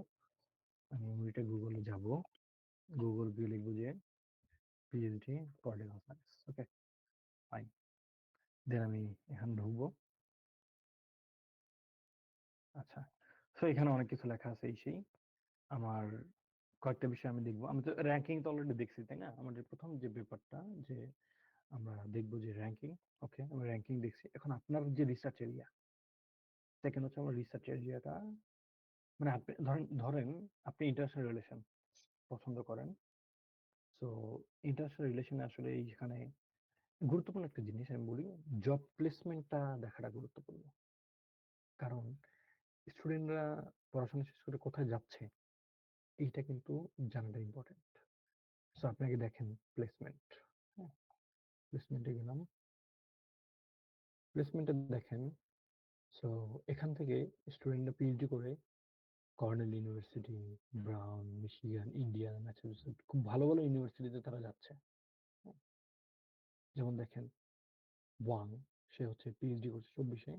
S3: আমি এমরিটা গুগলে যাব, গুগল গিয়ে লিখবো যে পিএইচডি পলিটিক্যাল সায়েন্স। ওকে, ফাইন, দেন আমি এখানে ঢুকবো। আচ্ছা, তো এখানে অনেক কিছু লেখা আছে, এই সেই আমার কয়েকটা বিষয় আমি দেখবো। আমি তো র্যাঙ্কিং তো অলরেডি দেখছি, তাই না? আমাদের প্রথম যে ব্যাপারটা যে আমরা দেখবো যে র্যাঙ্কিং। ওকে, আমি র্যাঙ্কিং দেখছি। এখন আপনার যে রিসার্চ এরিয়া, সেকেন্ড হচ্ছে আমার রিসার্চ এরিয়াটা, মানে আপনি ধরেন ধরেন আপনি ইন্টারন্যাশনাল রিলেশন পছন্দ করেন, সো ইন্টারন্যাশনাল রিলেশনে আসলে এইখানে গুরুত্বপূর্ণ একটা জিনিস আমি বলি, জব প্লেসমেন্টটা দেখাটা গুরুত্বপূর্ণ। কারণ স্টুডেন্টরা পড়াশোনা শেষ করে কোথায় যাচ্ছে এইটা কিন্তু জানাটা ইম্পর্টেন্ট। সো আপনাকে দেখেন প্লেসমেন্ট, হ্যাঁ, প্লেসমেন্টে গেলাম, প্লেসমেন্টে দেখেন। সো এখান থেকে স্টুডেন্টরা পিএইচডি করে colonel university, brown, Michigan, Indiana, Massachusetts, খুব ভালো ভালো ইউনিভার্সিটিতে তারা যাচ্ছে। হ্যাঁ, যেমন দেখেন ওয়াং, সে হচ্ছে পিএইচডি করছে 24-এ,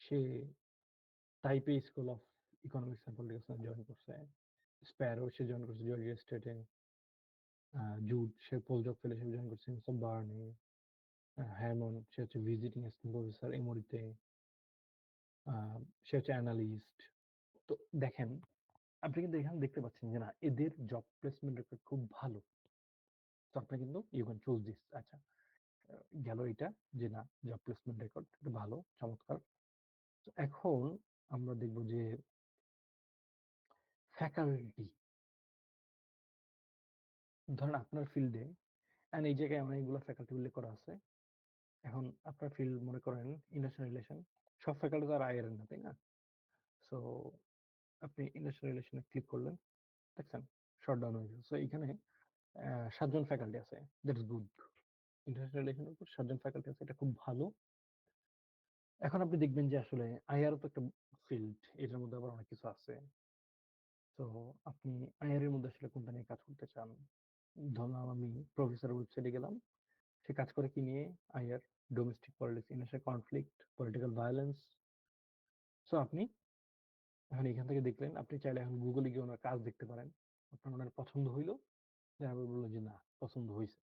S3: সে টাইপে school of economics and political science join করছে। স্প্যারো সে জয়েন করছে জর্জিয়া স্টেটে। জুড সে পোস্ট ডক ফেলোশিপ জয়েন করছে বার্নে। হ্যামন সে হচ্ছে ভিজিটিং অ্যাসিস্ট্যান্ট প্রফেসর এমোরিতে। সে হচ্ছে অ্যানালিস্ট। তো দেখেন, আপনি কিন্তু এখানে দেখতে পাচ্ছেন যে না, এদের জব প্লেসমেন্ট রেকর্ড খুব ভালো। তো আপনি কিন্তু ইউ ক্যান চুজ দিস। আচ্ছা, গেল এটা যে না, জব প্লেসমেন্ট রেকর্ড ভালো, চমৎকার। তো এখন আমরা দেখব যে ফ্যাকাল্টি, ধরেন আপনার ফিল্ডে, এন্ড এই জায়গায় অনেকগুলো ফ্যাকাল্টি উল্লেখ করা আছে। এখন আপনার ফিল্ড মনে করেন ইন্ডাস্ট্রিয়াল রিলেশন, সব ফ্যাকাল্টি তো আর আইআর না, তাই না? সো আপনি ইন্ডাস্ট্রিয়াল রিলেশনে ক্লিক করলেন, দেখছেন শর্ট ডাউন হয়ে গেছে। সো এখানে 7জন ফ্যাকাল্টি আছে, দ্যাটস গুড। ইন্টারন্যাশনাল রিলেশনের উপর 7জন ফ্যাকাল্টি আছে, এটা খুব ভালো। এখন আপনি দেখবেন যে আসলে আইআরও তো একটা ফিল্ড, এটার মধ্যে আবার অনেক কিছু আছে। তো আপনি আইআর এর মধ্যে আসলে কোনটা নিয়ে কাজ করতে চান? ধরলাম আমি প্রফেসর ওয়েবসাইটে গেলাম, সে কাজ করে কি নিয়ে? IR, domestic politics, international conflict, political violence. So আপনি এখন এখান থেকে দেখলেন, আপনি চাইলে এখন গুগলে গিয়ে ওনার কাজ দেখতে পারেন। আপনার ওনার পছন্দ হইলো, তারপর বললো যে না, পছন্দ হয়েছে।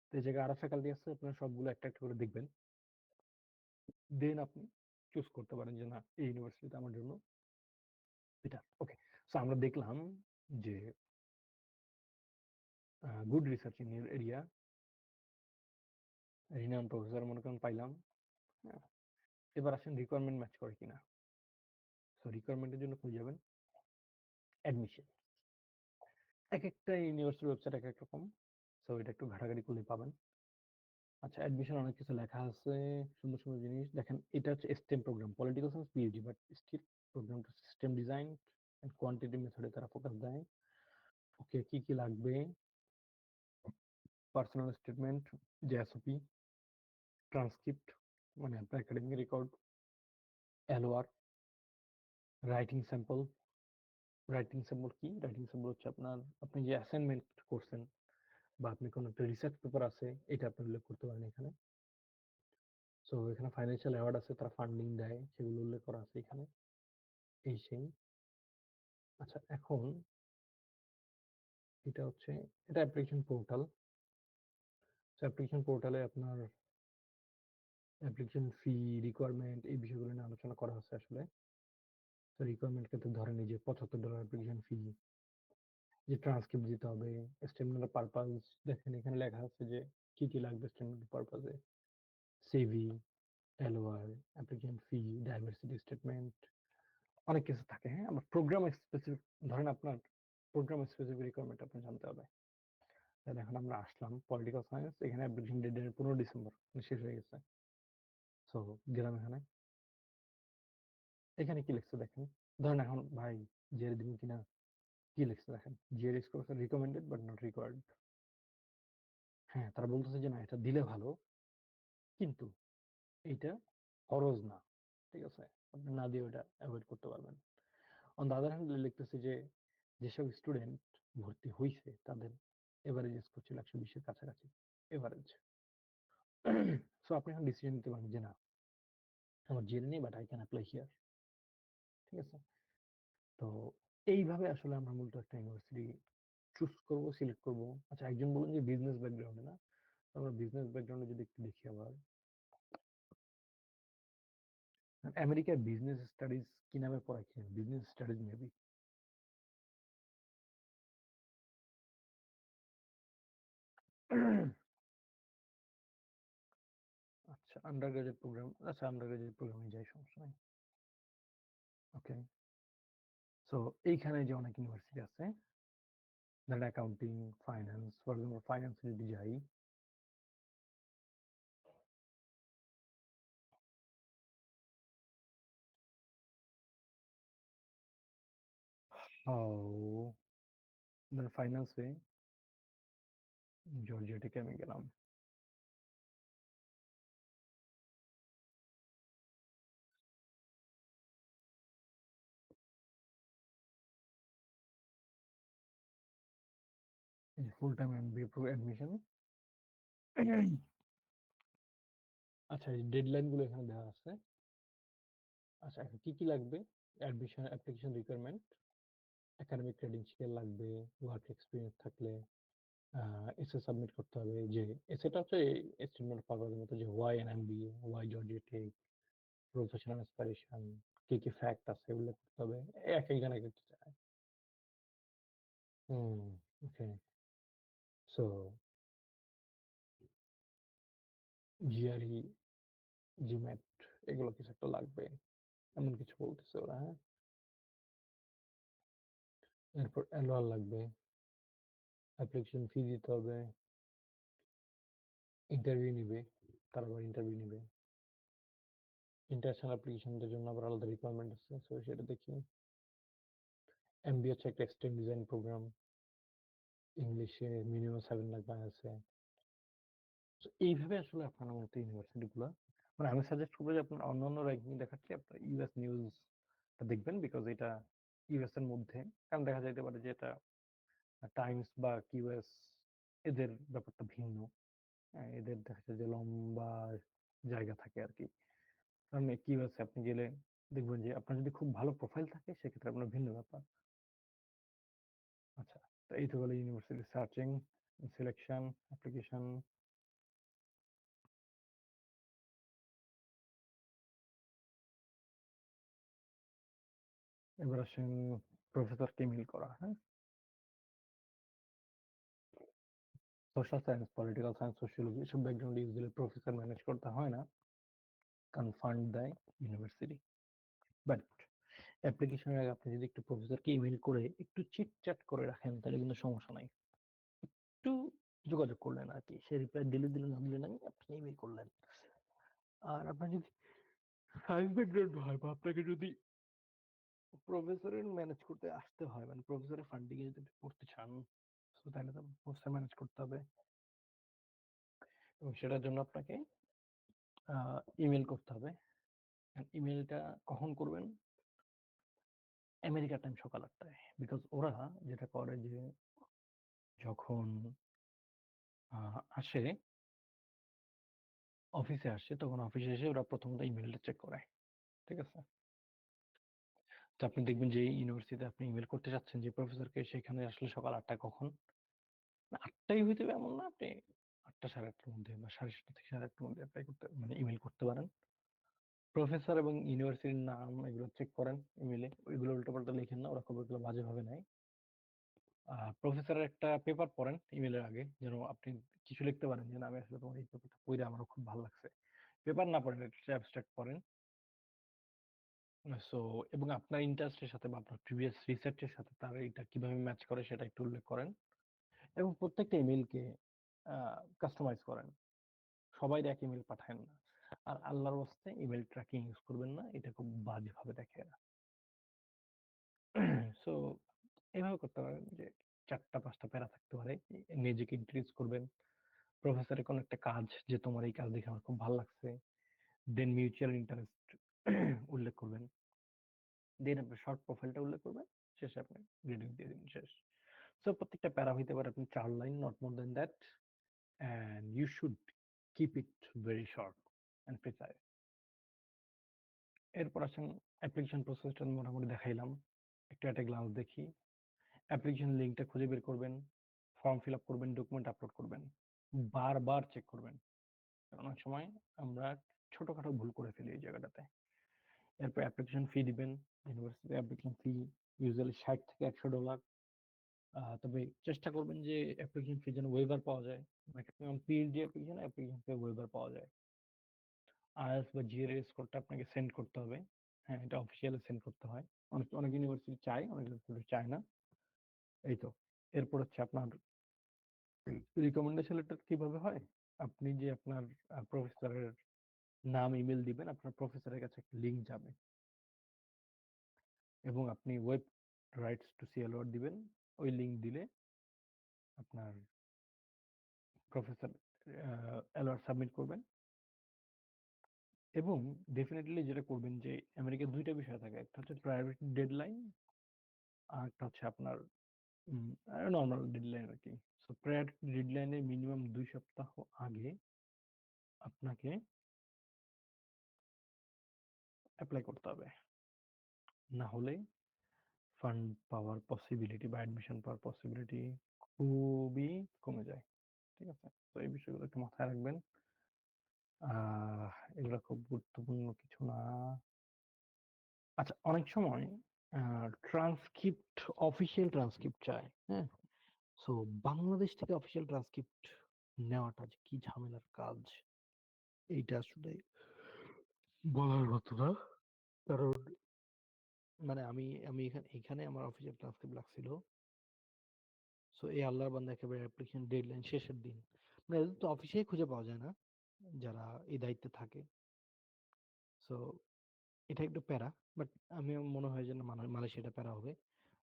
S3: তো এই জায়গায় আরো ফ্যাকাল্টি আছে, আপনারা সবগুলো একটা একটা করে দেখবেন, দেন আপনি চুজ করতে পারেন যে না, এই ইউনিভার্সিটিতে আমার জন্য এটা ওকে। সো আমরা দেখলাম যে good research in your area, renown professor মনে করেন পাইলাম। হ্যাঁ, এবার আসেন রিকোয়ারমেন্ট ম্যাচ করে কিনা। সো রিকোয়ারমেন্টের জন্য কই যাবেন? অ্যাডমিশন। এক একটা ইউনিভার্সিটির ওয়েবসাইট এক এক রকম। সো এটা একটু ঘাটাঘাটি করলে পাবেন। আচ্ছা, অ্যাডমিশন অনেক কিছু লেখা আছে, সুন্দর সুন্দর জিনিস। দেখেন এটা হচ্ছে STEM program, political science PhD, but still প্রোগ্রামটা সিস্টেম ডিজাইন এন্ড কোয়ান্টিটি মেথডে তারা ফোকাস দেয়। ওকে, কি কি লাগবে? পার্সোনাল স্টেটমেন্ট, জেএসওপি, ট্রান্সক্রিপ্ট মানে আপনার academic record, LOR, writing sample. Writing sample কি? রাইটিং স্যাম্পল হচ্ছে আপনার, আপনি যে অ্যাসাইনমেন্ট করছেন বা আপনি কোনো একটা রিসার্চ পেপার আছে, এটা আপনি উল্লেখ করতে পারেন এখানে। সো এখানে ফাইন্যান্সিয়াল অ্যাওয়ার্ড আছে, তারা ফান্ডিং দেয়, সেগুলো উল্লেখ করা আছে এখানে, এই সেই। আচ্ছা, এখন এটা হচ্ছে, এটা অ্যাপ্লিকেশন পোর্টাল। অ্যাপ্লিকেশন পোর্টালে আপনার অ্যাপ্লিকেশন ফি, রিকোয়ারমেন্ট, এই বিষয়গুলো নিয়ে আলোচনা করা হচ্ছে আসলে। তো রিকোয়ারমেন্ট ক্ষেত্রে ধরেন এই যে $75 অ্যাপ্লিকেশন ফি, যে ট্রান্সক্রিপ্ট দিতে হবে, স্টেটমেন্ট পারপাস, দেখেন এখানে লেখা আছে যে কি কি লাগবে স্টেটমেন্ট পারপাসে, CV, LOR, application fee, diversity statement, অনেক কিছু থাকে। হ্যাঁ, আমার প্রোগ্রাম স্পেসিফিক, ধরেন আপনার প্রোগ্রাম স্পেসিফিক রিকোয়ারমেন্ট আপনি জানতে হবে। তাহলে এখন আমরা আসলাম পলিটিক্যাল সায়েন্স, এখানে অ্যাপ্লিকেশন ডেট 15 ডিসেম্বর, শেষ হয়ে গেছে। সো গেলাম এখানে, এখানে কি লিখছে দেখেন। ধরেন এখন ভাই জিআর দিবেন কিনা, কি লিখছে দেখেন, GR score recommended but not required. হ্যাঁ, তারা বলতেছে যে না, এটা দিলে ভালো, কিন্তু এইটা ফরজ না, ঠিক আছে, আপনি না দিয়ে ওটা অ্যাভয়েড করতে পারবেন। অন দ্য আদার হ্যান্ড লিখতেছে যে যেসব স্টুডেন্ট ভর্তি হয়েছে তাদের এভারেজ স্কোর ছিল 120-এর কাছাকাছি, এভারেজ। সো আপনি এখন ডিসিশন নিতে পারেন যে না, আমার জেনে নেই, but I can apply here, ঠিক আছে। তো এইভাবে আসলে আমরা মূলত একটা ইউনিভার্সিটি চুজ করব, সিলেক্ট করব। আচ্ছা, একজন বলুন যে বিজনেস ব্যাকগ্রাউন্ডে না, আমরা বিজনেস ব্যাকগ্রাউন্ডে যদি একটু দেখি, আবার আমেরিকায় বিজনেস স্টাডিজ কি নামে পড়ায়, কি বিজনেস স্টাডিজ মেবি। আচ্ছা, আন্ডার গ্রাজুয়েট প্রোগ্রাম, আচ্ছা আন্ডার গ্রাজুয়েট প্রোগ্রামে যাই, সমস্যা নাই। ওকে, সো এইখানে যে অনেক ইউনিভার্সিটি আছে, ধরেন accounting, finance, for example finance যদি যাই, হাউ দ্য ফাইন্যান্সে জর্জিয়া থেকে আমি গেলাম। Full time MBA admission. আচ্ছা, এই ডেডলাইন গুলো এখানে দেওয়া আছে। আচ্ছা, এখন কি কি লাগবে? Admission application requirement, academic credential লাগবে, ওয়ার্ক এক্সপিরিয়েন্স থাকলে এসে সাবমিট করতে হবে। যে এসেটা হচ্ছে স্টেটমেন্ট অফ পারপাসের মতো, যে why an MBA, why Georgia Tech, professional aspiration, কি কি ফ্যাক্ট আছে উল্লেখ করতে হবে। এক একজন এক একটা চায়। ওকে। সো জিআরই, জিম্যাট, এগুলো কিছু একটা লাগবে, এমন কিছু বলতেছে ওরা। হ্যাঁ, এরপর এলওআর লাগবে, অ্যাপ্লিকেশন ফি দিতে হবে, ইন্টারভিউ নিবে, তারা আবার ইন্টারভিউ নিবে। ইন্টারন্যাশনাল অ্যাপ্লিকেশনদের জন্য আবার আলাদা রিকোয়ারমেন্ট আছে, সো সেটা দেখি। এমবিএ হচ্ছে একটা এক্সটেন্ড ডিজাইন প্রোগ্রাম, ইংলিশে মিনিমাম 7 লাগবে আছে। তো এইভাবে আসলে আপনার মতো ইউনিভার্সিটি গুলা, মানে আমি সাজেস্ট করবো যে আপনার অন্যান্য র্যাঙ্কিং দেখাচ্ছে আপনার ইউএস নিউজটা দেখবেন, বিকজ এটা ইউএস এর মধ্যে। কারণ দেখা যাইতে পারে যে এটা টাইমস বা কিউএস, এদের ব্যাপারটা ভিন্ন। হ্যাঁ, এদের দেখা যায় যে লম্বা জায়গা থাকে আর কি। কারণ কিউএস আপনি গেলে দেখবেন যে আপনার যদি খুব ভালো প্রোফাইল থাকে সেক্ষেত্রে আপনার ভিন্ন ব্যাপার। আচ্ছা, তো এই তো গেলো ইউনিভার্সিটি সার্চিং, সিলেকশন, অ্যাপ্লিকেশন। এবার আসেন প্রফেসরকে ইমেল করা। হ্যাঁ, social science, political science, sociology এসব ব্যাকগ্রাউন্ড ইউজুয়ালি প্রফেসর ম্যানেজ করতে হয় না, কারণ ফান্ড দেয় ইউনিভার্সিটি। বাট অ্যাপ্লিকেশনের আগে আপনি যদি একটু প্রফেসরকে ইমেল করে একটু চিট চ্যাট করে রাখেন তাহলে কিন্তু সমস্যা নাই। একটু যোগাযোগ করলেন আর কি, সে রিপ্লাই দিলে দিলে, না দিলে নাই, আপনি ইমেল করলেন। আর আপনার যদি সায়েন্স ব্যাকগ্রাউন্ড হয় বা আপনাকে যদি প্রফেসরের ম্যানেজ করতে আসতে হয়, মানে প্রফেসরের ফান্ডিং এ যদি আপনি পড়তে চান, তো তাহলে তো প্রফেসর ম্যানেজ করতে হবে, এবং সেটার জন্য আপনাকে ইমেল করতে হবে। ইমেলটা কখন করবেন? আমেরিকা টাইম সকাল 8টায়। বিকজ ওরা যেটা করে যে যখন আসে, অফিসে আসে, তখন অফিসে এসে ওরা প্রথমত ইমেলটা চেক করে। ঠিক আছে? তো আপনি দেখবেন যে ইউনিভার্সিটিতে আপনি ইমেল করতে চাচ্ছেন যে প্রফেসরকে, সেখানে আসলে সকাল 8টায় কখন, 8টাই হইতে হবে এমন না, আপনি 8টা 8:30টার মধ্যে বা 7:30 থেকে 8:30টার মধ্যে অ্যাপ্লাই করতে, মানে ইমেল করতে পারেন। প্রফেসর এবং ইউনিভার্সিটির নাম এগুলো চেক করেন ইমেলে, ওইগুলো উল্টোপাল্টা লিখেন না, ওরা খবরগুলো বাজেভাবে নেয়। প্রফেসরের একটা পেপার পড়েন ইমেলের আগে, যেন আপনি কিছু লিখতে পারেন যে না, আমি আসলে তোমার এই পেপারটা পড়ে আমারও খুব ভালো লাগছে। পেপার না পড়েন, একটা অ্যাবস্ট্রাক্ট পড়েন। সো, এবং আপনার ইন্টারেস্টের সাথে বা আপনার প্রিভিয়াস রিসার্চের সাথে তার এটা কিভাবে ম্যাচ করে সেটা একটু উল্লেখ করেন, এবং প্রত্যেকটা ইমেলকে কাস্টমাইজ করেন। সবাই এক ইমেল পাঠায় না। আর আল্লাহর ওয়াস্তে ইমেল ট্র্যাকিং ইউজ করবেন না, এটা খুব বাজেভাবে দেখে এরা। সো এভাবে করতে পারেন যে 4টা 5টা প্যারা থাকতে পারে, নিজেকে ইন্ট্রোডিউস করবেন, প্রফেসরের কোনো একটা কাজ, যে তোমার এই কাজ দেখে আমার খুব ভালো লাগছে, দেন মিউচুয়াল ইন্টারেস্ট উল্লেখ করবেন, দেন আপনার শর্ট প্রোফাইলটা উল্লেখ করবেন, শেষে আপনি গ্রেডিং দিয়ে দিন, শেষ। সো প্রত্যেকটা প্যারা হইতে পারে আপনি 4 line, not more than that, and you should keep it very short and precise. এরপর আসেন অ্যাপ্লিকেশন প্রসেসটা মোটামুটি দেখাইলাম, একটু একটা গ্লান্স দেখি। অ্যাপ্লিকেশন লিঙ্কটা খুঁজে বের করবেন, ফর্ম ফিল আপ করবেন, ডকুমেন্ট আপলোড করবেন, বারবার চেক করবেন, কারণ অনেক সময় আমরা ছোটখাটো ভুল করে ফেলি এই জায়গাটাতে। এরপর অ্যাপ্লিকেশন ফি দিবেন। ইউনিভার্সিটি অ্যাপ্লিকেশন ফি ইউজুয়ালি $60 থেকে $100। তবে চেষ্টা করবেন যে অ্যাপ্লিকেশন ফি যেন ওয়েভার পাওয়া যায়, maximum PhD application fee waiver পাওয়া যায়। আইএলটিএস বা জিআরই স্কোরটা আপনাকে সেন্ড করতে হবে। হ্যাঁ, এটা অফিসিয়ালি সেন্ড করতে হয়। অনেক অনেক ইউনিভার্সিটি চায়, অনেক ইউনিভার্সিটি চায় না। এই তো। এরপর হচ্ছে আপনার রিকমেন্ডেশন লেটার কিভাবে হয়? আপনি যে আপনার প্রফেসরের নাম ইমেল দিবেন, আপনার প্রফেসরের কাছে একটা লিঙ্ক যাবে, এবং আপনি ওয়েব রাইটস টু সিএলওআর দিবেন, ওই লিঙ্ক দিলে আপনার প্রফেসর এলওআর সাবমিট করবেন। এবং ডেফিনেটলি যেটা করবেন যে আমেরিকার দুইটা বিষয় থাকে, একটা হচ্ছে প্রায়োরিটি ডেডলাইন আর একটা হচ্ছে আপনার নর্মাল ডেডলাইন আর কি। সো প্রায়োরিটি ডেডলাইনের মিনিমাম 2 সপ্তাহ আগে আপনাকে অ্যাপ্লাই করতে হবে, না হলে ফান্ড পাওয়ার পসিবিলিটি বা অ্যাডমিশন পাওয়ার পসিবিলিটি খুবই কমে যায়। ঠিক আছে, তো এই বিষয়গুলো একটু মাথায় রাখবেন। এগুলো খুব গুরুত্বপূর্ণ কিছু না। আচ্ছা, অনেক সময় ট্রান্সক্রিপ্ট, অফিসিয়াল ট্রান্সক্রিপ্ট চায়, হ্যাঁ। সো বাংলাদেশ থেকে অফিসিয়াল ট্রান্সক্রিপ্ট নেওয়াটা যে কি ঝামেলার কাজ, এইটা আসলে বলার মতো না। কারণ মানে আমি আমি এখানে আমার অফিসিয়াল ট্রান্সক্রিপ্ট লাগছিল। সো এই আল্লাহর বান্দা একেবারে অ্যাপ্লিকেশন ডেডলাইন শেষের দিন, মানে এদের তো অফিসেই খুঁজে পাওয়া যায় না যারা এই দায়িত্বে থাকে। সো এটা একটু প্যারা, বাট আমি মনে হয় যে না, মালয়েশিয়াটা প্যারা হবে।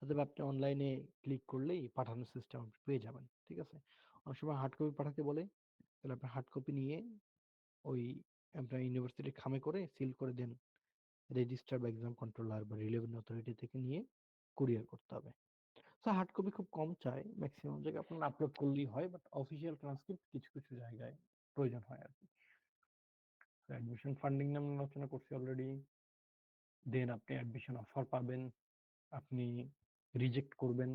S3: অথবা আপনি অনলাইনে ক্লিক করলেই পাঠানোর সিস্টেম পেয়ে যাবেন। ঠিক আছে, অনেক সময় হার্ড কপি পাঠাতে বলে, তাহলে আপনি হার্ড কপি নিয়ে ওই আপনার ইউনিভার্সিটির খামে করে সিল করে দেন, রেজিস্টার বা এক্সাম কন্ট্রোলার বা রিলেভেন্ট অথরিটি থেকে নিয়ে কুরিয়ার করতে হবে। তো হার্ড কপি খুব কম চাই, ম্যাক্সিমাম জায়গায় আপনার আপলোড করলেই হয়, বাট অফিসিয়াল ট্রান্সক্রিপ্ট কিছু কিছু জায়গায় প্রয়োজন হয় আর কি। অ্যাডমিশন ফান্ডিং নিয়ে আমরা আলোচনা করছি অলরেডি। দেন আপনি অ্যাডমিশন অফার পাবেন, আপনি রিজেক্ট করবেন,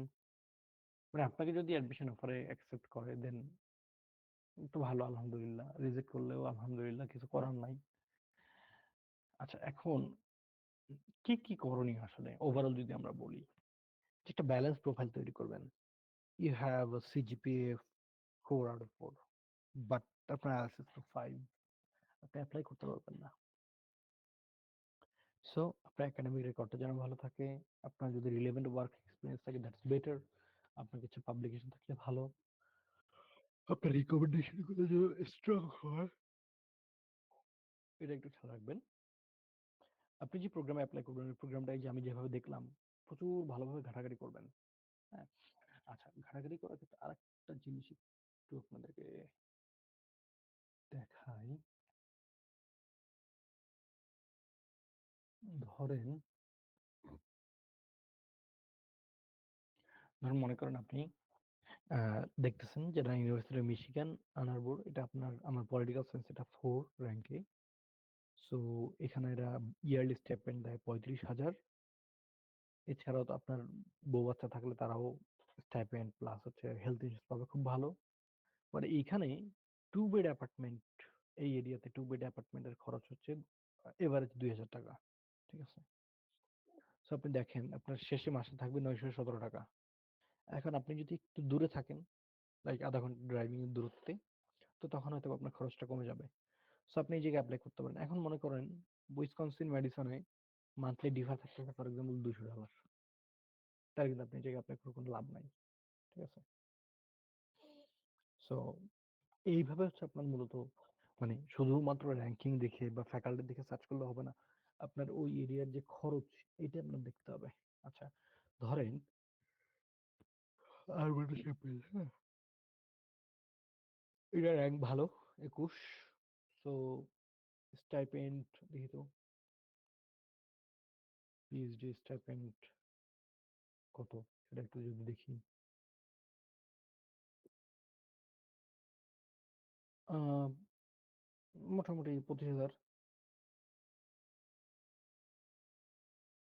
S3: মানে আপনাকে যদি অ্যাডমিশন অফারে অ্যাকসেপ্ট করে দেন তো ভালো, আলহামদুলিল্লাহ। রিজেক্ট করলেও আলহামদুলিল্লাহ, কিছু করার নাই। আচ্ছা, এখন কি কি করণীয় আসলে ওভারঅল যদি আমরা বলি, যে একটা ব্যালেন্স প্রোফাইল তৈরি করবেন। ইউ হ্যাভ সিজিপিএ 4/4, বাট আপনার আইএলটিএস তো 5, আপনি অ্যাপ্লাই করতে পারবেন না। সো আপনার একাডেমিক রেকর্ডটা যেন ভালো থাকে, আপনার যদি রিলেভেন্ট ওয়ার্ক এক্সপিরিয়েন্স থাকে দ্যাটস বেটার, আপনার কিছু পাবলিকেশন থাকলে ভালো, আপনার রিকমেন্ডেশন গুলো যেন স্ট্রং হয়, এটা একটু খেয়াল রাখবেন। আপনি যে প্রোগ্রামে অ্যাপ্লাই করবেন, ওই প্রোগ্রামটা যে আমি যেভাবে দেখলাম, প্রচুর ভালোভাবে ঘাটাঘাটি করবেন। হ্যাঁ, আচ্ছা, ঘাটাঘাটি করার ক্ষেত্রে আরেকটা জিনিস একটু আপনাদেরকে দেখাই। ধরেন ধরুন মনে করেন আপনি দেখতেছেন যে ইউনিভার্সিটি অফ মিশিগান আন আরবর, এটা আমার পলিটিক্যাল সায়েন্স, এটা 4 র্যাঙ্কে। সো এখানে এরা ইয়ারলি স্টাইপেন্ড দেয় 35,000। এছাড়াও তো আপনার বউ বাচ্চা থাকলে তারাও স্টাইপেন্ড প্লাস হচ্ছে হেলথ ইন্স্যুরেন্স পাবে, খুব ভালো। মানে এইখানে 2 বেড অ্যাপার্টমেন্ট, এই এরিয়াতে 2 বেড অ্যাপার্টমেন্টের খরচ হচ্ছে এভারেজ 2,000 টাকা। ঠিক আছে, সো আপনি দেখেন আপনার শেষে মাসে থাকবে 917 টাকা। এখন আপনি যদি একটু দূরে থাকেন, লাইক আধা ঘন্টা ড্রাইভিং এর দূরত্বে, তো তখন হয়তো আপনার খরচটা কমে যাবে। সো আপনি এই জায়গায় অ্যাপ্লাই করতে পারেন। এখন মনে করেন উইসকনসিন ম্যাডিসনে মান্থলি ডিফার থাকতে ফর এক্সাম্পল $200, তাহলে কিন্তু আপনি এই জায়গায় অ্যাপ্লাই করে কোনো লাভ নাই। ঠিক আছে, সো এইভাবে হচ্ছে আপনার মূলত, মানে শুধুমাত্র র্যাঙ্কিং দেখে বা ফ্যাকাল্টি দেখে সার্চ করলে হবে না, আপনার ওই এরিয়ার যে খরচ, এটা আপনার দেখতে হবে। আচ্ছা, ধরেন আর হ্যাঁ, এটা র্যাঙ্ক ভালো, 21। সো স্টাইপেন্ড দেখি তো, পিএইচডি স্টাইপেন্ড কত সেটা একটু যদি দেখি। আহ, মোটামুটি 25,000।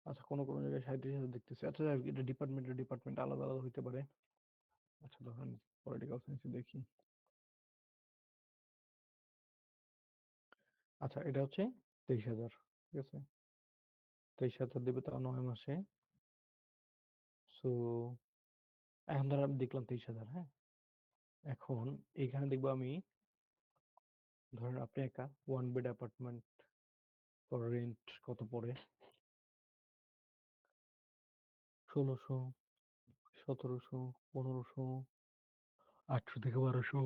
S3: আচ্ছা, কোনো কোনো জায়গায় 37,000 দেখতেছি। আচ্ছা, যাই হোক, এটা ডিপার্টমেন্ট আলাদা আলাদা হইতে পারে। আচ্ছা, ধরেন পলিটিক্যাল সায়েন্সে দেখি। আচ্ছা, এটা হচ্ছে 23,000। ঠিক আছে, 23,000 দেবে তাও 9 মাসে। সো এখন ধর আমি দেখলাম 23,000, হ্যাঁ। এখন এখানে দেখবো আমি, ধরেন আপনি একা 1 বেড অ্যাপার্টমেন্ট ফর রেন্ট কত পড়ে, 1,600, 1,700, 1,500, 800 থেকে 1,200।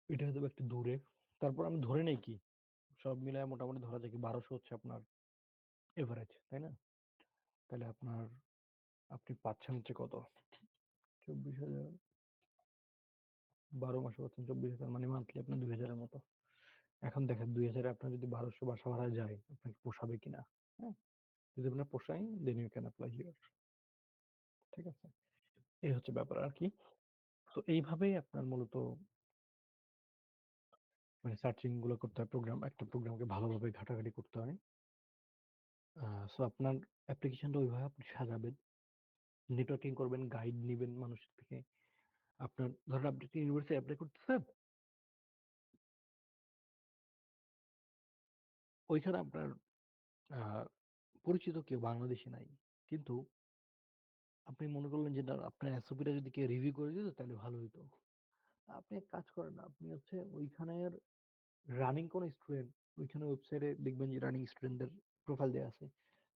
S3: এটা হয়তো একটু দূরে। তারপর আমি ধরে নেই কি, সব মিলায় মোটামুটি ধরা যায় কি 1,200 হচ্ছে আপনার এভারেজ, তাই না? তাহলে আপনি পাচ্ছেন হচ্ছে কত? 24,000, 12 মাসে পাচ্ছেন 24,000, মানে মান্থলি আপনার 2,000-এর মতো। এখন দেখেন 2,000-এ আপনার যদি 1200 বাসা ভাড়া যায়, আপনাকে পোষাবে কিনা? হ্যাঁ, যদি আপনার পোষায় then you can apply here. ঠিক আছে, এই হচ্ছে ব্যাপার আর কি। তো এইভাবেই আপনার মূলত মানে সার্চিং গুলো করতে হয়, একটা প্রোগ্রামকে ভালোভাবে ঘাটাঘাটি করতে হয়। সো আপনার অ্যাপ্লিকেশনটা ওইভাবে আপনি সাজাবেন, নেটওয়ার্কিং করবেন, গাইড নিবেন মানুষের থেকে। আপনার ধরেন আপনি একটা ইউনিভার্সিটি অ্যাপ্লাই করতেছেন, ওইখানে আপনার আহ, পরিচিত কেউ বাংলাদেশি নাই, কিন্তু আপনি মনে করলেন যে না, আপনার এসওপিটা যদি কেউ রিভিউ করে দিত তাহলে ভালো হতো। আপনি এক কাজ করেন না, আপনি হচ্ছে ওইখানের রানিং কোন স্টুডেন্ট, ওইখানে ওয়েবসাইটে দেখবেন যে রানিং স্টুডেন্টদের প্রোফাইল দেওয়া আছে,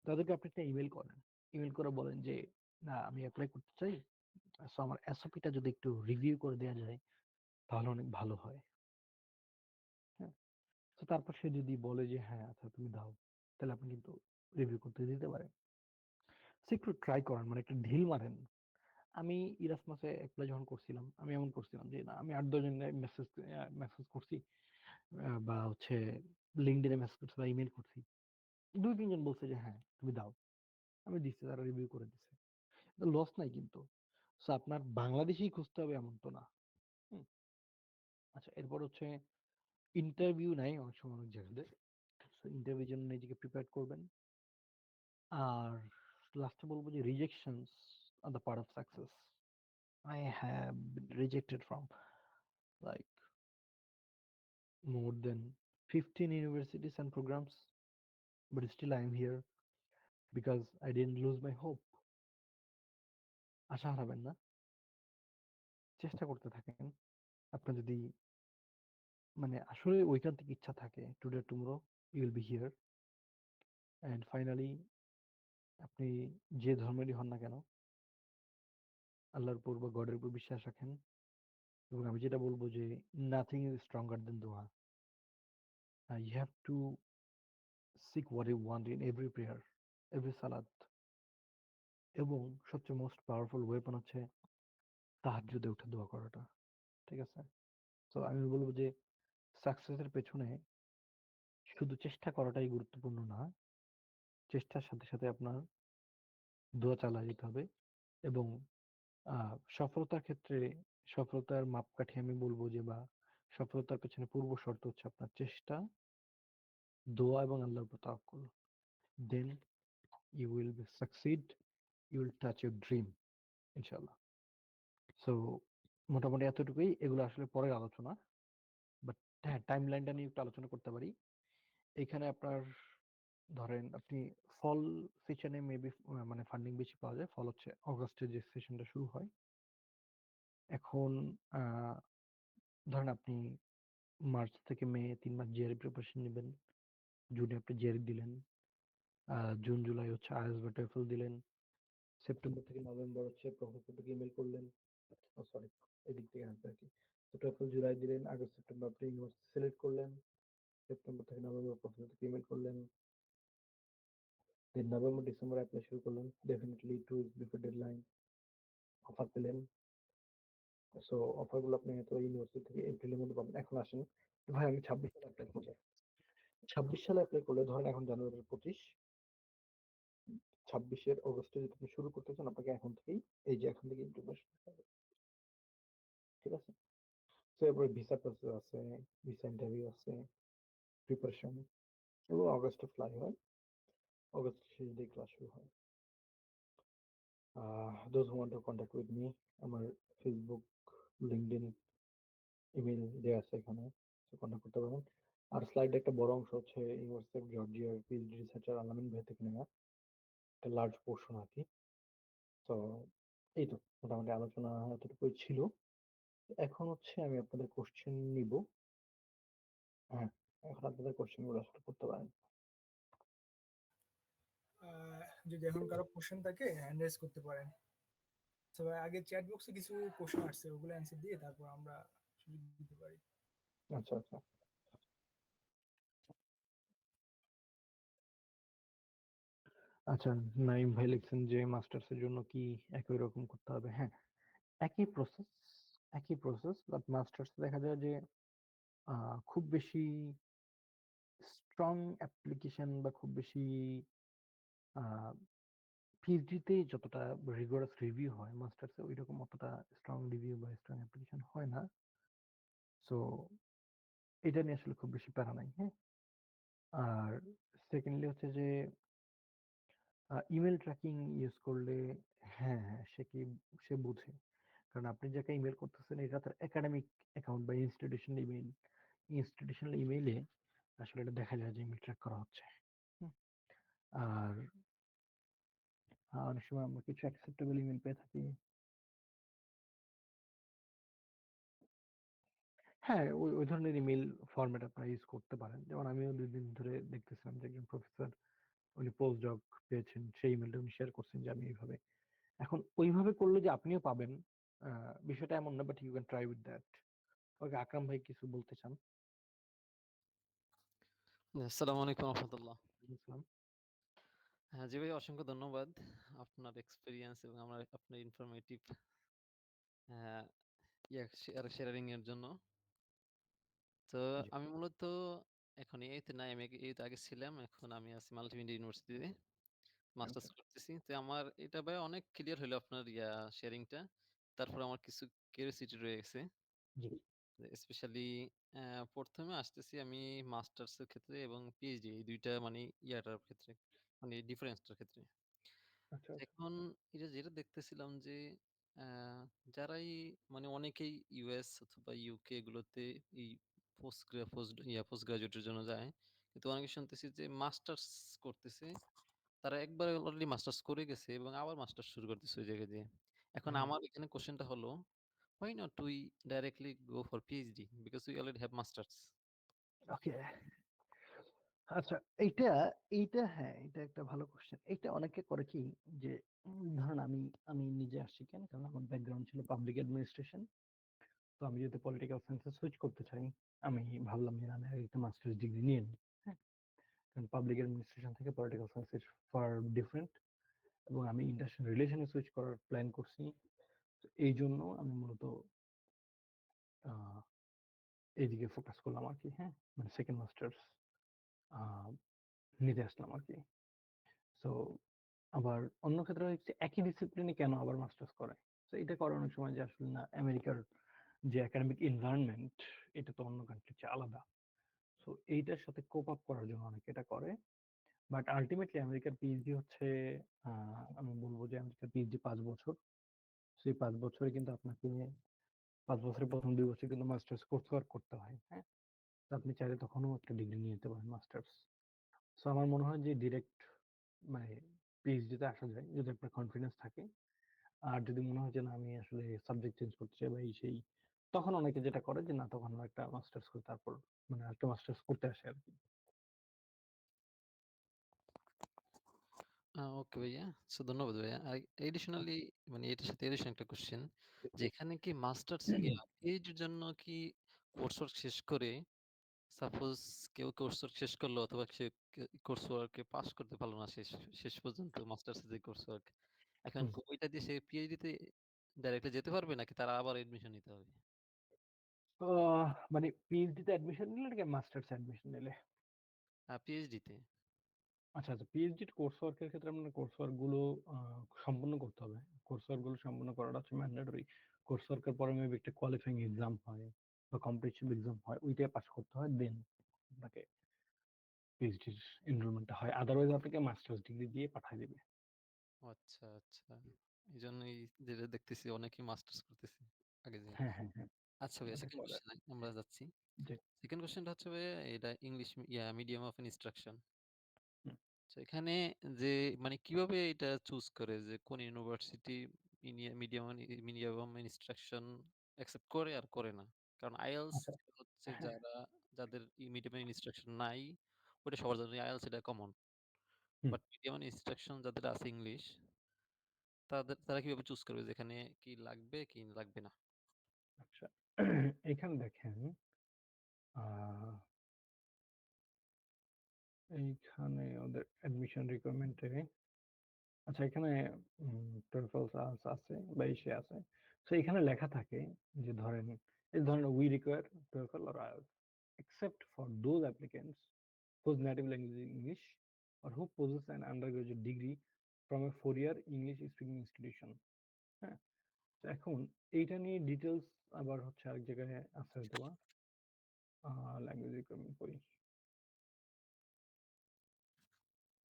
S3: তাদেরকে আপনি একটা ইমেল করেন। ইমেল করে বলেন যে না, আমি অ্যাপ্লাই করতে চাই, সো আমার এসওপিটা যদি একটু রিভিউ করে দেওয়া যায় তাহলে অনেক ভালো হয়। হ্যাঁ, তো তারপর সে যদি বলে যে হ্যাঁ আচ্ছা তুমি দাও, তাহলে আপনি কিন্তু রিভিউ করতে দিতে পারেন। সে একটু ট্রাই করেন, মানে একটু ঢিল মারেন। আমি ইরাসমাসে অ্যাপ্লাই যখন করছিলাম, আমি এমন করছিলাম যে না, আমি 8-10 জনের মেসেজ মেসেজ করছি, বা হচ্ছে লিঙ্কডইনে মেসেজ করছি বা ইমেল করছি, 2-3 জন বলছে যে হ্যাঁ তুমি দাও। আমি দিচ্ছি, তারা রিভিউ করে দিচ্ছে, লস নাই কিন্তু। সো আপনার বাংলাদেশেই খুঁজতে হবে এমন তো না। হুম, আচ্ছা, এরপর হচ্ছে ইন্টারভিউ নাই অনেক সময় অনেক জায়গাতে। সো ইন্টারভিউর জন্য নিজেকে প্রিপেয়ার করবেন। আর লাস্টে বলবো যে rejections are the part of success. I have been rejected from like more than 15 universities and programs, but still I am here because I didn't lose my hope. আশা হারাবেন না, চেষ্টা করতে থাকেন। আপনার যদি মানে আসলে ওইখান থেকে ইচ্ছা থাকে, today tomorrow you will be here. And finally, আপনি যে ধর্মেরই হন না কেন, আল্লাহর উপর বা গডের উপর বিশ্বাস রাখেন। এবং আমি যেটা বলবো যে নাথিং ইজ স্ট্রঙ্গার দেন দোয়া। You have to seek what you want in every prayer, every সালাত। এবং সবচেয়ে মোস্ট পাওয়ারফুল ওয়েপন হচ্ছে তাহাজ্জুদে উঠে দোয়া করাটা। ঠিক আছে, তো আমি বলবো যে সাকসেসের পেছনে শুধু চেষ্টা করাটাই গুরুত্বপূর্ণ না, চেষ্টার সাথে সাথে আপনার দোয়া চালিয়ে যেতে হবে। এবং সফলতার ক্ষেত্রে সফলতার মাপকাঠি আমি বলবো যে, বা সফলতার পেছনে পূর্ব শর্ত হচ্ছে আপনার চেষ্টা, দোয়া এবং আল্লাহর উপর তাওয়াক্কুল। Then you will be succeed, you will touch your dream ইনশাআল্লাহ। সো মোটামুটি এতটুকুই, এগুলো আসলে পরের আলোচনা। বাট হ্যাঁ, টাইম লাইনটা নিয়ে একটু আলোচনা করতে পারি। এখানে আপনার ধরেন আপনি ফল সেশনে মেবি মানে ফান্ডিং বেশি পাওয়া যায়। ফল হচ্ছে অগাস্টে যে সেশনটা শুরু হয়। এখন ধরেন আপনি মার্চ থেকে মে 3 মাস জিআরই প্রিপারেশন নেবেন, জুনে আপনি জিআরই দিলেন, জুন জুলাই হচ্ছে আইএলটিএস বা টোয়েফল দিলেন, সেপ্টেম্বর থেকে নভেম্বর হচ্ছে প্রফেসর থেকে ইমেল করলেন, সরি এদিক থেকে আসবে আর কি। তো টোয়েফল জুলাই দিলেন, আগস্ট সেপ্টেম্বর আপনি ইউনিভার্সিটি সিলেক্ট করলেন, সেপ্টেম্বর থেকে নভেম্বর প্রফেসর থেকে ইমেল করলেন, দেন নভেম্বর ডিসেম্বর অ্যাপ্লাই শুরু করলেন, definitely 2 weeks before deadline offer পেলেন। সো অফারগুলো আপনি হয়তো ইউনিভার্সিটি থেকে এপ্রিলের মধ্যে পাবেন। এখন আসেন, ভাই আমি 26 সালে অ্যাপ্লাই করছি, 26 সালে অ্যাপ্লাই করলে ধরেন এখন জানুয়ারির 25, 26-এর অগস্টে যদি আপনি শুরু করতে চান, আপনাকে এখন থেকেই এই যে এখন থেকে প্রিপারেশন নিতে হবে। ঠিক আছে, তো এরপরে ভিসা প্রসেস আছে, ভিসা ইন্টারভিউ আছে, প্রিপারেশন, এবং অগস্টে ফ্লাই হয়, অগস্টের শেষ দিকে ক্লাস শুরু হয়। Those who want to contact with me, আমার ফেসবুক, লিঙ্কডইন, ইমেল দেওয়া আছে এখানে, কন্ট্যাক্ট করতে পারেন। আর স্লাইডে একটা বড় অংশ হচ্ছে ইউনিভার্সিটি অফ জর্জিয়ার পিএইচডি রিসার্চার আলামিন ভাই থেকে নেওয়া, একটা লার্জ পোর্শন আর কি। তো এই তো মোটামুটি আলোচনা এতটুকুই ছিল। এখন হচ্ছে আমি আপনাদের কোশ্চেন নিব। হ্যাঁ, এখন আপনাদের কোশ্চেন গুলো আসলে করতে পারেন।
S1: যদি এখন কারো কোশ্চেন থাকে হ্যান্ড রেজ করতে পারেন। তো ভাই, আগে চ্যাট বক্সে কিছু কোশ্চেন আসছে, ওগুলো অ্যান্সার দিয়ে তারপর আমরা সুযোগ দিতে পারি।
S3: আচ্ছা আচ্ছা। আচ্ছা, নাইম ভাই লিখছেন যে মাস্টার্সের জন্য কি একই রকম করতে হবে? হ্যাঁ, একই প্রসেস, একই প্রসেস, বাট মাস্টার্স দেখা যায় যে খুব বেশি স্ট্রং অ্যাপ্লিকেশন বা খুব বেশি পিএইচডিতে যতটা রিগোরাস রিভিউ হয়, মাস্টার্সে ওই রকম অতটা স্ট্রং রিভিউ বা স্ট্রং অ্যাপ্লিকেশন হয় না। সো এটা নিয়ে আসলে খুব বেশি প্যারা নাই। হ্যাঁ, আর সেকেন্ডলি হচ্ছে যে ইমেল ট্র্যাকিং ইউজ করলে, হ্যাঁ হ্যাঁ, সে বুঝে। কারণ আপনি যাকে ইমেল করতেছেন এটা তার একাডেমিক অ্যাকাউন্ট বা ইনস্টিটিউশনাল ইমেইলে আসলে এটা দেখা যায় যে ইমেল ট্র্যাক করা হচ্ছে। হুম, আর অনেক সময় আমরা কিছু অ্যাকসেপ্টেবল ইমেল পেয়ে থাকি। হ্যাঁ, ওই ওই ধরনের ইমেল ফরম্যাট আপনারা ইউজ করতে পারেন। যেমন আমিও ২ দিন ধরে দেখতেছিলাম যে একজন প্রফেসর উনি পোস্ট ডক পেয়েছেন। সেই ইমেলটা উনি শেয়ার করছেন যে আমি এইভাবে। এখন ওইভাবে করলে যে আপনিও পাবেন বিষয়টা এমন না, but you can try with that. Okay, Akram ভাই কিছু বলতে চান?
S4: আসসালামু আলাইকুম রহমতুল্লাহ।
S3: বুঝলাম।
S4: হ্যাঁ, জি ভাই, অসংখ্য ধন্যবাদ আপনার এক্সপেরিয়েন্স এবং আপনার ইনফরমেটিভ আহ, শেয়ারিং এর জন্য। তো
S3: জি,
S4: আমি মূলত এখন এইতে নাই, আমি এইতে আগে ছিলাম, এখন আমি আছি মাল্টিমিডিয়া ইউনিভার্সিটিতে
S3: ওকে,
S4: মাস্টার্স করতেছি। তো আমার এটা ভাই অনেক ক্লিয়ার হলো আপনার শেয়ারিংটা। তারপর আমার কিছু কিউরিওসিটি রয়ে গেছে,
S3: জি,
S4: স্পেশালি প্রথমে আসতেছি আমি মাস্টার্স এর ক্ষেত্রে এবং পিএইচডি এই দুইটা মানে ইয়াটার ক্ষেত্রে, মানে ডিফারেন্সটার ক্ষেত্রে।
S3: আচ্ছা, আচ্ছা।
S4: এখন এটা যেটা দেখতেছিলাম যে আহ, যারাই মানে অনেকেই ইউএস অথবা ইউকে এগুলোতে এই পোস্ট গ্রাজুয়েটের জন্য যায়, কিন্তু অনেকে শুনতেছি যে মাস্টার্স করতেছে, তারা একবার অলরেডি মাস্টার্স করে গেছে এবং আবার মাস্টার্স শুরু করতেছে ওই জায়গায় দিয়ে। এখন
S3: হুম,
S4: আমার এখানে কোশ্চেনটা হলো, why not we directly go for PhD because we already have masters?
S3: ওকে। আচ্ছা, এইটা এইটা হ্যাঁ, এটা একটা ভালো কোশ্চেন। এটা অনেকে করে কি যে ধরুন আমি আমি নিজে আসছি কেন? কারণ আমার ব্যাকগ্রাউন্ড ছিল পাবলিক অ্যাডমিনিস্ট্রেশন। তো আমি যদি পলিটিক্যাল সায়েন্সে সুইচ করতে চাই, আমি ভাবলাম যে আমি আগে একটা মাস্টার্স ডিগ্রি নিয়ে নিই। হ্যাঁ? কারণ পাবলিক অ্যাডমিনিস্ট্রেশন থেকে political science is far different, এবং আমি ইন্টারন্যাশনাল রিলেশনে সুইচ করার প্ল্যান করছি। তো এই জন্য আমি মূলত আহ, এইদিকে ফোকাস করলাম আর কি। হ্যাঁ, মানে সেকেন্ড মাস্টার্স নিতে আসলাম আর কি। সো আবার অন্য ক্ষেত্রে হচ্ছে একই ডিসিপ্লিনে কেন আবার মাস্টার্স করে? তো এটা করে অনেক সময় যে আসলে না, আমেরিকার যে একাডেমিক এনভায়রনমেন্ট এটা তো অন্য কান্ট্রির চেয়ে আলাদা। সো এইটার সাথে কোপ আপ করার জন্য অনেকে এটা করে। বাট আলটিমেটলি আমেরিকার পিএইচডি হচ্ছে, আমি বলবো যে আমেরিকার পিএইচডি 5 বছর। সেই 5 বছরে কিন্তু আপনাকে 5 বছরের প্রথম 2 বছর কিন্তু মাস্টার্স কোর্স ওয়ার্ক করতে হয়। হ্যাঁ, তো আপনি চাইলে তখনও একটা ডিগ্রি নিয়ে যেতে পারেন মাস্টার্স। সো আমার মনে হয় যে ডিরেক্ট মানে পিএইচডি তে আসা যায় যদি আপনার কনফিডেন্স থাকে। আর যদি মনে হয় যে না, আমি আসলে সাবজেক্ট চেঞ্জ করতে চাই বা এই সেই, তখন অনেকে যেটা করে যে না, তখন একটা মাস্টার্স করে তারপর মানে একটা মাস্টার্স করতে আসে আর কি।
S4: ওকে ভাইয়া, ধন্যবাদ ভাইয়া। আর এডিশনালি মানে এটার সাথে এডিশনাল একটা কোশ্চেন, যে এখানে কি মাস্টার্স পিএইচডির জন্য কি কোর্স ওয়ার্ক শেষ করে, সাপোজ কেউ কোর্স ওয়ার্ক শেষ করলো অথবা সে কোর্স ওয়ার্কে পাস করতে পারলো না শেষ শেষ পর্যন্ত মাস্টার্স যে কোর্স ওয়ার্ক, এখন
S3: হুম।
S4: ওইটা দিয়ে সে পিএইচডি তে ডাইরেক্টলি যেতে পারবে নাকি তারা আবার এডমিশন নিতে হবে?
S3: মানে পিএইচডি তে অ্যাডমিশন নিলে নাকি মাস্টার্স অ্যাডমিশন নিলে?
S4: পিএইচডি তে।
S3: আচ্ছা, আচ্ছা, পিএইচডি কোর্স ওয়ার্কের ক্ষেত্রে আপনার কোর্স ওয়ার্ক গুলো সম্পূর্ণ করতে হবে। কোর্স ওয়ার্ক গুলো সম্পূর্ণ করাটা হচ্ছে ম্যান্ডেটরি। কোর্স ওয়ার্কের পরে মেবি একটা কোয়ালিফাইং এক্সাম হয় বা কম্পিটিটিভ এক্সাম হয়, ওইটাই পাস করতে হয়, দেন আপনাকে পিএইচডির এনরোলমেন্টটা হয়। আদারওয়াইজ আপনাকে মাস্টার্স ডিগ্রি দিয়ে পাঠিয়ে দিবে।
S4: আচ্ছা আচ্ছা, এই জন্যই যেটা দেখতেছি অনেকেই মাস্টার্স করতেছে আগে যে।
S3: হ্যাঁ, হ্যাঁ, হ্যাঁ,
S4: আচ্ছা ভাইয়া,
S3: এটা
S4: সেকেন্ড
S3: করে।
S4: কোশ্চেন আমরা যাচ্ছি।
S3: জি।
S4: সেকেন্ড কোশ্চেনটা হচ্ছে ভাইয়া, এটা ইংলিশ মিডিয়াম অফ ইনস্ট্রাকশন।
S3: হুম,
S4: তো এখানে যে মানে কিভাবে এটা চুজ করে যে কোন university medium medium instruction accept করে আর করে না? কারণ আইএলস
S3: আচ্ছা,
S4: হচ্ছে
S3: হ্যাঁ,
S4: যাদের মিডিয়াম ইনস্ট্রাকশন নাই, ওটা সবার জন্য আইএলস এটা common.
S3: Hmm,
S4: but medium instruction যাদের আছে ইংলিশ, তারা কিভাবে চুজ করবে যেখানে কি লাগবে কি লাগবে না?
S3: আচ্ছা। এখানে দেখেন, আহ, এইখানে ওদের অ্যাডমিশন রিকোয়ারমেন্টে আচ্ছা, এখানে TOEFL আছে বা ইসে আছে। তো এখানে লেখা থাকে যে ধরেন we require TOEFL or IELTS except for those applicants whose native language is English or who possess an undergraduate degree from a 4-year English speaking institution। হ্যাঁ, তো এখন এইটা নিয়ে ডিটেলস আবার হচ্ছে আরেক জায়গায় আছে হয়তোবা ল্যাঙ্গুয়েজ রিকোয়ারমেন্ট পড়ি।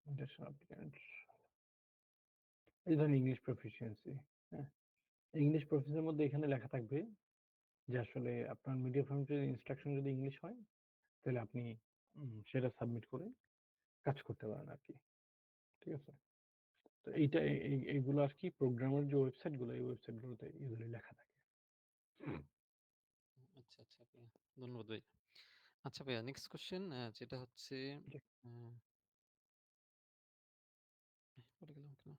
S3: International applicants, এই ধরেন ইংলিশ প্রফিসিয়েন্সি। হ্যাঁ, ইংলিশ প্রফিসিয়েন্সির মধ্যে এখানে লেখা থাকবে যে আসলে আপনার মিডিয়া ফর্মেটের ইনস্ট্রাকশন যদি ইংলিশ হয় তাহলে আপনি সেটা সাবমিট করে কাজ করতে পারেন আর কি। ঠিক আছে, তো এইটা এইগুলো আর কি প্রোগ্রামের যে ওয়েবসাইট গুলো এই ওয়েবসাইট গুলোতে এগুলো লেখা থাকে।
S4: আচ্ছা, আচ্ছা ভাইয়া। ধন্যবাদ ভাই। আচ্ছা ভাইয়া, নেক্সট কোয়েশ্চেন যেটা হচ্ছে
S3: জি।
S4: আহ, পড়ে গেলাম কেন?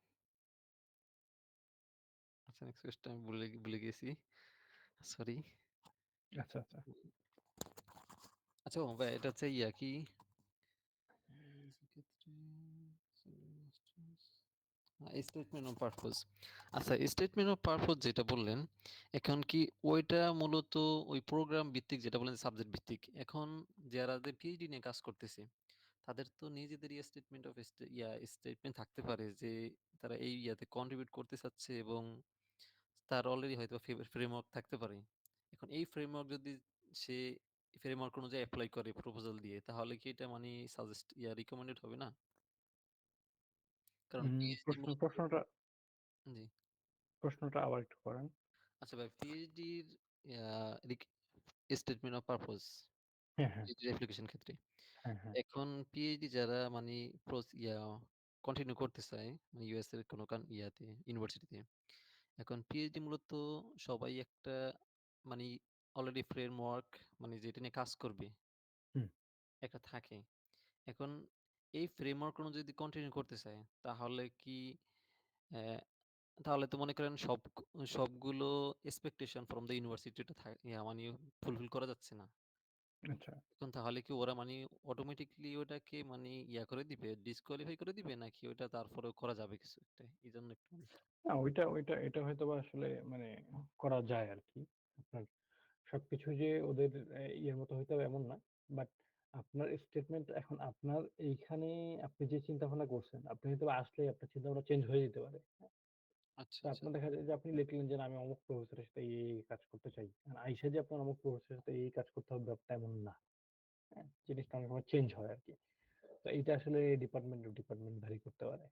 S4: আচ্ছা, নেক্সট কোয়েশ্চেন আমি ভুলে গেছি, সরি।
S3: আচ্ছা আচ্ছা
S4: আচ্ছা ভাই, এটা হচ্ছে ইয়া কি স্টেটমেন্ট অফ পারপোজ। আচ্ছা, স্টেটমেন্ট অফ পারপোজ যেটা বললেন, এখন কি ওইটা মূলত ওই প্রোগ্রাম ভিত্তিক যেটা বললেন সাবজেক্ট ভিত্তিক, এখন যারা পিএইচডি নিয়ে কাজ করতেছে তাদের তো নিজেদেরই স্টেটমেন্ট অফ স্টেটমেন্ট থাকতে পারে যে তারা এই ইয়াতে কন্ট্রিবিউট করতে চাচ্ছে এবং তার অলরেডি হয়তো ফ্রেমওয়ার্ক থাকতে পারে। এখন এই ফ্রেমওয়ার্ক যদি সে ফ্রেমওয়ার্ক অনুযায়ী অ্যাপ্লাই করে প্রপোজাল দিয়ে, তাহলে কি এটা মানে সাজেস্ট রিকমেন্ডেড হবে না? কারণ পিএইচডি মূলত
S3: প্রশ্নটা
S4: জি।
S3: প্রশ্নটা আবার একটু করেন।
S4: আচ্ছা ভাই, পিএইচডির স্টেটমেন্ট অফ পারপোজ
S3: হ্যাঁ হ্যাঁ
S4: পিএইচডি অ্যাপ্লিকেশন ক্ষেত্রে,
S3: হ্যাঁ হ্যাঁ
S4: এখন পিএইচডি যারা মানে কন্টিনিউ করতে চায় মানে ইউএস এর কোনো ইয়াতে ইউনিভার্সিটিতে, এখন পিএইচডি মূলত সবাই একটা মানে অলরেডি ফ্রেমওয়ার্ক মানে যেটা নিয়ে কাজ করবে
S3: হুম
S4: একটা থাকে। এখন এই ফ্রেমওয়ার্ক অনুযায়ী যদি কন্টিনিউ করতে চায়, তাহলে কি আহ, তাহলে তো মনে করেন সবগুলো এক্সপেকটেশন ফ্রম দ্য ইউনিভার্সিটিটা মানে ফুলফিল করা যাচ্ছে না।
S3: আচ্ছা।
S4: এখন তাহলে কি ওরা মানে অটোমেটিকলি ওটাকে মানে করে দিবে, ডিসকোয়ালিফাই করে দিবে, নাকি ওটা তারপরেও করা যাবে কিছু একটা? এই জন্য একটু
S3: না, ওইটা এটা হয়তো বা আসলে মানে করা যায় আর কি। আপনার সবকিছু যে ওদের ইয়ের মতো হইতে হবে এমন না, বাট আপনার স্টেটমেন্ট এখন আপনার এইখানে আপনি যে চিন্তা ভাবনা করছেন আপনি হয়তো বা আসলে আপনার চিন্তা ভাবনা চেঞ্জ হয়ে যেতে পারে।
S4: আচ্ছা,
S3: তো
S4: আচ্ছা।
S3: আপনার দেখা যায় যে আপনি লিখলেন যে না, আমি অমুক প্রফেসরের সাথে এই কাজ করতে চাই, আর আইসা যে আপনার অমুক প্রফেসরের সাথে এই কাজ করতে হবে ব্যাপারটা এমন না। হ্যাঁ, জিনিসটা অনেক সময় চেঞ্জ হয় আর কি। তো এইটা আসলে ডিপার্টমেন্ট টু ডিপার্টমেন্ট ভ্যারি করতে পারে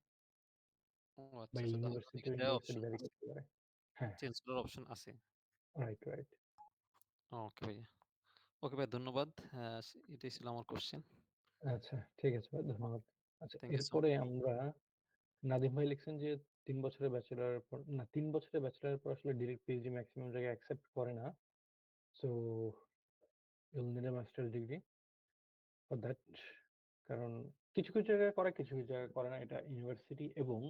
S4: ও
S3: বা
S4: আচ্ছা, আচ্ছা, তাহলে
S3: ইউনিভার্সিটি
S4: ওদিকে
S3: টু
S4: দেওয়া
S3: ইউনিভার্সিটি
S4: অপশন
S3: ভ্যারি
S4: আছে,
S3: করতে পারে। হ্যাঁ
S4: চেঞ্জ করার অপশন আছে।
S3: Right right.
S4: ওকে ভাইয়া, ওকে ভাই, ধন্যবাদ। এটাই ছিল আমার কোশ্চেন।
S3: আচ্ছা ঠিক আছে ভাই, ধন্যবাদ। আচ্ছা,
S4: থ্যাংক ইউ সো
S3: এরপরে
S4: মাচ।
S3: আমরা নাদিম ভাই লিখছেন যে 3 বছরের ব্যাচেলরের পর না, 3 বছরের ব্যাচেলরের পর আসলে ডিরেক্ট পিএইচডি ম্যাক্সিমাম জায়গায় অ্যাকসেপ্ট করে না। So Yule need a masters degree for that. কারণ কিছু কিছু জায়গায় করে, কিছু কিছু জায়গায় করে না, এটা ইউনিভার্সিটি এবং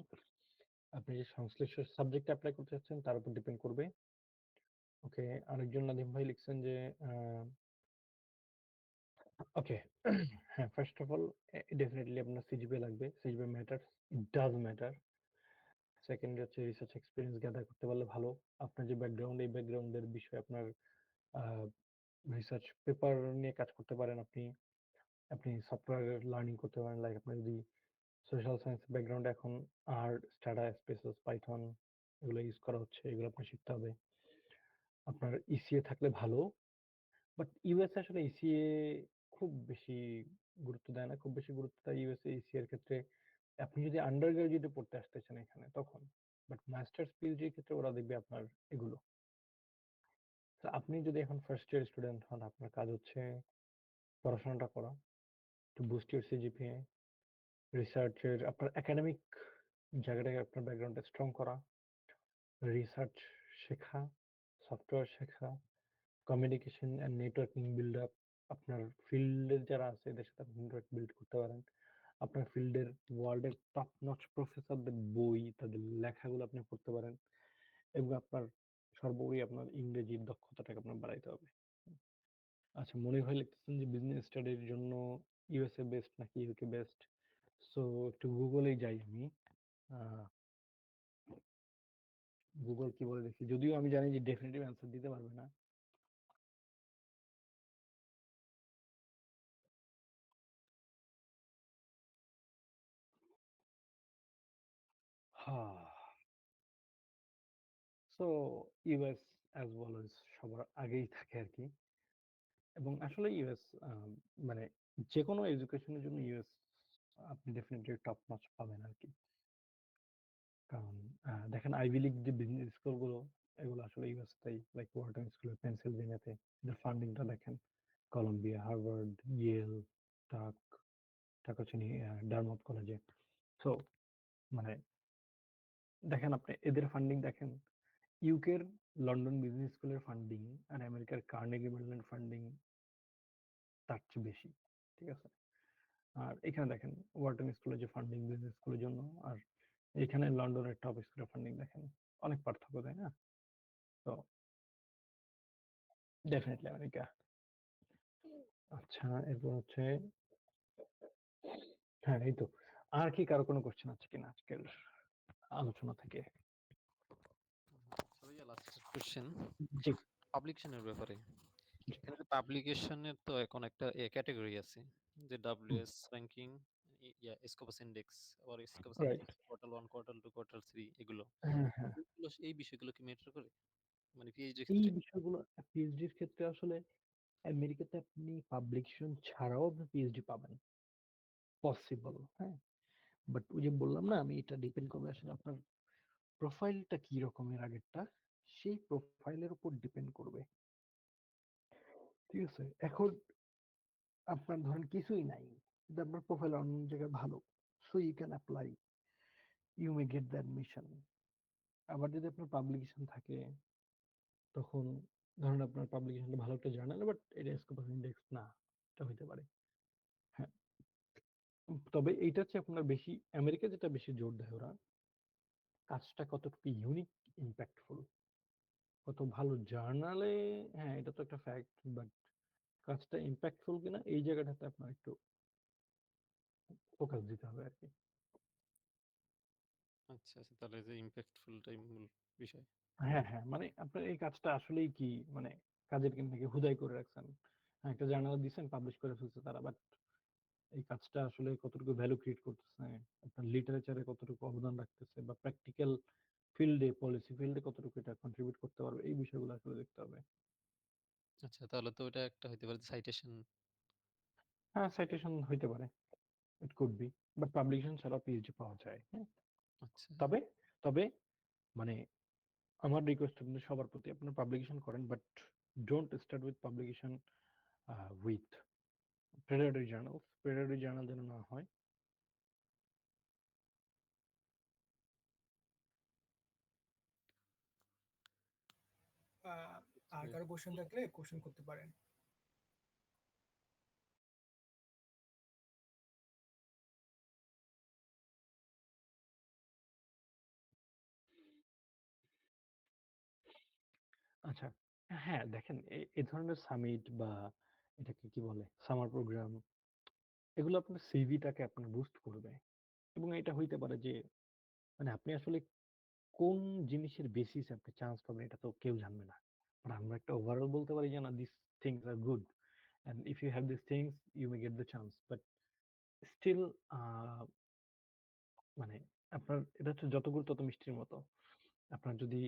S3: আপনি যে সংশ্লিষ্ট সাবজেক্ট অ্যাপ্লাই করতে চাচ্ছেন তার উপর ডিপেন্ড করবে। ওকে, আরেকজন নাদিম ভাই লিখছেন যে ওকে হ্যাঁ, ফার্স্ট অফ অল ডেফিনেটলি আপনার সিজিপিএ লাগবে, CGPA matters, it does matter. Second হচ্ছে রিসার্চ এক্সপিরিয়েন্স গ্যাদার করতে পারলে ভালো। আপনার যে ব্যাকগ্রাউন্ড, এই ব্যাকগ্রাউন্ডের বিষয়ে আপনার রিসার্চ পেপার নিয়ে কাজ করতে পারেন আপনি। আপনি সফটওয়্যার লার্নিং করতে পারেন, লাইক আপনার যদি সোশ্যাল সায়েন্স ব্যাকগ্রাউন্ড, এখন আর স্টাডা স্পেসেস পাইথন এগুলো ইউজ করা হচ্ছে, এগুলো আপনার শিখতে হবে। আপনার ইসিএ থাকলে ভালো, বাট ইউএস আসলে ইসিএ খুব বেশি গুরুত্ব দেয় না, খুব বেশি গুরুত্ব দেয় ইউএসএ ইসি এর ক্ষেত্রে আপনি যদি আন্ডার গ্রাজুয়েটে পড়তে আসতেছেন এখানে তখন, বাট মাস্টার্স পিএইচডি এর ক্ষেত্রে ওরা দেখবে আপনার এগুলো। তো আপনি যদি এখন ফার্স্ট ইয়ার স্টুডেন্ট হন, আপনার কাজ হচ্ছে পড়াশোনাটা করা, টু বুস্ট ইউর সিজিপিএ, রিসার্চের আপনার একাডেমিক জায়গাটাকে আপনার ব্যাকগ্রাউন্ডটা স্ট্রং করা, রিসার্চ শেখা, সফটওয়্যার শেখা, communication and networking build up. আপনার ফিল্ডের যারা আছে এদের সাথে আপনি নেটওয়ার্ক বিল্ড করতে পারেন। আপনার ফিল্ডের ওয়ার্ল্ডের টপ নচ প্রফেসরদের বই, তাদের লেখাগুলো আপনি পড়তে পারেন এবং আপনার সর্বোপরি আপনার ইংরেজির দক্ষতাটাকে আপনার বাড়াইতে হবে। আচ্ছা, মনির ভাই লিখতেছেন যে বিজনেস স্টাডির জন্য ইউএসএ বেস্ট নাকি ইউকে বেস্ট। সো একটু গুগলেই যাই আমি। গুগল কি বলে দেখি, যদিও আমি জানি যে ডেফিনেটিভ অ্যান্সার দিতে পারবে না। So US as well as সবার আগেই থাকে আর কি। এবং আসলে ইউএস মানে যে কোনো এডুকেশনের জন্য ইউএস আপনি ডেফিনেটলি টপ নচ পাবেন আর কি। কারণ দেখেন আইভি লিগ যে বিজনেস স্কুলগুলো, এগুলো আসলে ইউএস তাই, লাইক ওয়ার্টন স্কুল পেনসিলভেনিয়াতে, এদের ফান্ডিংটা দেখেন, কলম্বিয়া, হার্ভার্ড, ইয়েল, টাক, টাক হচ্ছে ডারমাউথ কলেজে। সো মানে দেখেন আপনি এদের ফান্ডিং দেখেন, ইউকের লন্ডন বিজনেস স্কুলের ফান্ডিং আর আমেরিকার কার্নেগি মেলনের ফান্ডিং তার চেয়ে বেশি, ঠিক আছে। আর এখানে দেখেন ওয়ার্টন স্কুলের যে ফান্ডিং বিজনেস স্কুলের জন্য, আর এখানে লন্ডনের টপ স্কুলের ফান্ডিং দেখেন, অনেক পার্থক্য, তাই না? তো ডেফিনেটলি আমেরিকা। আচ্ছা, এরপর হচ্ছে, হ্যাঁ এই তো, আর কি কারো কোনো কোশ্চেন আছে কিনা আজকের আলোচনা থেকে?
S4: লাস্ট কোশ্চেন,
S3: জি
S4: পাবলিকেশনের ব্যাপারে।
S3: জি
S4: এখানে তো পাবলিকেশনের তো এখন একটা ক্যাটাগরি আছে, যে ডাব্লিউএস র্যাঙ্কিং, স্কোপাস ইন্ডেক্স, আবার Scopus
S3: right.
S4: Index quarter 1, quarter 2, quarter 3, এগুলো
S3: হ্যাঁ হ্যাঁ,
S4: এই বিষয়গুলো কি ম্যাটার করে, মানে পিএইচডি
S3: এই
S4: ক্ষেত্রে?
S3: বিষয়গুলো পিএইচডির ক্ষেত্রে আসলে আমেরিকাতে আপনি পাবলিকেশন ছাড়াও আপনি পিএইচডি পাবেন, পসিবল, হ্যাঁ। বাট ওই যে বললাম না, আমি এটা ডিপেন্ড করবে আসলে আপনার প্রোফাইলটা কি রকমের আগেরটা, সেই প্রোফাইলের উপর ডিপেন্ড করবে, ঠিক আছে। এখন আপনার ধরেন কিছুই নাই, কিন্তু আপনার প্রোফাইল অন্য জায়গায় ভালো, so you can apply, you may get the admission. আবার যদি আপনার পাবলিকেশন থাকে, তখন ধরেন আপনার পাবলিকেশনটা ভালো একটা জার্নাল, বাট এটা স্কোপাস ইন্ডেক্স না, এটা হইতে পারে, হ্যাঁ। তবে এইটা হচ্ছে আপনার বেশি, আমেরিকা যেটা বেশি জোর দেয় ওরা, কাজটা কতটুকু ইউনিক, ইম্প্যাক্টফুল, কত ভালো জার্নালে, হ্যাঁ এটা তো একটা ফ্যাক্ট, বাট কাজটা ইম্প্যাক্টফুল কিনা এই জায়গাটাতে আপনার একটু ফোকাস দিতে হবে আর কি।
S4: আচ্ছা আচ্ছা, তাহলে যে ইম্প্যাক্টফুলটাই মূল বিষয়।
S3: হ্যাঁ হ্যাঁ, মানে আপনার এই কাজটা আসলেই কি, মানে কাজের কিন্তু নাকি হুদাই করে রাখছেন, হ্যাঁ একটা জার্নাল দিচ্ছেন, পাবলিশ করে ফেলছে তারা, বাট এই কাজটা আসলে কতটুকু ভ্যালু ক্রিয়েট করতেছে, আপনার লিটারেচারে কতটুকু অবদান রাখতেছে, বা প্র্যাকটিক্যাল ফিল্ডে, পলিসি ফিল্ডে কতটুকু এটা কন্ট্রিবিউট করতে পারবে, এই বিষয়গুলো আসলে দেখতে হবে।
S4: আচ্ছা, তাহলে তো এটা একটা হইতে পারে সাইটেশন।
S3: হ্যাঁ সাইটেশন হইতে পারে, it could be, but publication ছাড়া পিএইচডি পাওয়া যায়, হ্যাঁ।
S4: আচ্ছা
S3: তবে তবে মানে আমার রিকোয়েস্ট আপনাদের সবার প্রতি, আপনারা পাবলিকেশন করেন, but don't start with publication with predatory journals, predatory journal যেন না হয়।
S1: আর কারো কোশ্চেন থাকলে কোশ্চেন করতে পারেন।
S3: আচ্ছা, হ্যাঁ দেখেন এই ধরনের সামিট বা এটাকে কি বলে সামার প্রোগ্রাম, এগুলো আপনার সিভিটাকে আপনার বুস্ট করবে, এবং এটা হইতে পারে যে মানে আপনি আসলে কোন জিনিসের বেসিস আপনি চান্স পাবেন এটা তো কেউ জানবে না, বাট আমরা একটা ওভারঅল বলতে পারি যে না, this things are good, and if you have these things you may get the chance, but still মানে আপনার এটা হচ্ছে যত গুড় তত মিষ্টির মতো, আপনার যদি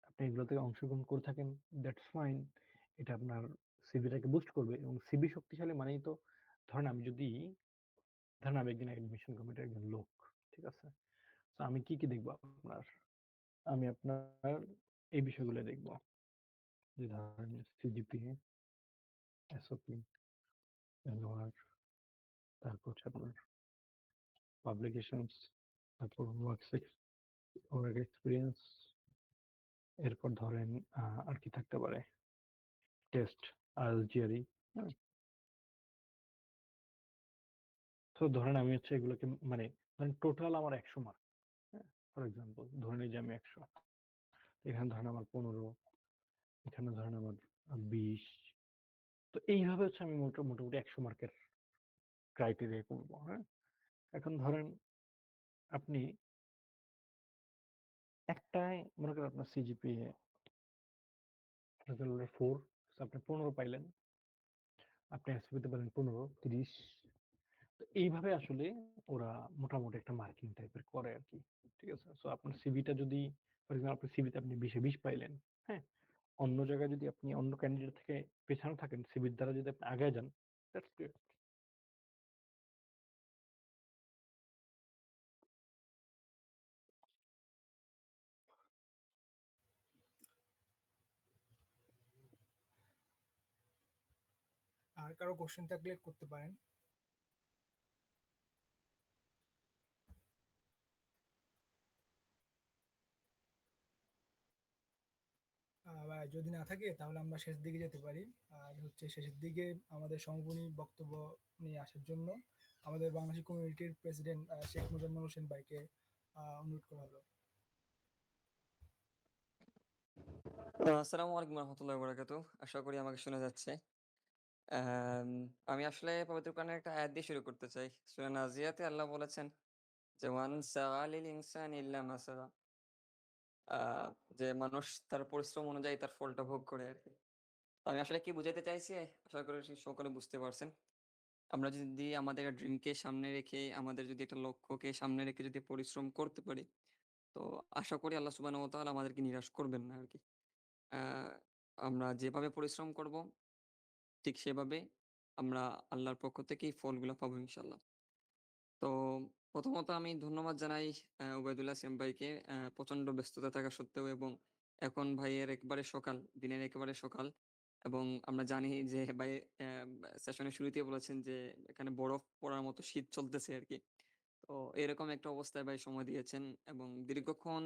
S3: আপনি এগুলো থেকে অংশগ্রহণ করে থাকেন, দ্যাটস ফাইন, এটা আপনার সিভিটাকে বুস্ট করবে, এবং সিভি শক্তিশালী মানেই তো, ধরেন আমি যদি, ধরেন আমি একজন অ্যাডমিশন কমিটির একজন লোক, ঠিক আছে, তো আমি কি কি দেখবো আপনার, আমি আপনার এই বিষয়গুলো দেখবো, যে ধরেন সিজিপিএ, এসওপি, এলওআর, তারপর হচ্ছে আপনার পাবলিকেশনস, তারপর ওয়ার্ক এক্সপিরিয়েন্স, এরপর ধরেন আর কি থাকতে পারে, টেস্ট, আলজিয়ারি, তো ধরেন আমি হচ্ছে এগুলোকে মানে ধরেন টোটাল আমার 100 মার্ক, হ্যাঁ, ফর এক্সাম্পল ধরে নিই যে আমি 100, এখানে ধরেন আমার 15, এখানে ধরেন আমার 20, তো এইভাবে হচ্ছে আমি মোটামুটি 100 মার্কের ক্রাইটেরিয়া করবো, হ্যাঁ। এখন ধরেন আপনি একটাই মনে করেন আপনার সিজিপিএ 4, আপনি 15 পাইলেন, আপনি এসপিতে পেলেন 15, 30। তো এইভাবে আসলে ওরা মোটামুটি একটা মার্কিং টাইপের করে আর কি। ঠিক আছে, সো আপনার সিভিটা যদি ফর এক্সাম্পল আপনার সিভিতে আপনি 20-এ 20 পাইলেন, হ্যাঁ, অন্য জায়গায় যদি আপনি অন্য ক্যান্ডিডেট থেকে পেছনে থাকেন, সিভির দ্বারা যদি আপনি আগে যান, দ্যাটস গ্রেট।
S1: আর কারো কোশ্চেন থাকলে করতে পারেন। যদি না থাকে তাহলে আমরা শেষের দিকে যেতে পারি। আর হচ্ছে শেষের দিকে আমাদের সমাপনী বক্তব্য নিয়ে আসার জন্য আমাদের বাংলাদেশি কমিউনিটির প্রেসিডেন্ট শেখ মুজাম্মেল হোসেন ভাইকে অনুরোধ করা হলো।
S5: আসসালামু আলাইকুম রহমতুল্লাহ বরাকাতু। আশা করি আমাকে শোনা যাচ্ছে। আম, আমি আসলে পবিত্র কোরআনের একটা আয়াত দিয়ে শুরু করতে চাই। সূরা নাজিয়াতে আল্লাহ বলেছেন যে ওয়ান সাআলিল ইনসান ইল্লা মাসা, যে মানুষ তার পরিশ্রম অনুযায়ী তার ফলটা ভোগ করে আর কি। তো আমি আসলে কি বুঝাইতে চাইছি আশা করি সকলে বুঝতে পারছেন। আমরা যদি আমাদের ড্রিমকে সামনে রেখে, আমাদের যদি একটা লক্ষ্যকে সামনে রেখে যদি পরিশ্রম করতে পারি, তো আশা করি আল্লাহ সুবহানাহু ওয়া তাআলা আমাদেরকে নিরাশ করবেন না আর কি। আহ, আমরা যেভাবে পরিশ্রম করব ঠিক সেভাবে আমরা আল্লাহর পক্ষ থেকেই ফলগুলো পাবো ইনশাল্লাহ। তো প্রথমত আমি ধন্যবাদ জানাই ওবায়দুল্লাহ সেম ভাইকে, প্রচন্ড ব্যস্ততা থাকা সত্ত্বেও, এবং এখন ভাইয়ের একবারে সকাল, দিনের একেবারে সকাল, এবং আমরা জানি যে ভাই সেশনের শুরুতেই বলেছেন যে এখানে বরফ পড়ার মতো শীত চলতেছে আর কি। তো এরকম একটা অবস্থায় ভাই সময় দিয়েছেন এবং দীর্ঘক্ষণ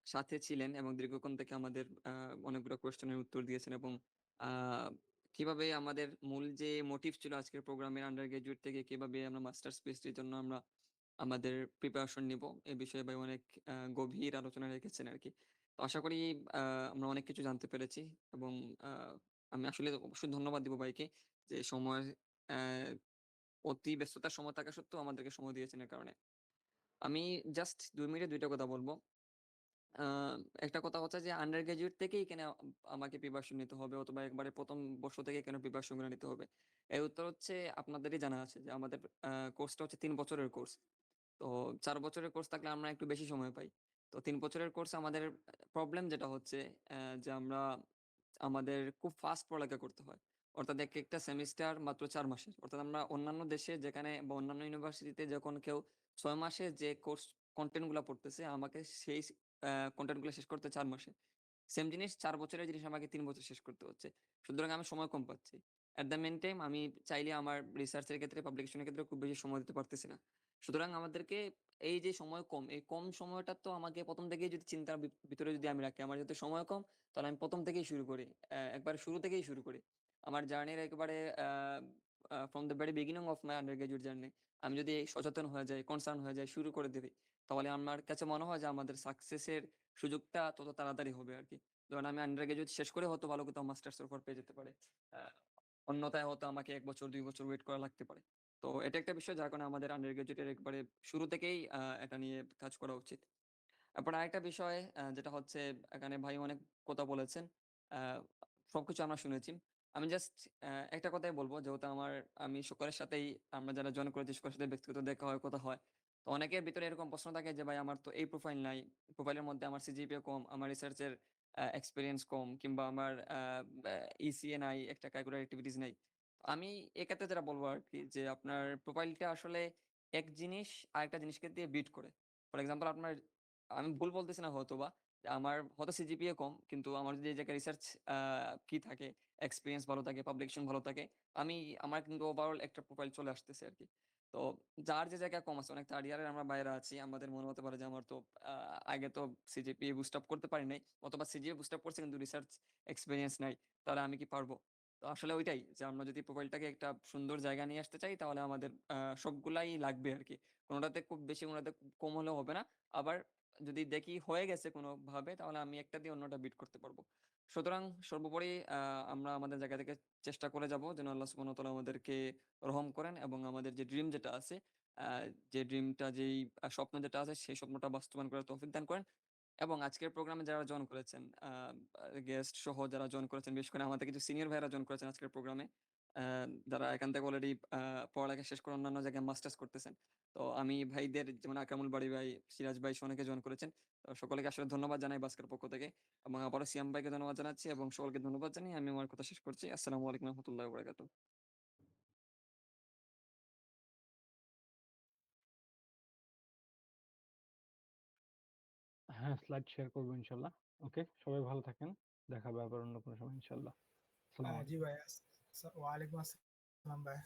S5: সাথে ছিলেন এবং দীর্ঘক্ষণ থেকে আমাদের অনেকগুলো কোয়েশ্চেনের উত্তর দিয়েছেন, এবং আহ, কিভাবে আমাদের মূল যে মোটিভ ছিল আজকের প্রোগ্রামের, আন্ডার গ্রাজুয়েট থেকে কিভাবে আমরা মাস্টার্স পিএইচডির জন্য আমরা আমাদের প্রিপারেশন নিব, এ বিষয়ে ভাই অনেক গভীর আলোচনা রেখেছেন আর কি। তো আশা করি আমরা অনেক কিছু জানতে পেরেছি, এবং আহ, আমি আসলে অবশ্যই ধন্যবাদ দিব ভাইকে যে সময়, আহ, অতি ব্যস্ততার সময় থাকা সত্ত্বেও আমাদেরকে সময় দিয়েছেন এর কারণে। আমি জাস্ট 2 মিনিটে দুইটা কথা বলবো। আহ, একটা কথা হচ্ছে যে আন্ডার গ্রাজুয়েট থেকেই কেন আমাকে প্রিপারেশন নিতে হবে, অথবা একবারে প্রথম বর্ষ থেকে কেন প্রিপারেশন করে নিতে হবে। এর উত্তর হচ্ছে আপনাদেরই জানা আছে যে আমাদের কোর্সটা হচ্ছে 3 বছরের কোর্স। তো 4 বছরের কোর্স থাকলে আমরা একটু বেশি সময় পাই। তো 3 বছরের কোর্স আমাদের প্রবলেম যেটা হচ্ছে যে আমরা আমাদের খুব ফাস্ট পড়ালেখা করতে হয়। অর্থাৎ এক একটা সেমিস্টার মাত্র 4 মাসের। অর্থাৎ আমরা অন্যান্য দেশে যেখানে বা অন্যান্য ইউনিভার্সিটিতে যখন কেউ 6 মাসে যে কোর্স কন্টেন্ট গুলা পড়তেছে, আমাকে সেই কন্টেন্ট গুলো শেষ করতে 4 মাসে। সেম জিনিস 4 বছরের জিনিস আমাকে 3 বছর শেষ করতে হচ্ছে। সুতরাং আমি সময় কম পাচ্ছি। এট দ্য মেন টাইম আমি চাইলে আমার রিসার্চের ক্ষেত্রে, পাবলিকেশনের ক্ষেত্রে খুব বেশি সময় দিতে পারতেছি না। সুতরাং আমাদেরকে এই যে সময় কম, এই কম সময়টা তো আমাকে প্রথম থেকেই যদি চিন্তার ভিতরে যদি আমি রাখি, আমার যদি সময় কম, তাহলে আমি প্রথম থেকেই শুরু করি, একবার শুরু থেকেই শুরু করি আমার জার্নির একেবারে from the very beginning of my under graduate journey. আমি যদি সচেতন হয়ে যাই, কনসার্ন হয়ে যাই, শুরু করে দেবে, তাহলে আমার কাছে মনে হয় যে আমাদের সাকসেসের সুযোগটা তত তাড়াতাড়ি হবে আর কি। ধরেন আমি আন্ডার গ্রাজুয়েট শেষ করে হয়তো ভালো কোথাও মাস্টার্স অফার পেয়ে যেতে পারে, আহ, অন্যথায় হয়তো আমাকে 1 বছর 2 বছর ওয়েট করা লাগতে পারে। তো এটা একটা বিষয় যার কারণে আমাদের আন্ডার গ্রাজুয়েটের একবারে শুরু থেকেই এটা নিয়ে কাজ করা উচিত। তারপর আরেকটা বিষয় যেটা হচ্ছে, এখানে ভাই অনেক কথা বলেছেন, আহ, সবকিছু আমরা শুনেছি। আমি জাস্ট একটা কথাই বলবো, যেহেতু আমি সকলের সাথেই, আমরা যারা জয়েন করেছি সকলের সাথে ব্যক্তিগত দেখা হয়, কথা হয়। তো অনেকের ভিতরে এরকম প্রশ্ন থাকে যে ভাই আমার তো এই প্রোফাইল নাই, প্রোফাইলের মধ্যে আমার সিজিপিএ কম, আমার রিসার্চের এক্সপিরিয়েন্স কম, কিংবা আমার ইসিএ নাই, একটা কারিকুলার অ্যাক্টিভিটিস নাই। আমি এক্ষেত্রে যেটা বলবো আর কি, যে আপনার প্রোফাইলটা আসলে এক জিনিস আরেকটা জিনিসকে দিয়ে বিট করে। ফর এক্সাম্পল আপনার, আমি ভুল বলতেছি না হয়তো বা, আমার হয়তো সিজিপিএ কম, কিন্তু আমার যদি এই জায়গায় রিসার্চ কি থাকে, এক্সপিরিয়েন্স ভালো থাকে, পাবলিকেশন ভালো থাকে, আমি আমার কিন্তু ওভারঅল একটা প্রোফাইল চলে আসতেছে আর কি। তো যার যে জায়গায় কম আছে, অনেক থার্ড ইয়ারের আমরা বাইরে আছি, আমাদের মনে হতে পারে যে আমার তো আগে তো সিজিপিএ বুস্ট আপ করতে পারি নাই, অথবা সিজিপিএ বুস্ট আপ করছে কিন্তু রিসার্চ এক্সপিরিয়েন্স নাই, তাহলে আমি কি পারবো? তো আসলে ওইটাই, যে আমরা যদি প্রোফাইলটাকে একটা সুন্দর জায়গা নিয়ে আসতে চাই, তাহলে আমাদের সবগুলাই লাগবে আর কি। কোনোটাতে খুব বেশি, কোনোটাতে খুব কম হলেও হবে না। আবার যদি দেখি হয়ে গেছে কোনোভাবে, তাহলে আমি একটা দিয়ে অন্যটা বিট করতে পারবো। সুতরাং সর্বোপরি আমরা আমাদের জায়গা থেকে চেষ্টা করে যাব যেন আল্লাহ সুবহানাহু ওয়া তাআলা আমাদেরকে রহম করেন, এবং আমাদের যে ড্রিম যেটা আছে, যে ড্রিমটা, যেই স্বপ্ন যেটা আছে, সেই স্বপ্নটা বাস্তবায়ন করার তৌফিক দান করেন। এবং আজকের প্রোগ্রামে যারা জয়েন করেছেন, গেস্ট সহ যারা জয়েন করেছেন, বিশেষ করে আমাদের কিছু সিনিয়র ভাইরা জয়েন করেছেন আজকের প্রোগ্রামে, যারা এখান থেকে অলরেডি পড়ালেখা শেষ করে অন্যান্য জায়গায় মাস্টার্স করতেছেন। তো আমি ভাইদের যেমন আকরামুল বাড়ি ভাই, সিরাজ ভাই সহ অনেকে জয়েন করেছেন। তো সকলকে আসলে ধন্যবাদ জানাই বাস্কের পক্ষ থেকে, এবং আবারও সিয়াম ভাইকে ধন্যবাদ জানাচ্ছি এবং সকলকে ধন্যবাদ জানিয়ে আমি আমার কথা শেষ করছি। আসসালামু আলাইকুম রহমতুল্লাহ বরকাতুহ।
S3: হ্যাঁ, স্লাইড শেয়ার করবো ইনশাল্লাহ। ওকে, সবাই ভালো থাকেন, দেখা হবে আবার অন্য কোনো সময় ইনশাল্লাহ। আসসালামু আলাইকুম।
S1: জি ভাই, ওয়ালাইকুম আসসালাম ভাই।